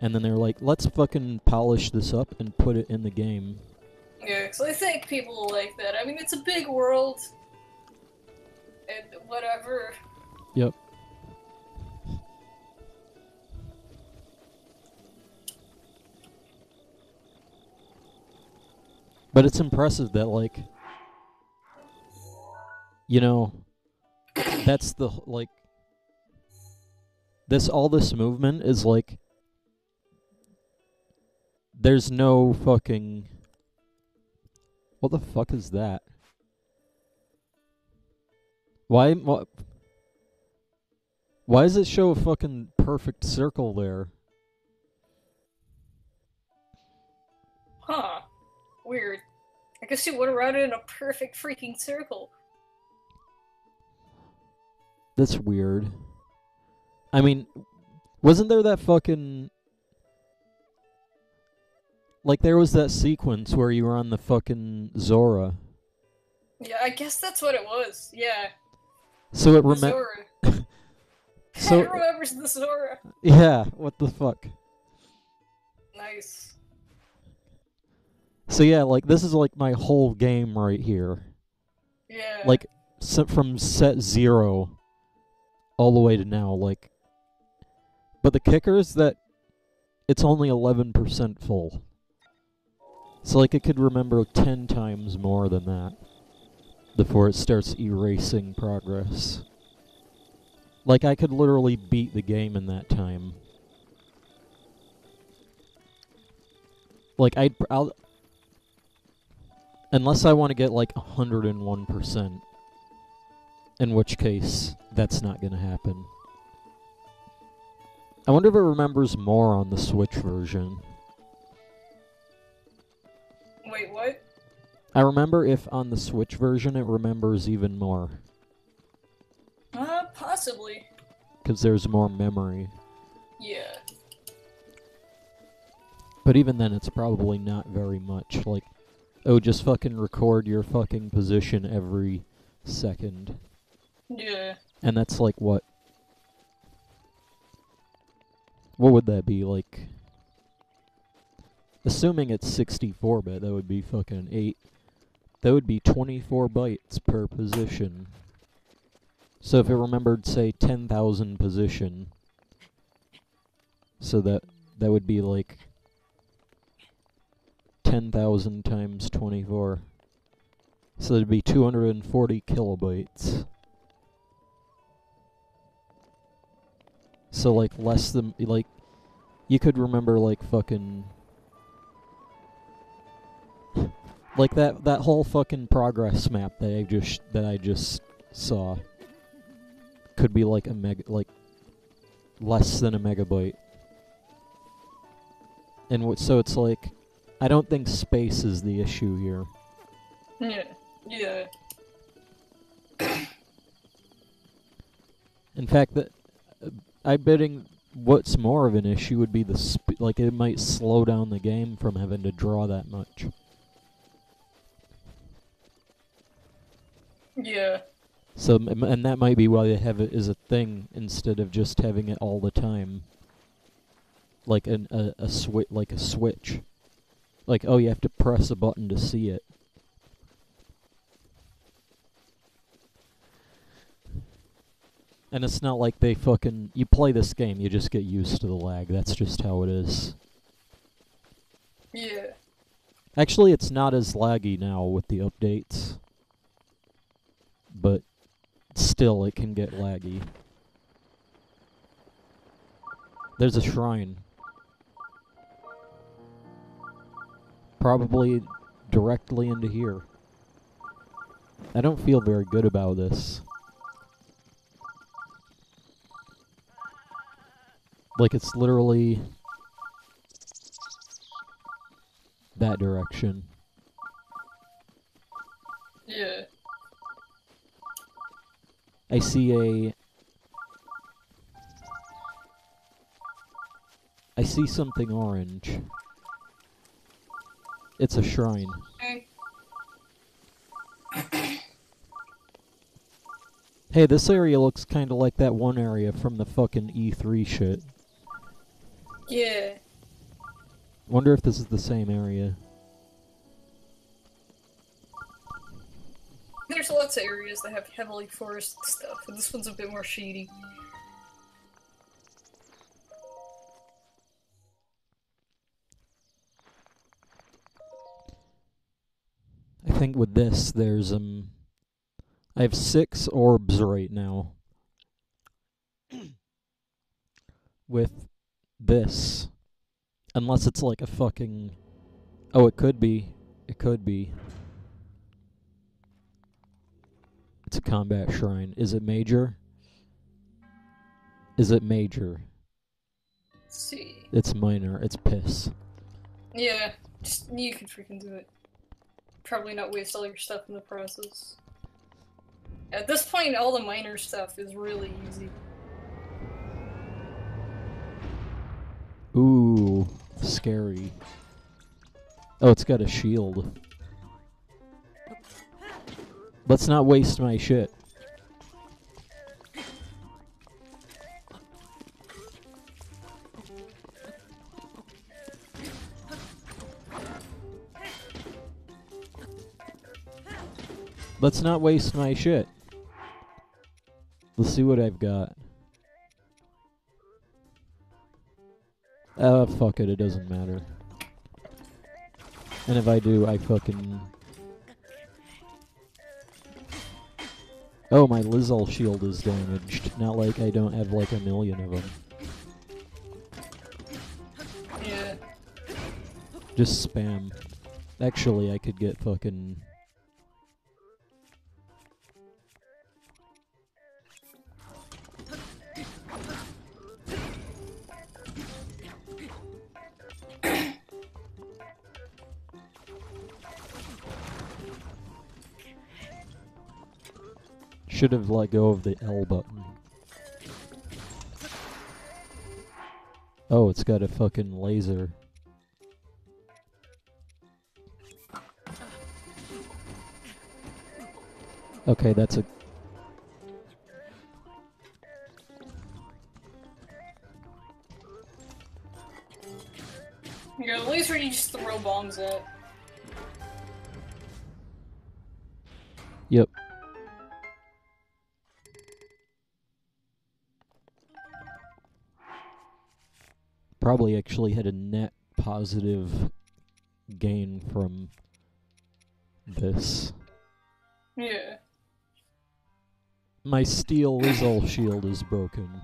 And then they were like, let's fucking polish this up and put it in the game. Yeah, because I think people will like that. I mean, it's a big world. And whatever. Yep. But it's impressive that, like, you know, that's the, like, all this movement is, like, there's no fucking... What the fuck is that? Why does it show a fucking perfect circle there? Huh. Weird. I guess you would have run it in a perfect freaking circle. That's weird. I mean, wasn't there that fucking... Like, there was that sequence where you were on the fucking Zora. Yeah, I guess that's what it was. Yeah. So it The Zora. So It remembers the Zora. yeah, what the fuck? Nice. So yeah, like, this is like my whole game right here. Yeah. Like, from set 0 all the way to now, like... But the kicker is that it's only 11% full. So, like, it could remember 10 times more than that before it starts erasing progress. Like, I could literally beat the game in that time. Like, I'll... Unless I want to get, like, 101%. In which case, that's not gonna happen. I wonder if it remembers more on the Switch version. Wait, what? I remember if on the Switch version it remembers even more. Possibly. Because there's more memory. Yeah. But even then, it's probably not very much. Like, oh, just fucking record your fucking position every second. Yeah. And that's like what? What would that be, like? Assuming it's 64-bit, that would be fucking 8. That would be 24 bytes per position. So if it remembered, say, 10,000 position, so that would be like 10,000 times 24. So that'd be 240 kilobytes. So, like, less than, like, you could remember, like, fucking... like, that whole fucking progress map that I just saw could be, like, less than a megabyte. And so it's, like, I don't think space is the issue here. Yeah. Yeah. In fact, I'm betting what's more of an issue would be the like, it might slow down the game from having to draw that much. Yeah. So, and that might be why they have it as a thing instead of just having it all the time. Like a switch. Like, oh, you have to press a button to see it. And it's not like they fucking... You play this game, you just get used to the lag. That's just how it is. Yeah. Actually, it's not as laggy now with the updates. But still, it can get laggy. There's a shrine. Probably directly into here. I don't feel very good about this. Like, it's literally that direction. Yeah. I see something orange. It's a shrine. Hey, this area looks kinda like that one area from the fucking E3 shit. Yeah. Wonder if this is the same area. There's lots of areas that have heavily forested stuff, and this one's a bit more shady. I think with this, there's, I have 6 orbs right now. With this. Unless it's like a fucking... Oh, it could be. It could be. It's a combat shrine. Is it major? Is it major? Let's see. It's minor. It's piss. Yeah, just, you can freaking do it. Probably not waste all your stuff in the process. At this point, all the minor stuff is really easy. Ooh, scary. Oh, it's got a shield. Let's not waste my shit. Let's not waste my shit. Let's see what I've got. Fuck it, it doesn't matter. And if I do, I fucking... Oh, my Lizzle shield is damaged. Not like I don't have like a million of them. Yeah. Just spam. Actually, I could get fucking... Should have let go of the L button. Oh, it's got a fucking laser. Okay, that's a... Yeah, the laser you just throw bombs at. Yep. Probably actually had a net positive gain from this. Yeah. My steel Lizzle shield is broken.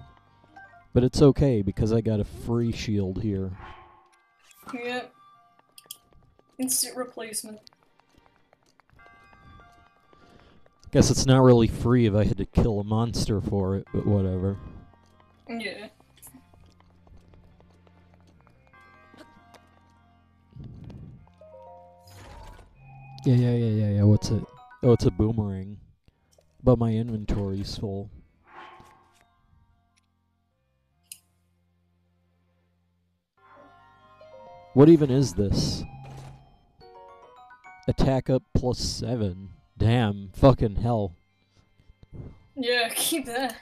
But it's okay because I got a free shield here. Yep. Instant replacement. Guess it's not really free if I had to kill a monster for it, but whatever. Yeah. Yeah, what's it? Oh, it's a boomerang. But my inventory's full. What even is this? Attack up +7. Damn, fucking hell. Yeah, keep that.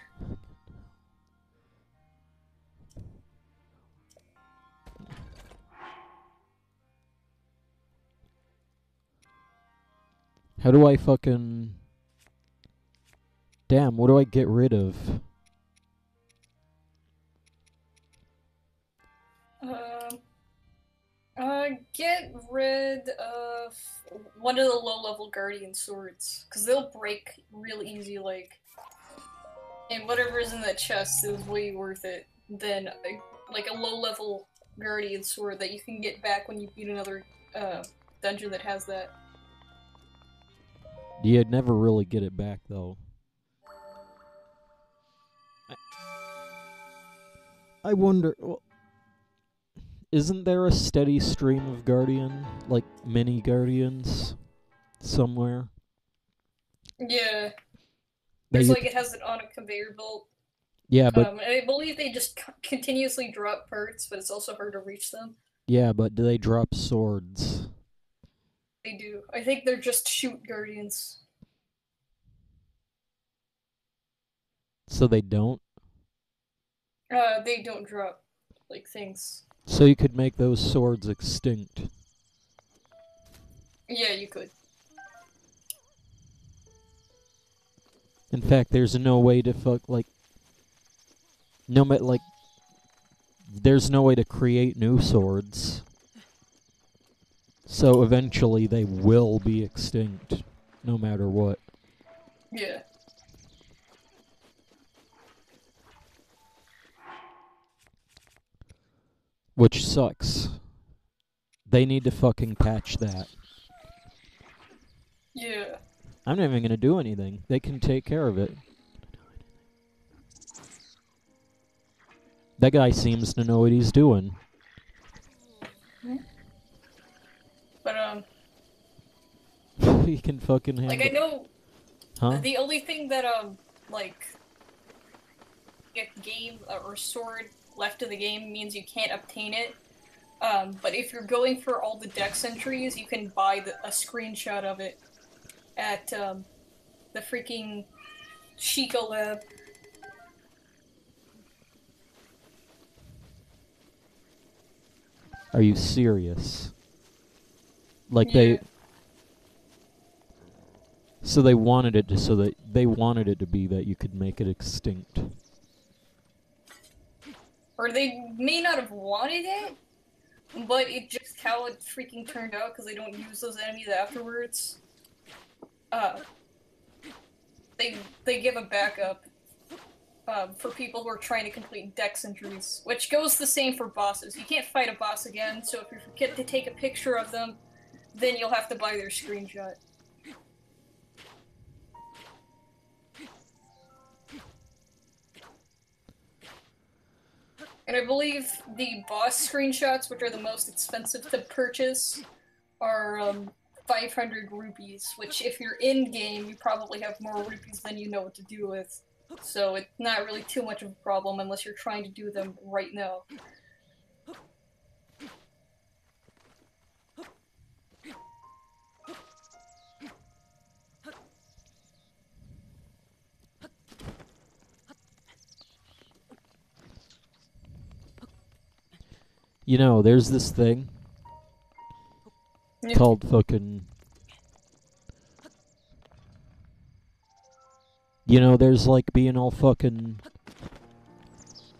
How do I fucking... Damn, what do I get rid of? Get rid of one of the low-level guardian swords, because they'll break real easy, like, and whatever is in that chest is way worth it than like a low-level guardian sword that you can get back when you beat another dungeon that has that. You'd never really get it back, though. I wonder... Well, isn't there a steady stream of Guardian, like, mini Guardians, somewhere? Yeah. There's like, it has it on a conveyor belt. Yeah, but... I believe they just continuously drop parts, but it's also hard to reach them. Yeah, but do they drop swords? They do. I think they're just shoot Guardians. So they don't? They don't drop, like, things. So you could make those swords extinct. Yeah, you could. In fact, there's no way to there's no way to create new swords. So eventually they will be extinct, no matter what. Yeah. Which sucks. They need to fucking patch that. Yeah. I'm not even gonna do anything. They can take care of it. That guy seems to know what he's doing. But, he can fucking handle... like, I know... Huh? The only thing that, like... get game or sword left of the game means you can't obtain it. But if you're going for all the dex entries, you can buy a screenshot of it at, the freaking Sheikah lab. Are you serious? Like Yeah. So they wanted it to be that you could make it extinct. Or they may not have wanted it, but it just how it freaking turned out because they don't use those enemies afterwards. They give a backup for people who are trying to complete dex entries, which goes the same for bosses. You can't fight a boss again, so if you forget to take a picture of them, then you'll have to buy their screenshot. And I believe the boss screenshots, which are the most expensive to purchase, are 500 rupees, which if you're in-game, you probably have more rupees than you know what to do with. So it's not really too much of a problem unless you're trying to do them right now. You know, there's this thing called fucking... You know, there's like being all fucking...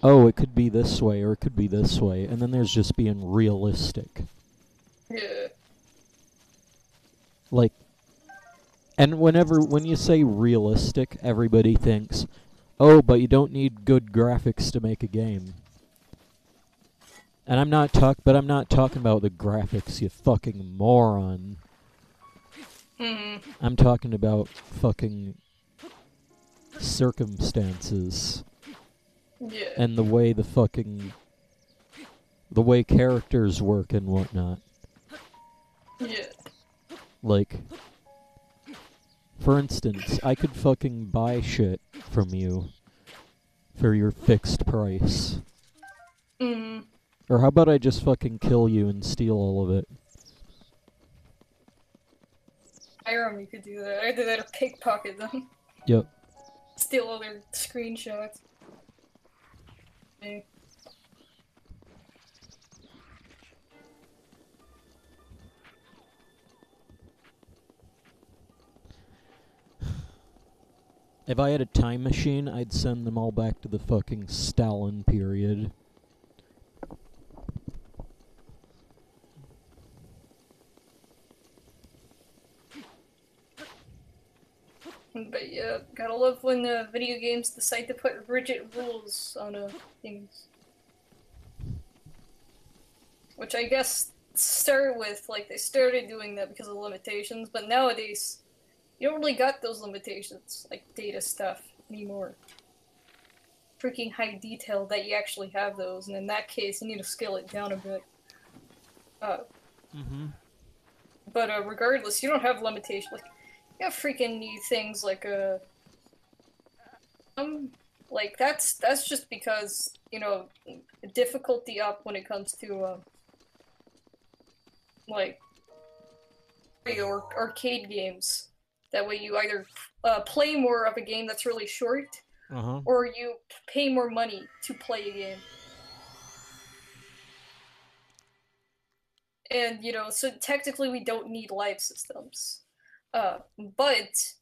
Oh, it could be this way, or it could be this way, and then there's just being realistic. Yeah. Like... And when you say realistic, everybody thinks, oh, but you don't need good graphics to make a game. And I'm not talking about the graphics, you fucking moron. I'm talking about fucking circumstances. Yeah. And the way the way characters work and whatnot. Yeah. Like, for instance, I could fucking buy shit from you for your fixed price. Or how about I just fucking kill you and steal all of it? You could do that. Either that or pickpocket them. Yep. Steal all their screenshots. Okay. If I had a time machine, I'd send them all back to the fucking Stalin period. But yeah, gotta love when video games decide to put rigid rules on things. which I guess started with, like, they started doing that because of limitations, but nowadays, you don't really got those limitations, like data stuff, anymore. Freaking high detail that you actually have those, and in that case, you need to scale it down a bit. But regardless, you don't have limitations. Like, you have freaking new things like that's just because, you know, difficulty up when it comes to like or arcade games. That way, you either play more of a game that's really short, or you pay more money to play a game. And, you know, so technically we don't need live systems. But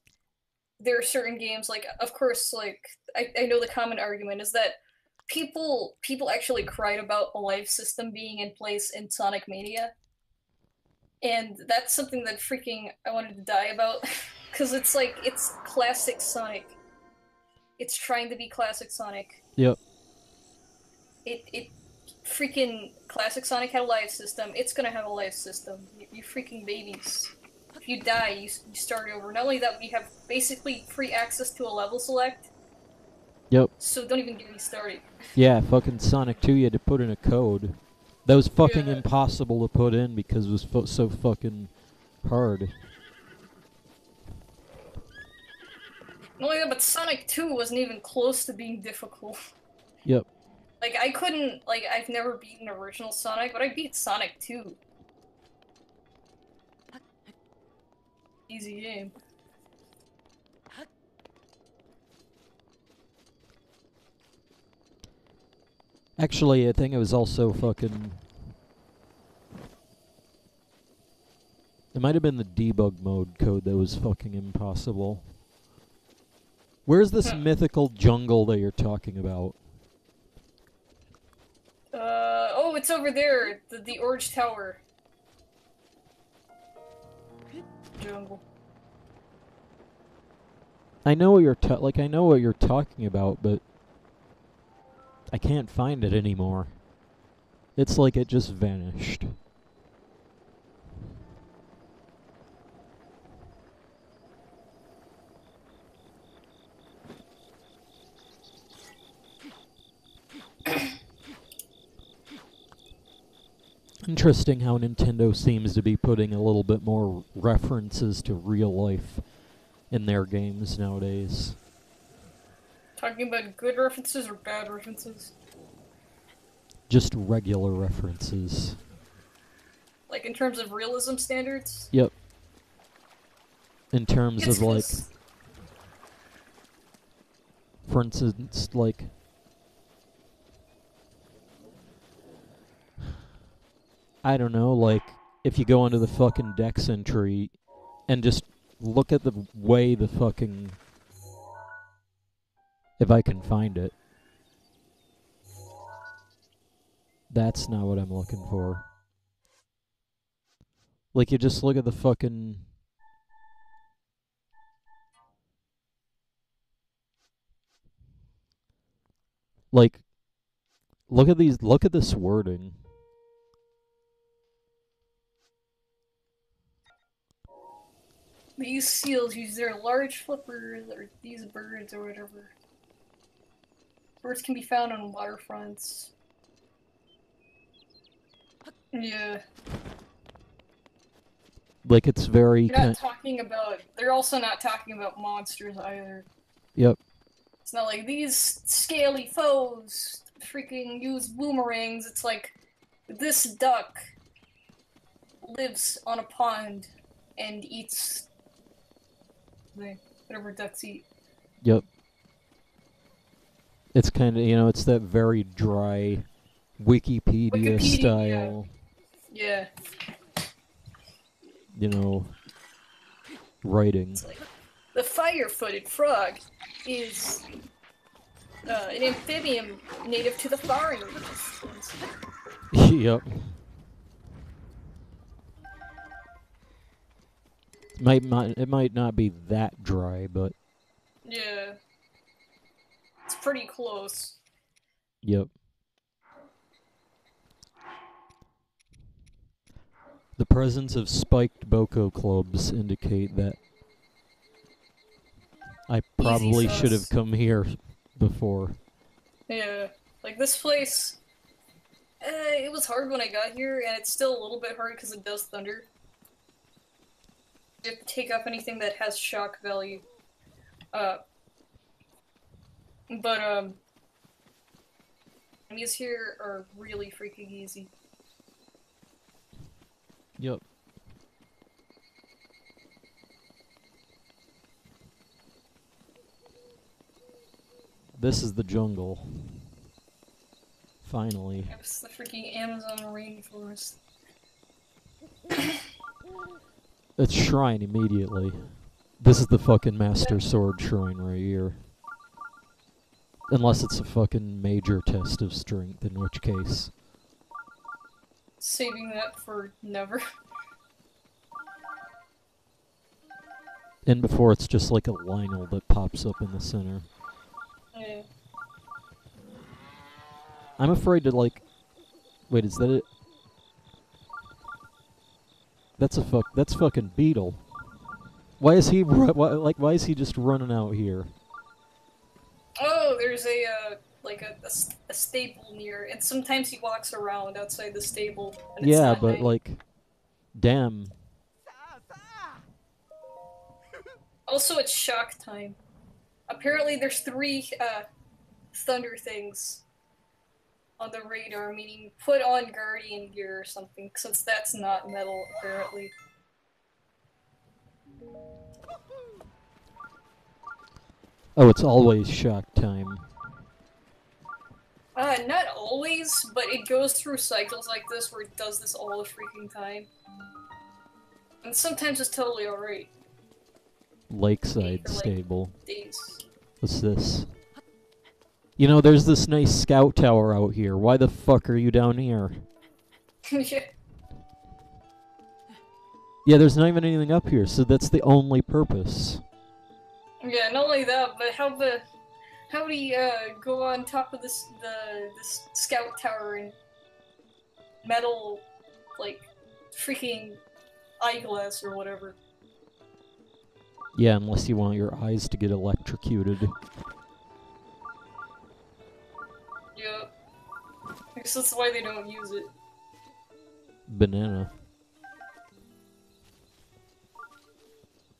there are certain games, like, of course, like, I know the common argument is that people actually cried about a live system being in place in Sonic Mania. And that's something that freaking I wanted to die about. Because it's like, it's classic Sonic. It's trying to be classic Sonic. Yep. It freaking classic Sonic had a live system. It's gonna have a live system. You freaking babies. If you die, you start over. Not only that, we have basically free access to a level select. Yep. So don't even get me started. Yeah, fucking Sonic 2, you had to put in a code. That was fucking impossible to put in because it was so fucking hard. Not only that, but Sonic 2 wasn't even close to being difficult. Yep. Like, I couldn't, like, I've never beaten original Sonic, but I beat Sonic 2. Easy game. Actually, I think it was also fucking... It might have been the debug mode code that was fucking impossible. Where's this mythical jungle that you're talking about? Oh, it's over there, the Orange Tower. Jungle. I know what you're I know what you're talking about, but I can't find it anymore. It's like it just vanished. Interesting how Nintendo seems to be putting a little bit more references to real life in their games nowadays. Talking about good references or bad references? Just regular references. Like, in terms of realism standards? Yep. In terms of, like... For instance, like... I don't know, like, if you go into the fucking Dex entry and just look at the way the fucking... If I can find it. That's not what I'm looking for. Like, you just look at the fucking... Like, look at this wording. These seals use their large flippers, or these birds, or whatever. Birds can be found on waterfronts. Yeah. Like, it's very... They're not talking about... They're also not talking about monsters, either. Yep. It's not like, these scaly foes freaking use boomerangs. It's like, this duck lives on a pond and eats... whatever ducks eat. Yep. It's kind of, you know, it's that very dry Wikipedia style. Yeah. You know, writing. It's like, the fire-footed frog is an amphibian native to the far regions. Yep. It might not be that dry, but... Yeah. It's pretty close. Yep. The presence of spiked Boko clubs indicate that I probably should have come here before. Yeah, like this place, it was hard when I got here, and it's still a little bit hard because it does thunder. You have to take up anything that has shock value. Enemies here are really freaking easy. Yep. This is the jungle. Finally. It's the freaking Amazon rainforest. It's shrine immediately. This is the fucking Master Sword shrine right here. Unless it's a fucking major test of strength, in which case. Saving that for never. And before it's just like a Lionel that pops up in the center. Yeah. I'm afraid to like... Wait, is that it? That's fucking Beetle. Why is he why is he just running out here? Oh, there's a stable near, and sometimes he walks around outside the stable. And it's Yeah, not but night. like, damn. Also, it's shock time. Apparently, there's 3 thunder things on the radar, meaning put on Guardian gear or something, since that's not metal, apparently. Oh, it's always shock time. Not always, but it goes through cycles like this where it does this all the freaking time. And sometimes it's totally alright. Lakeside For, like, stable. days. What's this? You know, there's this nice scout tower out here. Why the fuck are you down here? Yeah. Yeah, there's not even anything up here, so that's the only purpose. Yeah, not only that, but how do you go on top of this scout tower in metal, like, freaking eyeglass or whatever? Yeah, unless you want your eyes to get electrocuted. Yeah. I guess that's why they don't use it. Banana.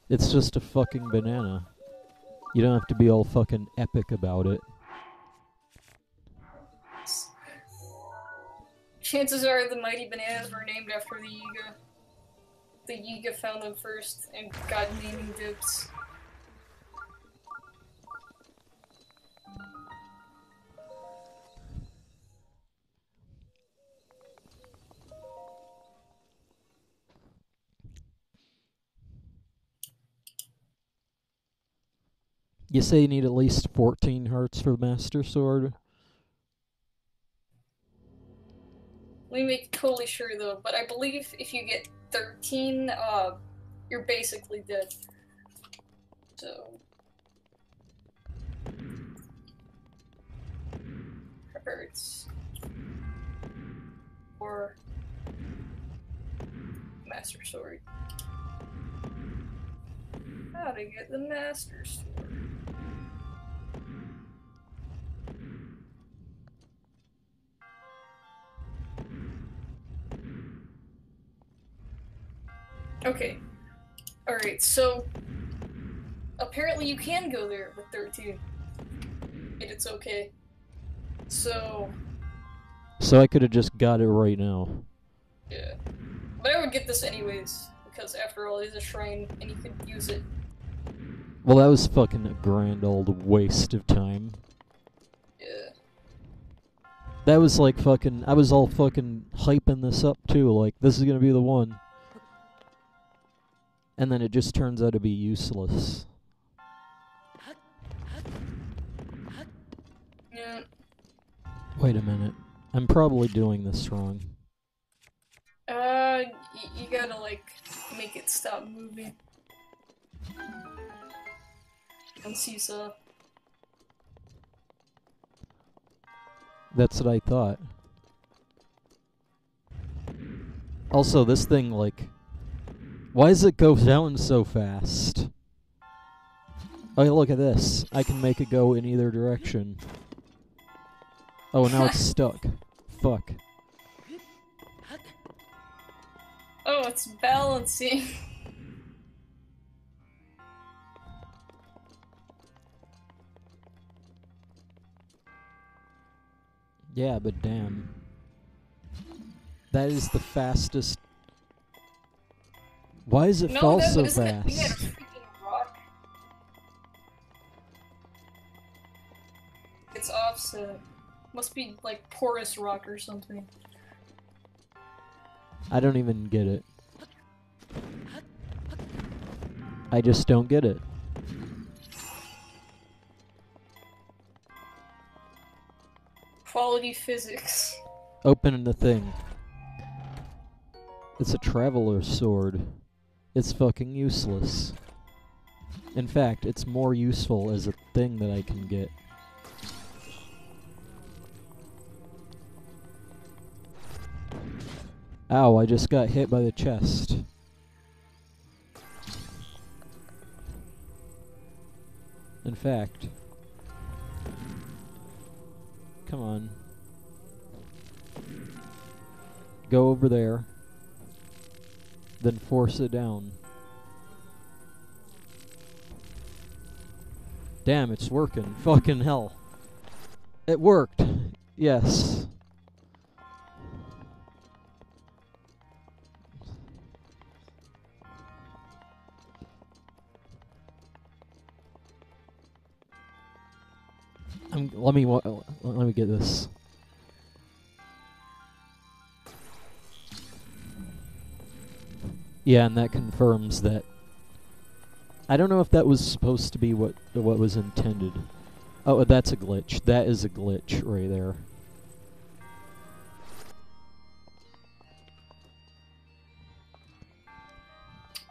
It's just a fucking banana. You don't have to be all fucking epic about it. Chances are the mighty bananas were named after the Yiga. The Yiga found them first and got naming dibs. You say you need at least 14 hearts for the Master Sword? Let me make totally sure though, but I believe if you get 13, you're basically dead. So... Hearts. Or... Master Sword. How to get the Master Sword. Okay. Alright, so... Apparently you can go there with 13. And it's okay. So... So I could have just got it right now. Yeah. But I would get this anyways, because after all, it is a shrine, and you could use it. Well, that was fucking a grand old waste of time. Yeah. That was like fucking... I was all fucking hyping this up too, like, this is gonna be the one. And then it just turns out to be useless. Yeah. Wait a minute. I'm probably doing this wrong. You gotta, like, make it stop moving. On seesaw. That's what I thought. Also, this thing, like... Why does it go down so fast? Oh, look at this. I can make it go in either direction. Oh, now it's stuck. Fuck. Oh, it's balancing. Yeah, but damn. That is the fastest... Why does it fall so isn't it? We had a fast? freaking rock. It's offset. Must be like porous rock or something. I don't even get it. I just don't get it. Quality physics. Open the thing. It's a traveler's sword. It's fucking useless. In fact, it's more useful as a thing that I can get. Ow, I just got hit by the chest. In fact... Come on. Go over there. Then force it down. Damn, it's working. Fucking hell. It worked. Yes. Let me get this. Yeah, and that confirms that. I don't know if that was supposed to be what was intended. Oh, that's a glitch. That is a glitch right there.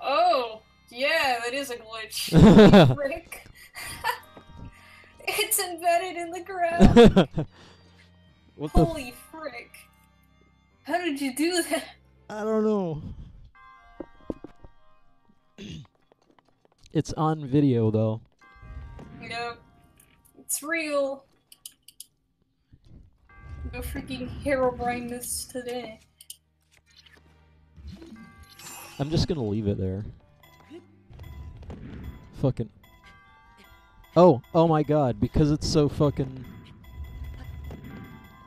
Oh, yeah, that is a glitch. Frick. It's embedded in the ground. What Holy frick. How did you do that? I don't know. It's on video, though. Yep. It's real. Go freaking Herobrine this today. I'm just gonna leave it there. Fucking... Oh my god, because it's so fucking...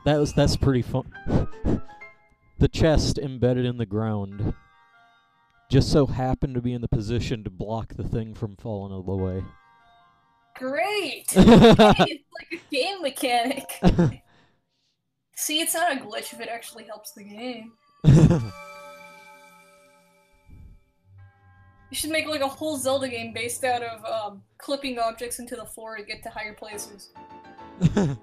That's pretty fun. The chest embedded in the ground just so happened to be in the position to block the thing from falling out of the way. Great! Hey, it's like a game mechanic. See, it's not a glitch if it actually helps the game. You should make like a whole Zelda game based out of clipping objects into the floor to get to higher places. And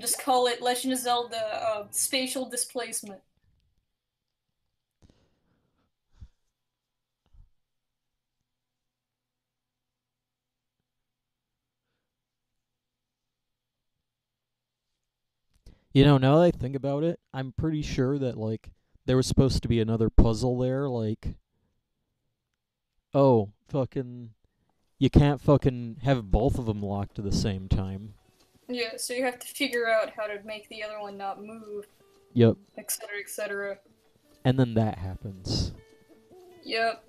just call it Legend of Zelda Spatial Displacement. You know, now that I think about it, I'm pretty sure that, like, there was supposed to be another puzzle there, like... Oh, fucking... You can't fucking have both of them locked at the same time. Yeah, so you have to figure out how to make the other one not move. Yep. Etc, etc. And then that happens. Yep.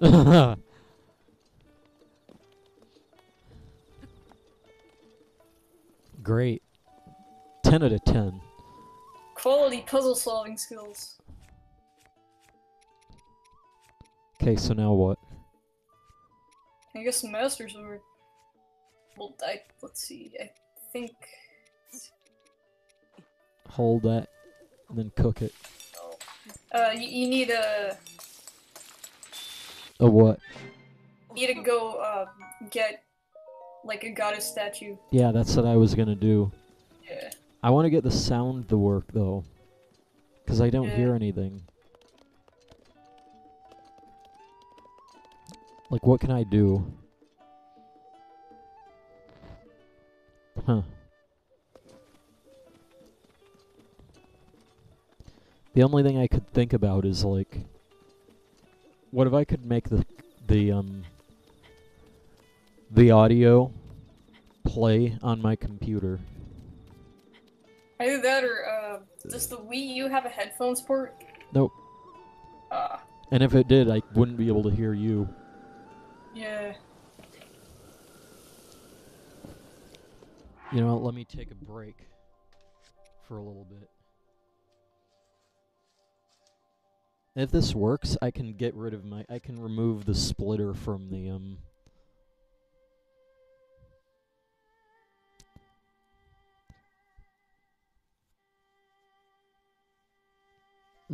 Great. 10 out of 10. Quality puzzle solving skills. Okay, so now what? I guess the Master Sword. Well, let's see, I think... Hold that, and then cook it. You need a... A what? You need to go, get, like, a goddess statue. Yeah, that's what I was gonna do. Yeah. I want to get the sound to work, though. Because I don't hear anything. Like, what can I do? Huh. The only thing I could think about is, like, What if I could make the the audio play on my computer? Either that or, does the Wii U have a headphones port? Nope. And if it did, I wouldn't be able to hear you. Yeah. You know what, let me take a break for a little bit. If this works, I can get rid of I can remove the splitter from the,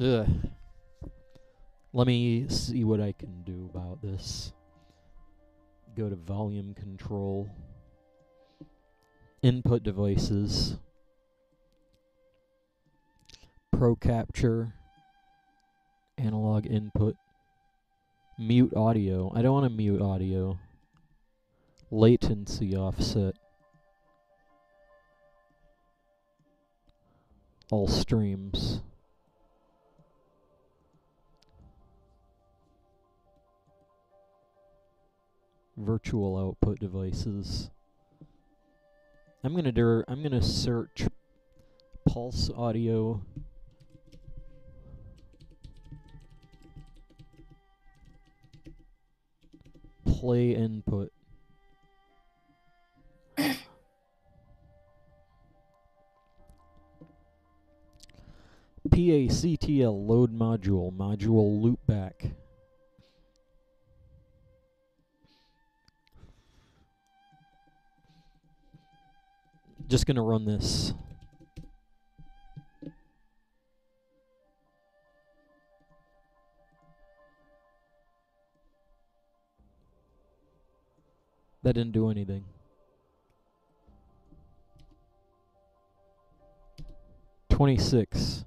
Ugh. Let me see what I can do about this. Go to volume control. Input devices. Pro capture. Analog input. Mute audio. I don't want to mute audio. Latency offset. All streams. Virtual output devices. I'm gonna search pulse audio. Play input. PACTL load module. Module loopback. Just gonna run this. That didn't do anything. 26.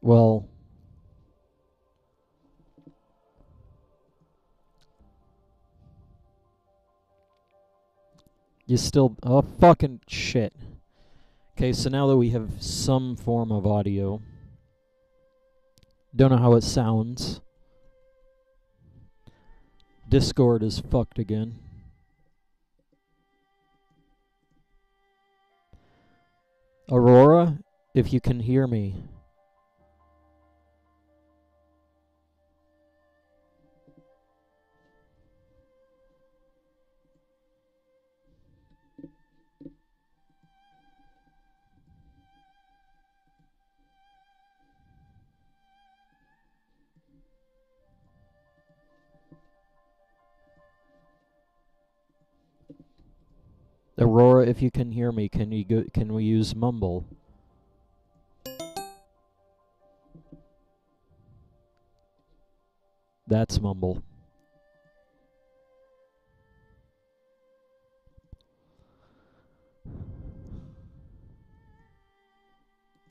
Well, you still... Oh, fucking shit. Okay, so now that we have some form of audio, don't know how it sounds. Discord is fucked again. Aurora, if you can hear me. Aurora, if you can hear me, can we use Mumble? That's Mumble.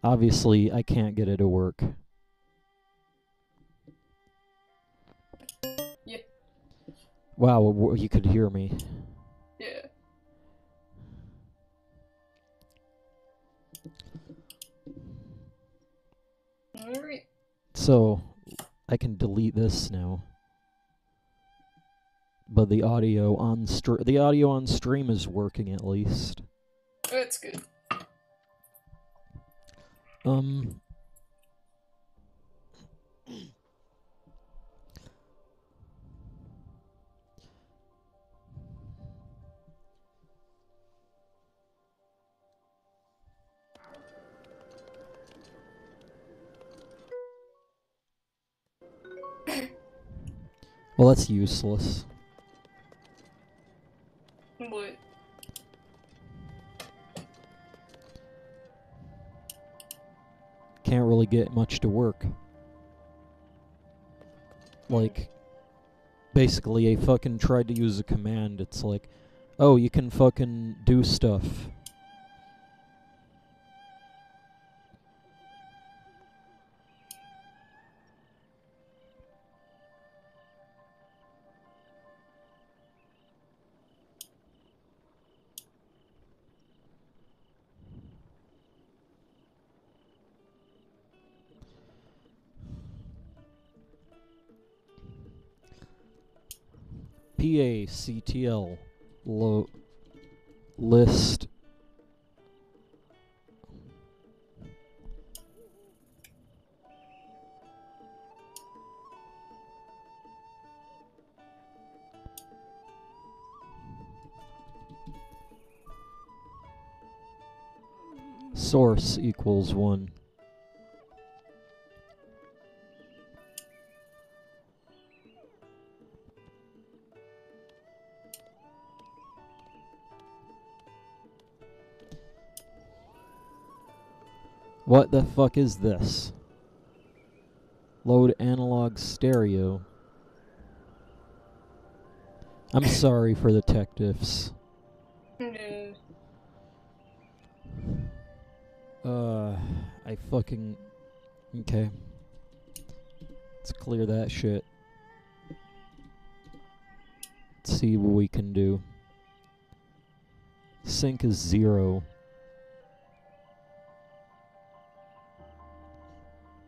Obviously, I can't get it to work. Yeah. Wow, you could hear me. Yeah. Alright. So, I can delete this now. But the audio on stream is working at least. That's good. Well, that's useless. What? Can't really get much to work. Like, basically, I fucking tried to use a command. It's like, oh, you can fucking do stuff. PACTL list source equals 1. What the fuck is this? Load analog stereo. I'm sorry for the tech diffs. I fucking... Okay. Let's clear that shit. Let's see what we can do. Sync is 0.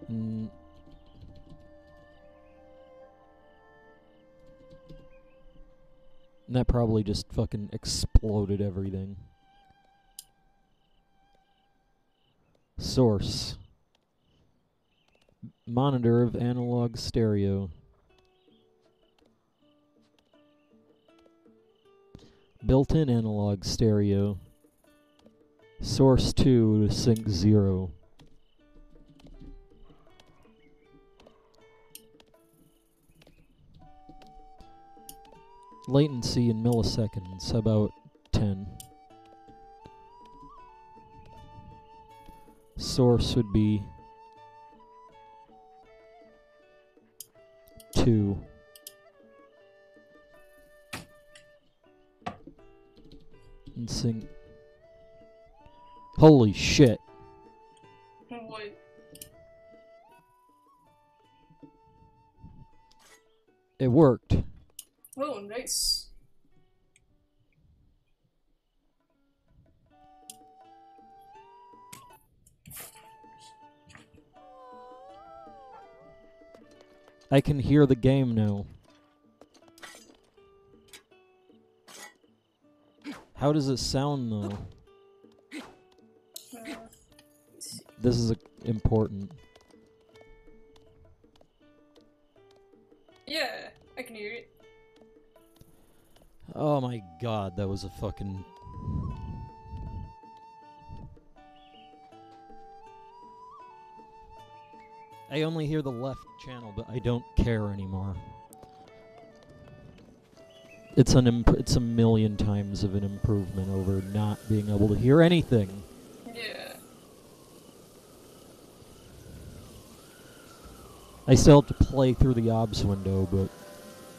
And that probably just fucking exploded everything. Source. Monitor of analog stereo. Built-in analog stereo. Source 2 to sync 0. Latency in milliseconds, about 10. Source would be 2. And sync. Holy shit. What? It worked. Oh, nice. I can hear the game now. How does it sound, though? This is important. Yeah, I can hear it. Oh my god, that was a fucking... I only hear the left channel, but I don't care anymore. It's it's a million times of an improvement over not being able to hear anything. Yeah. I still have to play through the OBS window, but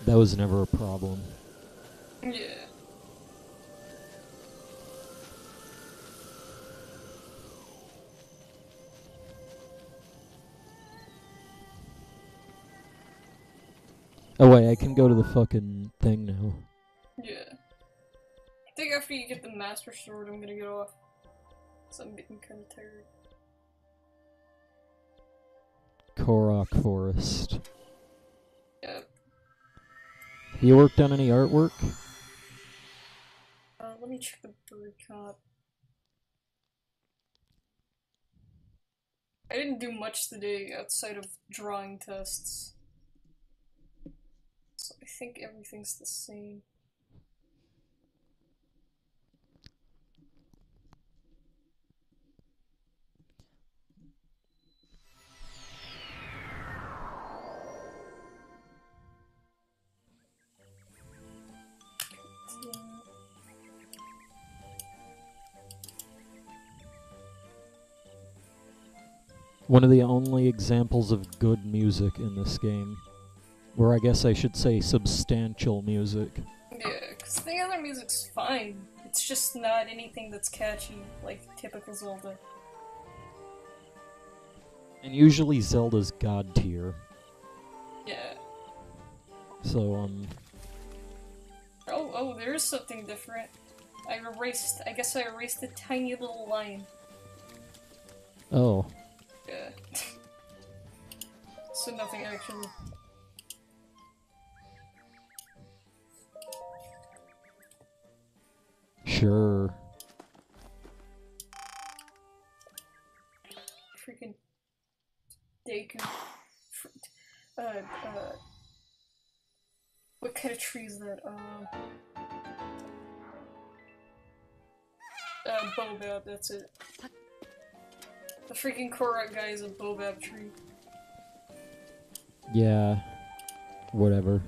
that was never a problem. Yeah. Oh wait, I can go to the fucking thing now. Yeah. I think after you get the Master Sword, I'm gonna get off. So I'm getting kinda tired. Kargaroc Forest. Yep. You worked on any artwork? Let me check the bird cop. I didn't do much today outside of drawing tests. So I think everything's the same. One of the only examples of good music in this game. Or I guess I should say substantial music. Yeah, because the other music's fine. It's just not anything that's catchy, like typical Zelda. And usually Zelda's god tier. Yeah. So, Oh, there is something different. I guess I erased a tiny little line. Oh. Yeah. So nothing actually. Sure. Freaking Deku. What kind of tree is that? Bobab, that's it. The freaking Korok guy is a Bobab tree. Yeah. Whatever.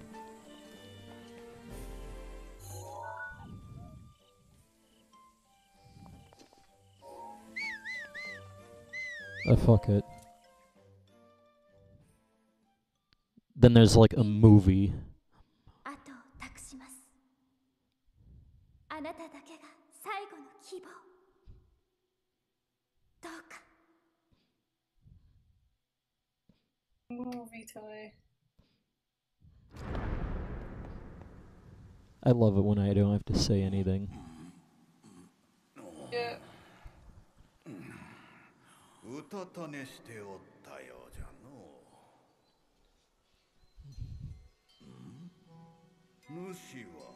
Fuck it. Then there's like a movie. Movie tie. I love it when I don't have to say anything. Yeah. うたた寝しておったようじゃのう。主は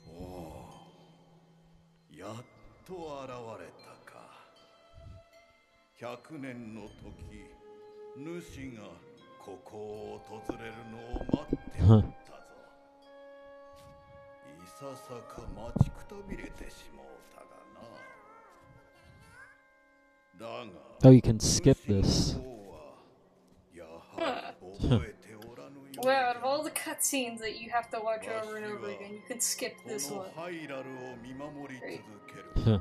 おお、やっと現れたか。100年の時、主がここを訪れるのを待っておったぞ。いささか待ちくたびれてしまうたがな。 Oh, you can skip this. Well, out of all the cutscenes that you have to watch over and over again, you can skip this one. Great. Huh.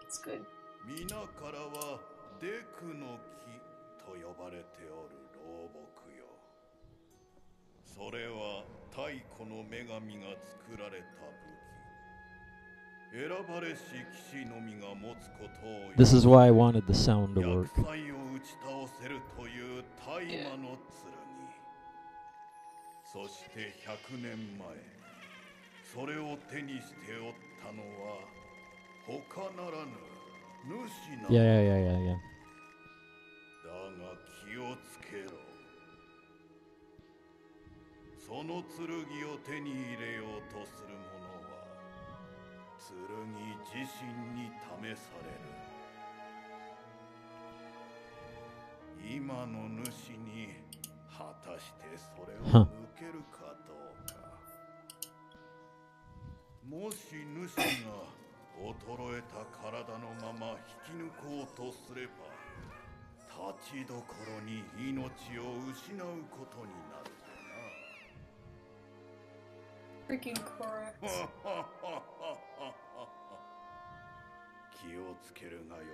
It's good. 皆からはデクの木と呼ばれておる老木よ。それは太古の女神が作られた武器。 This is why I wanted the sound to work. そして100年前、それを手にしておったのは他ならぬ主なの Yeah. だが気をつけろ。その剣を手に入れようとする者は剣自身に試される。今の主に果たしてそれを抜けるかどうか。もし主が衰えた体のまま引き抜こうとすれば、立ちどころに命を失うことになる。Freaking Korra. 気をつけるがよいぞ。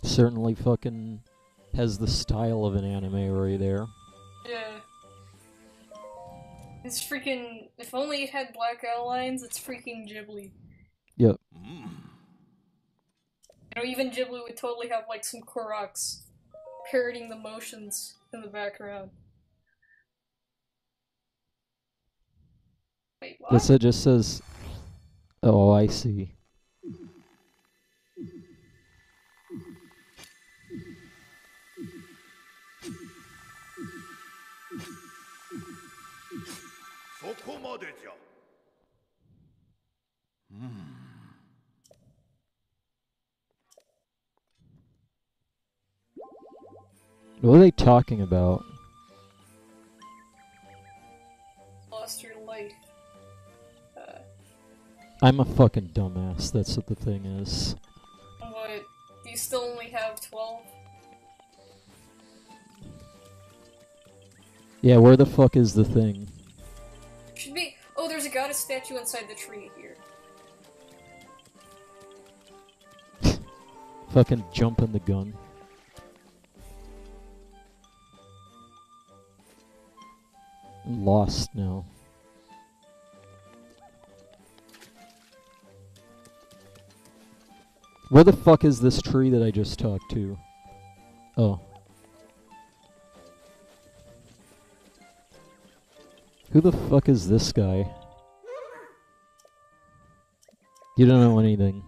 Certainly fucking has the style of an anime right there. Yeah. It's freaking. If only it had black outlines, it's freaking Ghibli. Yep. You know, even Ghibli would totally have like some Koroks parroting the motions in the background. Wait, what? Guess it just says. Oh, I see. What are they talking about? Lost your life. I'm a fucking dumbass, that's what the thing is. What? Do you still only have 12? Yeah, where the fuck is the thing? Should be. Oh, there's a goddess statue inside the tree here. Fucking jumping the gun. I'm lost now. Where the fuck is this tree that I just talked to? Oh. Who the fuck is this guy? You don't know anything.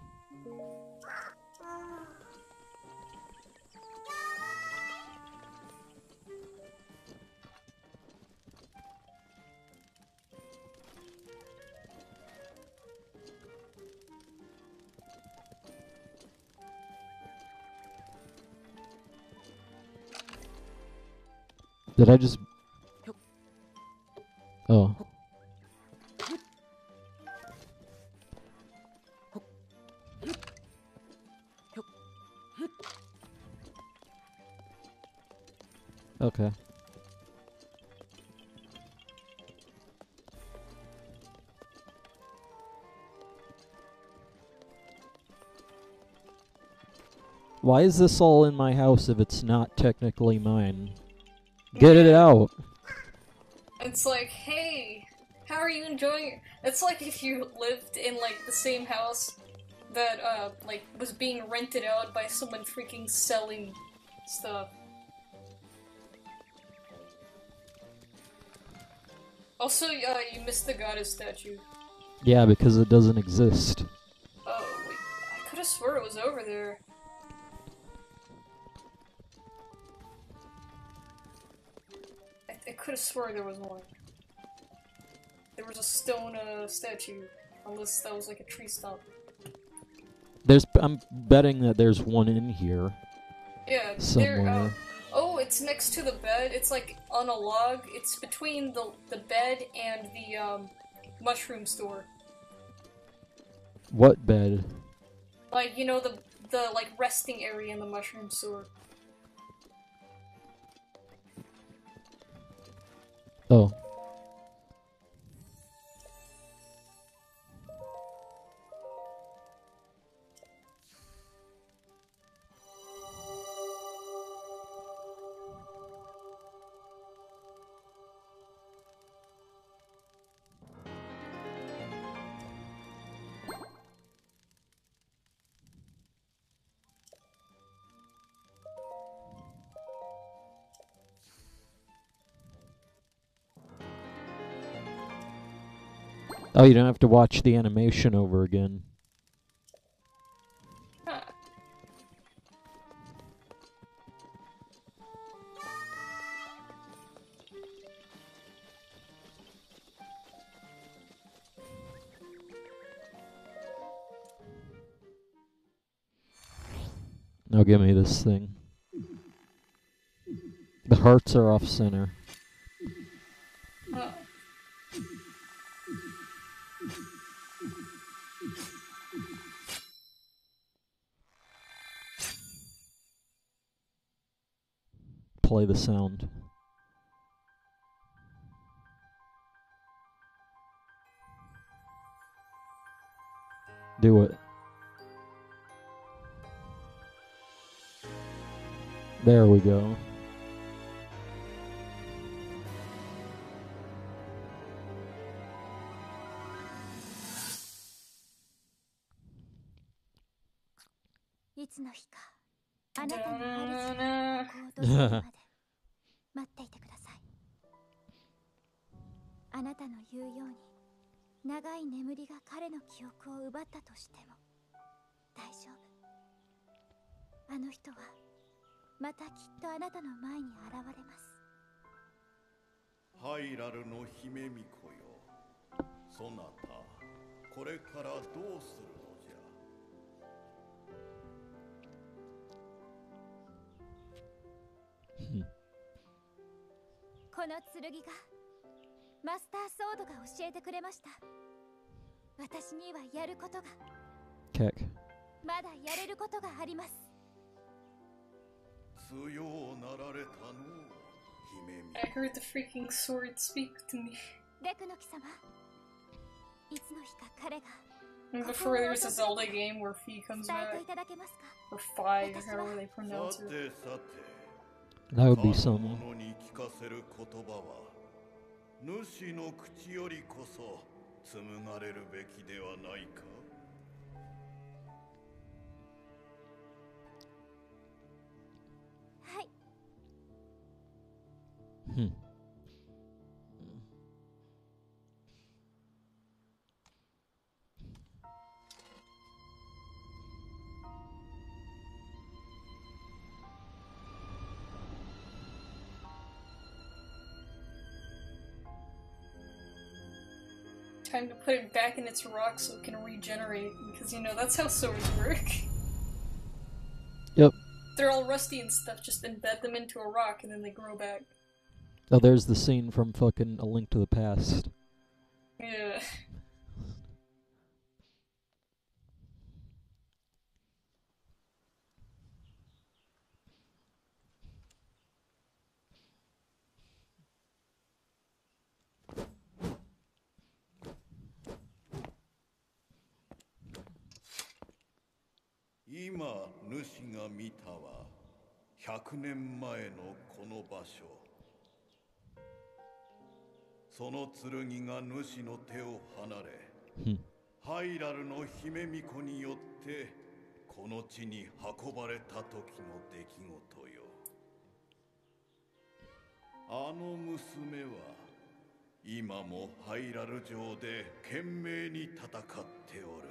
Did I just... Oh. Okay. Why is this all in my house if it's not technically mine? Get it out! It's like, hey, how are you enjoying it? It's like if you lived in, like, the same house that, like, was being rented out by someone freaking selling stuff. Also, you missed the goddess statue. Yeah, because it doesn't exist. Oh, wait, I could've swore it was over there. I could've swore there was one. There was a stone, statue. Unless that was like a tree stump. I'm betting that there's one in here. Yeah, somewhere. Oh, it's next to the bed. It's like on a log. It's between the bed and the mushroom store. What bed? Like, you know, the like resting area in the mushroom store. Oh. Oh, you don't have to watch the animation over again. Huh. Now give me this thing. The hearts are off center. Oh. Play the sound. Do it. There we go.ハイラルの姫巫女よ。そなた、これからどうするのじゃ。この剣がマスターソードが教えてくれました。私にはやることが Keck. まだやれることがあります。強なられたの、姫巫 I heard the freaking sword speak to me. デクの貴様、いつの日か彼が Before there was a Zelda game where Fee comes 伝え back, ていただけますか。 or Fi, or however they さ pronounce it. てさて、 That would be 他の something. 者に聞かせる言葉は、主の口よりこそ紡がれるべきではないか。はい。 Time to put it back in its rock so it can regenerate, because you know, that's how swords work. Yep. They're all rusty and stuff, just embed them into a rock and then they grow back. Oh, there's the scene from fucking A Link to the Past. Yeah.今、主が見たは100年前のこの場所。その剣が主の手を離れ、ハイラルの姫巫女によってこの地に運ばれた時の出来事よ。あの娘は今もハイラル城で懸命に戦っておる。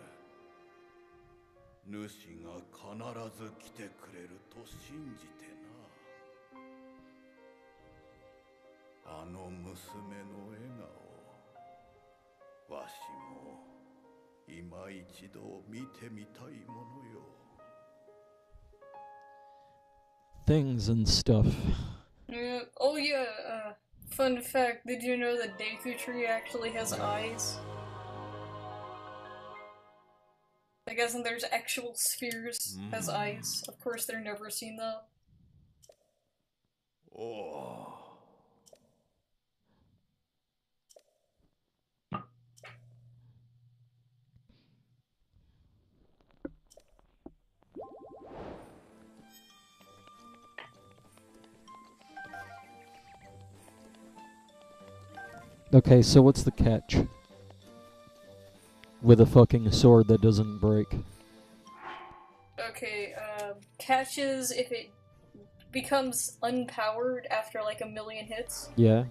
主が必ず来てくれると信じてな。あの娘の笑顔、わしも今一度見てみたいものよ。Things and stuff. Yeah. Oh yeah, fun fact, did you know that Deku Tree actually has eyes? I guess and there's actual spheres as eyes. Of course they're never seen though. おお。Okay, so what's the catch? With a fucking sword that doesn't break. Okay, catches if it becomes unpowered after like a million hits. Yeah?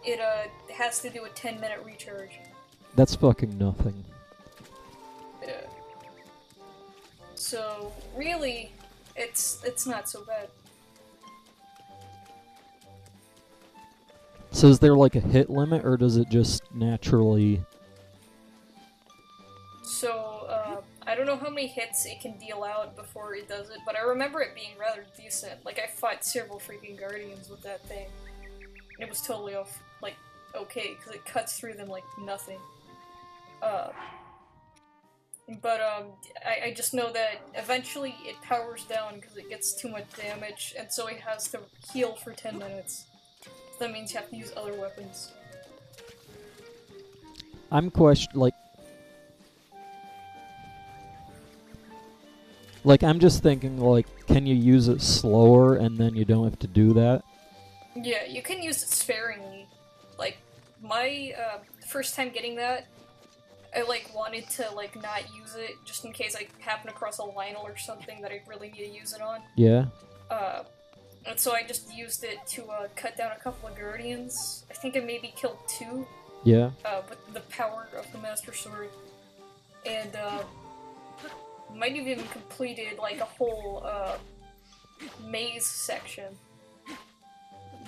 It has to do a 10-minute recharge. That's fucking nothing. Yeah. So really, it's not so bad. So is there like a hit limit, or does it just naturally... So, I don't know how many hits it can deal out before it does it, but I remember it being rather decent. Like, I fought several freaking Guardians with that thing. And it was totally off, like, okay, because it cuts through them like nothing. I just know that eventually it powers down because it gets too much damage, and so it has to heal for 10 minutes. That means you have to use other weapons. I'm like, I'm just thinking, like, can you use it slower and then you don't have to do that? Yeah, you can use it sparingly. Like, my, first time getting that, I, like, wanted to, like, not use it just in case I happen across a Lionel or something that I really need to use it on. Yeah? And so I just used it to, cut down a couple of Guardians. I think I maybe killed 2. Yeah? With the power of the Master Sword. And, might have even completed, like, a whole, maze section.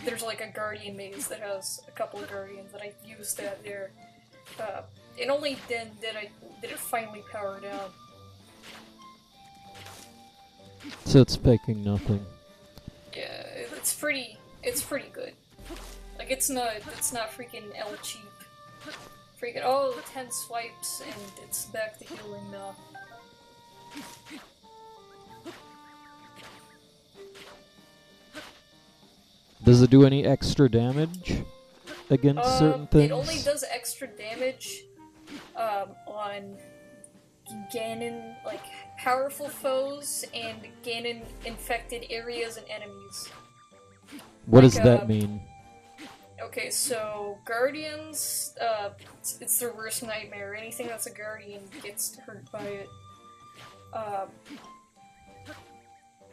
There's, like, a Guardian maze that has a couple of Guardians, and I used that there. And only then did it finally power down. So it's faking nothing. Yeah, it's pretty good. Like, it's not freaking L cheap. Freaking, oh, 10 swipes, and it's back to healing now. Does it do any extra damage against certain things? It only does extra damage, on Ganon, like, powerful foes and Ganon-infected areas and enemies. What like, does that mean? Okay, so Guardians, it's their worst nightmare. Anything that's a Guardian gets hurt by it.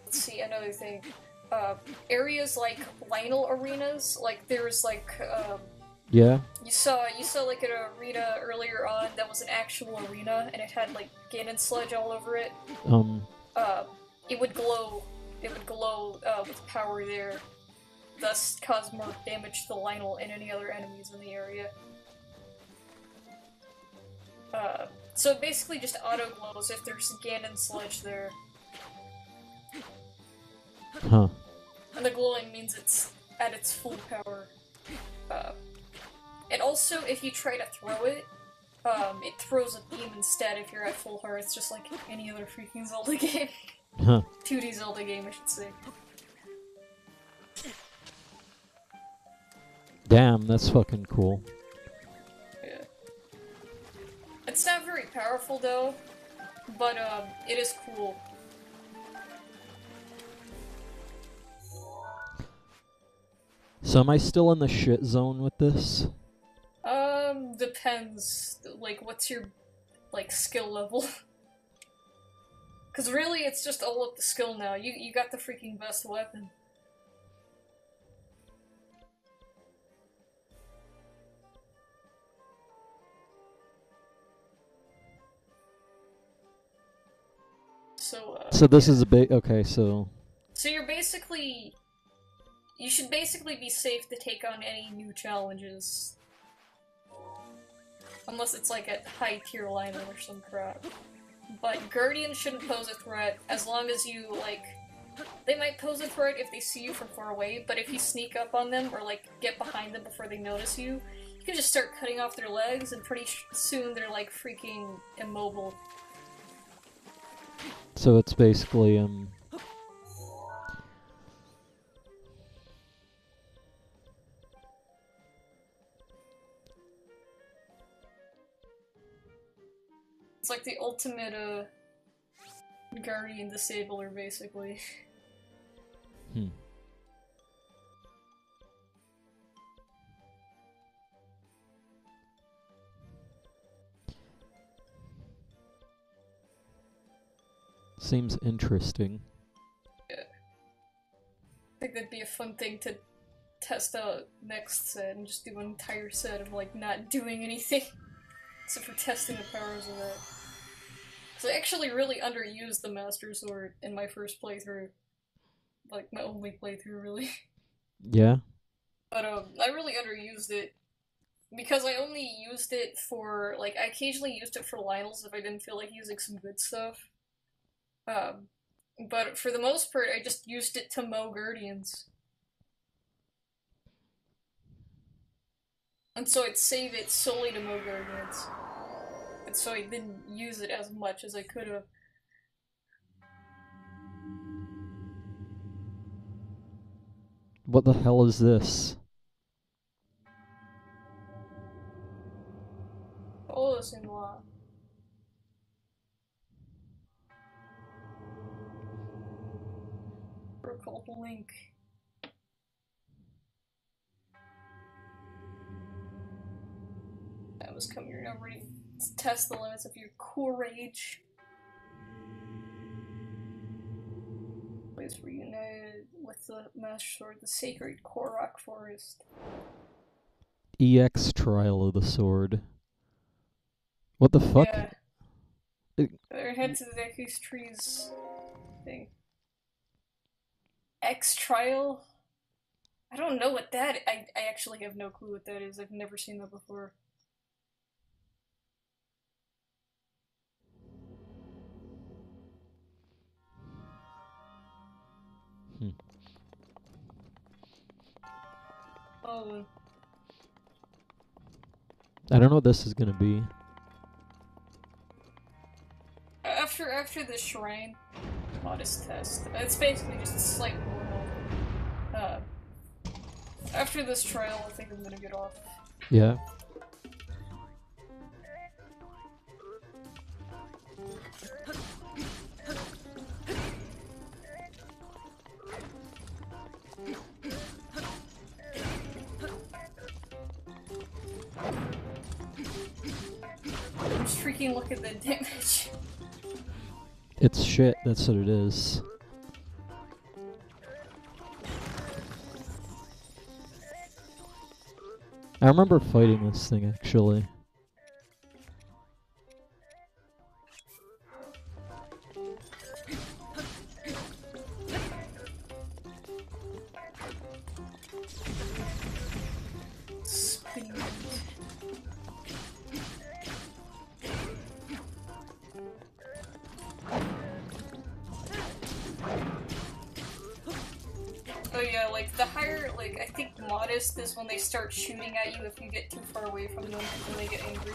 Let's see, another thing. Areas like Lionel arenas, like there's like, Yeah? you saw like an arena earlier on that was an actual arena, and it had like Ganon sludge all over it. It would glow with power there, thus cause more damage to Lionel and any other enemies in the area. So it basically just auto-glows if there's Ganon sludge there. Huh. And the glowing means it's at its full power. And also, if you try to throw it, it throws a beam instead if you're at full hearts, just like any other freaking Zelda game. Huh. 2D Zelda game, I should say. Damn, that's fucking cool. Yeah. It's not very powerful though, but it is cool. So am I still in the shit zone with this? Depends. Like, what's your, like, skill level? Cause really, it's just all up to skill now. You got the freaking best weapon. So this is a big... Okay, so... So you're basically... You should basically be safe to take on any new challenges. Unless it's like a high-tier Lionel or some crap. But Guardians shouldn't pose a threat, as long as you, like... They might pose a threat if they see you from far away, but if you sneak up on them, or like, get behind them before they notice you, you can just start cutting off their legs, and pretty soon they're like freaking immobile. So it's basically, It's like the ultimate, Guardian disabler, basically. Hmm. Seems interesting. Yeah. I think that'd be a fun thing to test out next set and just do an entire set of, like, not doing anything. except for testing the powers of that. Because I actually really underused the Master Sword in my first playthrough. Like, my only playthrough, really. Yeah. But, I really underused it. Because I only used it for, like, I occasionally used it for Lionels if I didn't feel like using some good stuff. But for the most part, I just used it to mow Guardians. And so I'd save it solely to mow Guardians. And so I didn't use it as much as I could have. What the hell is this? Oh, Sinwa. Recall Link. That was coming. You're now ready to test the limits of your core rage. Place reunited with the Master Sword, the sacred Kargaroc forest. EX trial of the sword. What the fuck? Yeah. Better head to the Deku's trees thing. X trial? I don't know what that. I actually have no clue what that is. I've never seen that before. Oh. I don't know what this is gonna be. After the shrine, modest test. It's basically just a slight warm-up. After this trial, I think I'm gonna get off. Yeah. Just freaking look at the damage. It's shit, that's what it is. I remember fighting this thing, actually. Oh yeah, like the higher, like I think modest is when they start shooting at you if you get too far away from them when they get angry.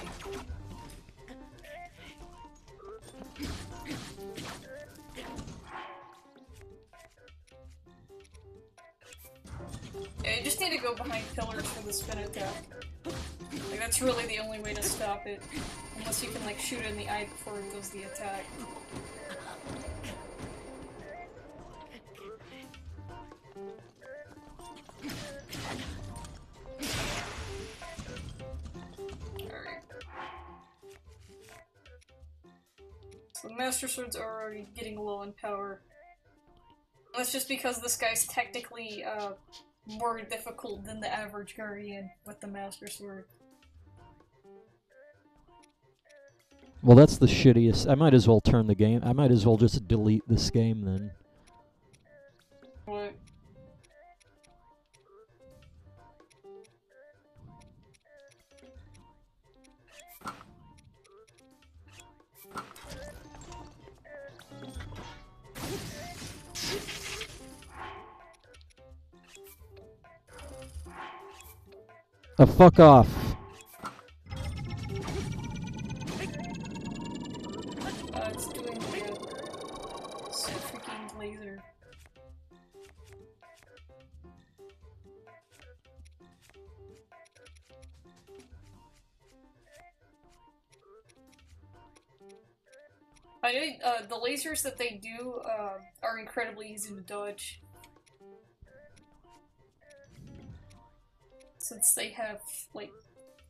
Yeah, you just need to go behind pillars for the spin attack. Like that's really the only way to stop it. Unless you can like shoot it in the eye before it does the attack. So the Master Swords are already getting low in power. That's just because this guy's technically more difficult than the average Guardian with the Master Sword. Well, that's the shittiest. I might as well turn the game. I might as well just delete this game then. What? Fuck off. It's doing the freaking laser. I know the lasers that they do are incredibly easy to dodge. Since they have, like,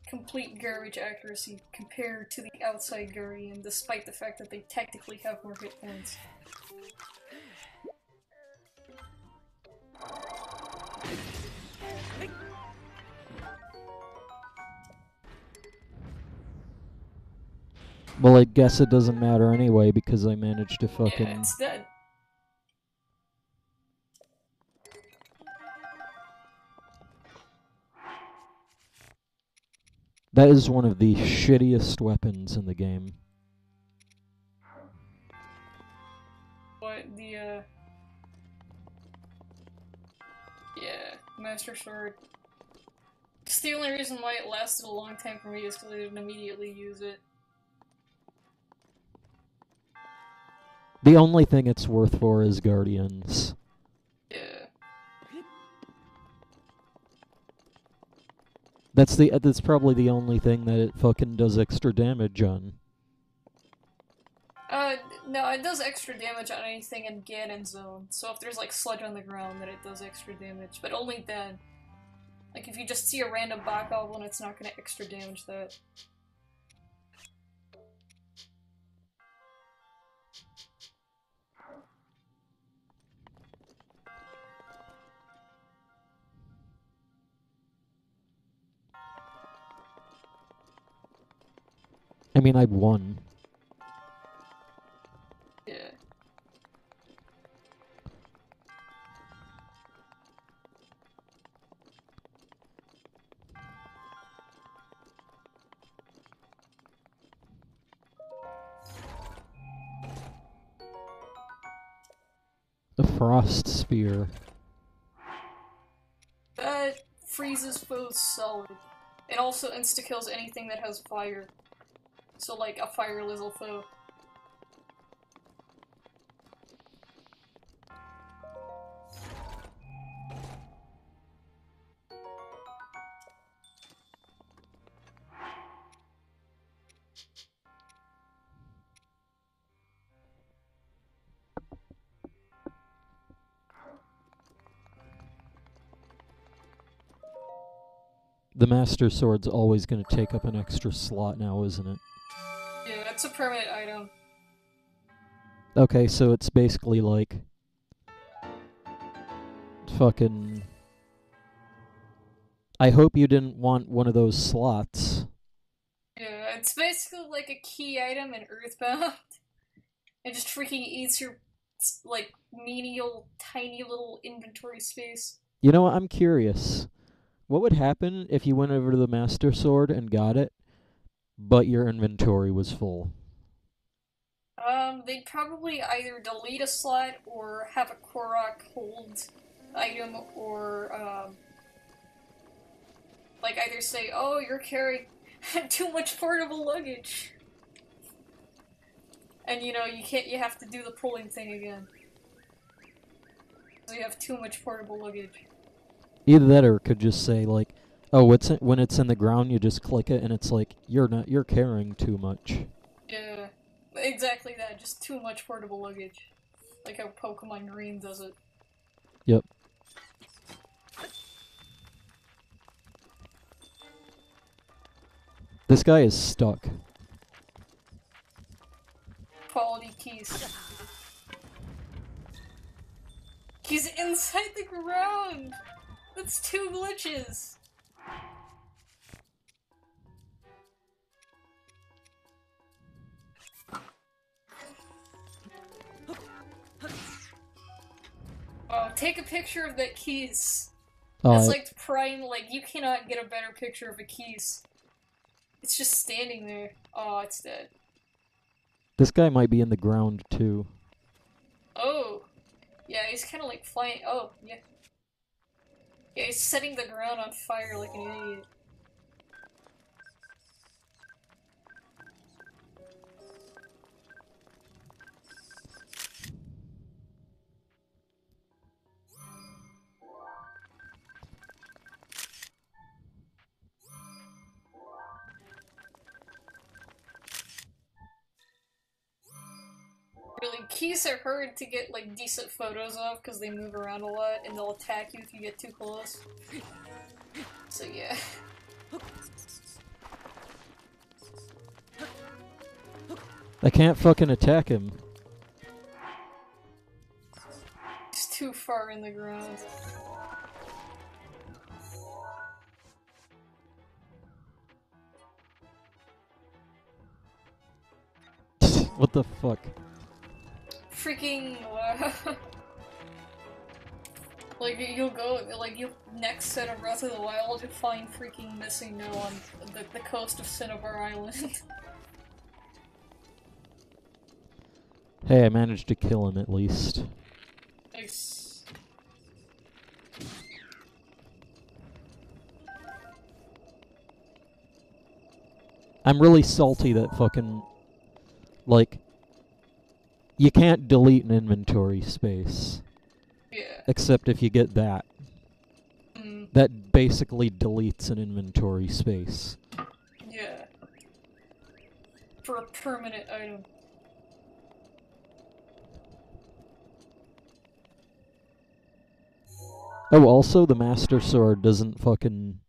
complete garbage accuracy compared to the outside Guardian, despite the fact that they technically have more hit points. Well, I guess it doesn't matter anyway because I managed to fucking... Yeah, it's dead. That is one of the shittiest weapons in the game. But the, yeah, Master Sword. It's the only reason why it lasted a long time for me is because I didn't immediately use it. The only thing it's worth for is Guardians. Yeah. That's probably the only thing that it fucking does extra damage on. No, it does extra damage on anything in Ganon Zone. So if there's like sludge on the ground, then it does extra damage. But only then. Like if you just see a random Bach Goblin, it's not gonna extra damage that. I mean, I won. Yeah. The Frost Spear. That freezes foes solid. It also insta-kills anything that has fire. So like a fire Lizzle foe. The Master Sword's always going to take up an extra slot now, isn't it? Yeah, it's a permanent item. Okay, so it's basically like... fucking... I hope you didn't want one of those slots. Yeah, it's basically like a key item in Earthbound. It just freaking eats your, like, menial, tiny little inventory space. You know what, I'm curious. What would happen if you went over to the Master Sword and got it, but your inventory was full? They'd probably either delete a slot or have a Korok hold item or, like either say, oh, you're carrying too much portable luggage. And you know, you have to do the pulling thing again. So you have too much portable luggage. Either that or it could just say like, oh, when it's in the ground, you just click it and it's like, you're carrying too much. Yeah, exactly that, just too much portable luggage. Like how Pokemon Green does it. Yep. This guy is stuck. Quality keys. He's inside the ground! That's 2 glitches! Oh, take a picture of that keys. That's like prime, like, you cannot get a better picture of a keys. It's just standing there. Oh, it's dead. This guy might be in the ground too. Oh. Yeah, he's kind of like flying. Oh, yeah. Yeah, he's setting the ground on fire like an idiot. Really, keys are hard to get like decent photos of because they move around a lot and they'll attack you if you get too close. So yeah. I can't fucking attack him. He's too far in the ground. What the fuck? Freaking, like, you'll go, like, you next set of Breath of the Wild, you'll find freaking missing no on the coast of Cinnabar Island. Hey, I managed to kill him at least. Nice. I'm really salty that fucking, like, you can't delete an inventory space. Yeah. Except if you get that. Mm. That basically deletes an inventory space. Yeah. For a permanent item. Oh, also, the Master Sword doesn't fucking...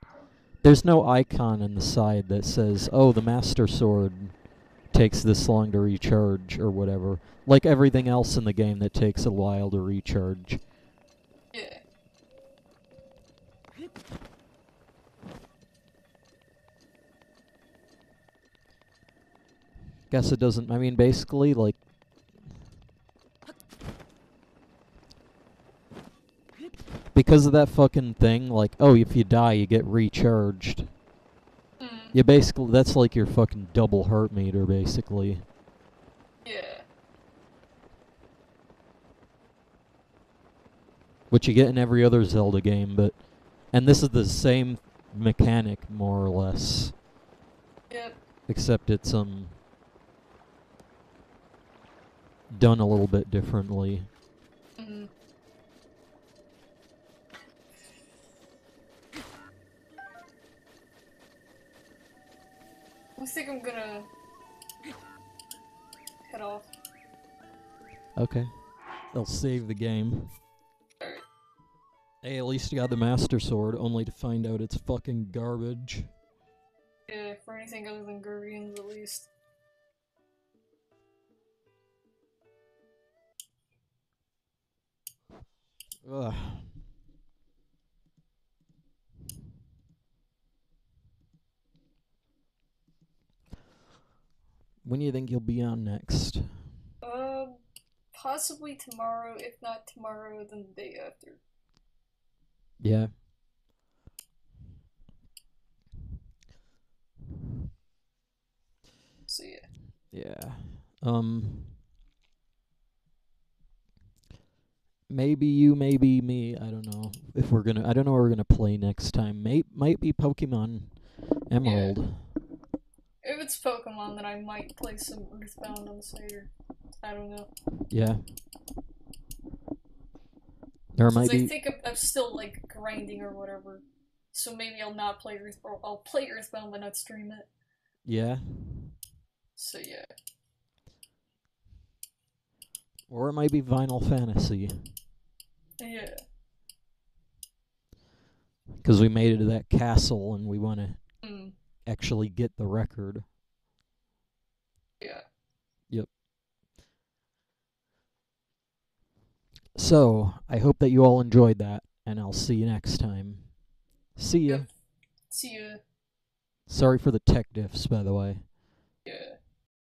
There's no icon in the side that says, oh, the Master Sword takes this long to recharge, or whatever. Like everything else in the game that takes a while to recharge. Yeah. Guess it doesn't... I mean, basically, like... Because of that fucking thing, like, oh, if you die, you get recharged. Mm. You basically... That's like your fucking double heart meter, basically. Yeah. Which you get in every other Zelda game, but... And this is the same mechanic, more or less. Yep. Except it's, done a little bit differently. Mm. I think I'm gonna head off. Okay. They'll save the game. Alright. Hey, at least you got the Master Sword, only to find out it's fucking garbage. Yeah, for anything other than Guardians at least. Ugh. When do you think you'll be on next? Possibly tomorrow, if not tomorrow, then the day after. Yeah. So yeah. Yeah. Maybe you, maybe me. I don't know if we're gonna. I don't know what we're gonna play next time. Might be Pokemon Emerald. Yeah. If it's Pokemon, then I might play some Earthbound on the side. I don't know. Yeah. There might Since be. I think I'm still like grinding or whatever, so maybe I'll not play Earthbound. I'll play Earthbound but not stream it. Yeah. So yeah. Or it might be Final Fantasy. Yeah. Because we made it to that castle and we want to Mm. actually get the record. Yeah. Yep. So, I hope that you all enjoyed that, and I'll see you next time. See ya. Yep. See ya. Sorry for the tech diffs, by the way.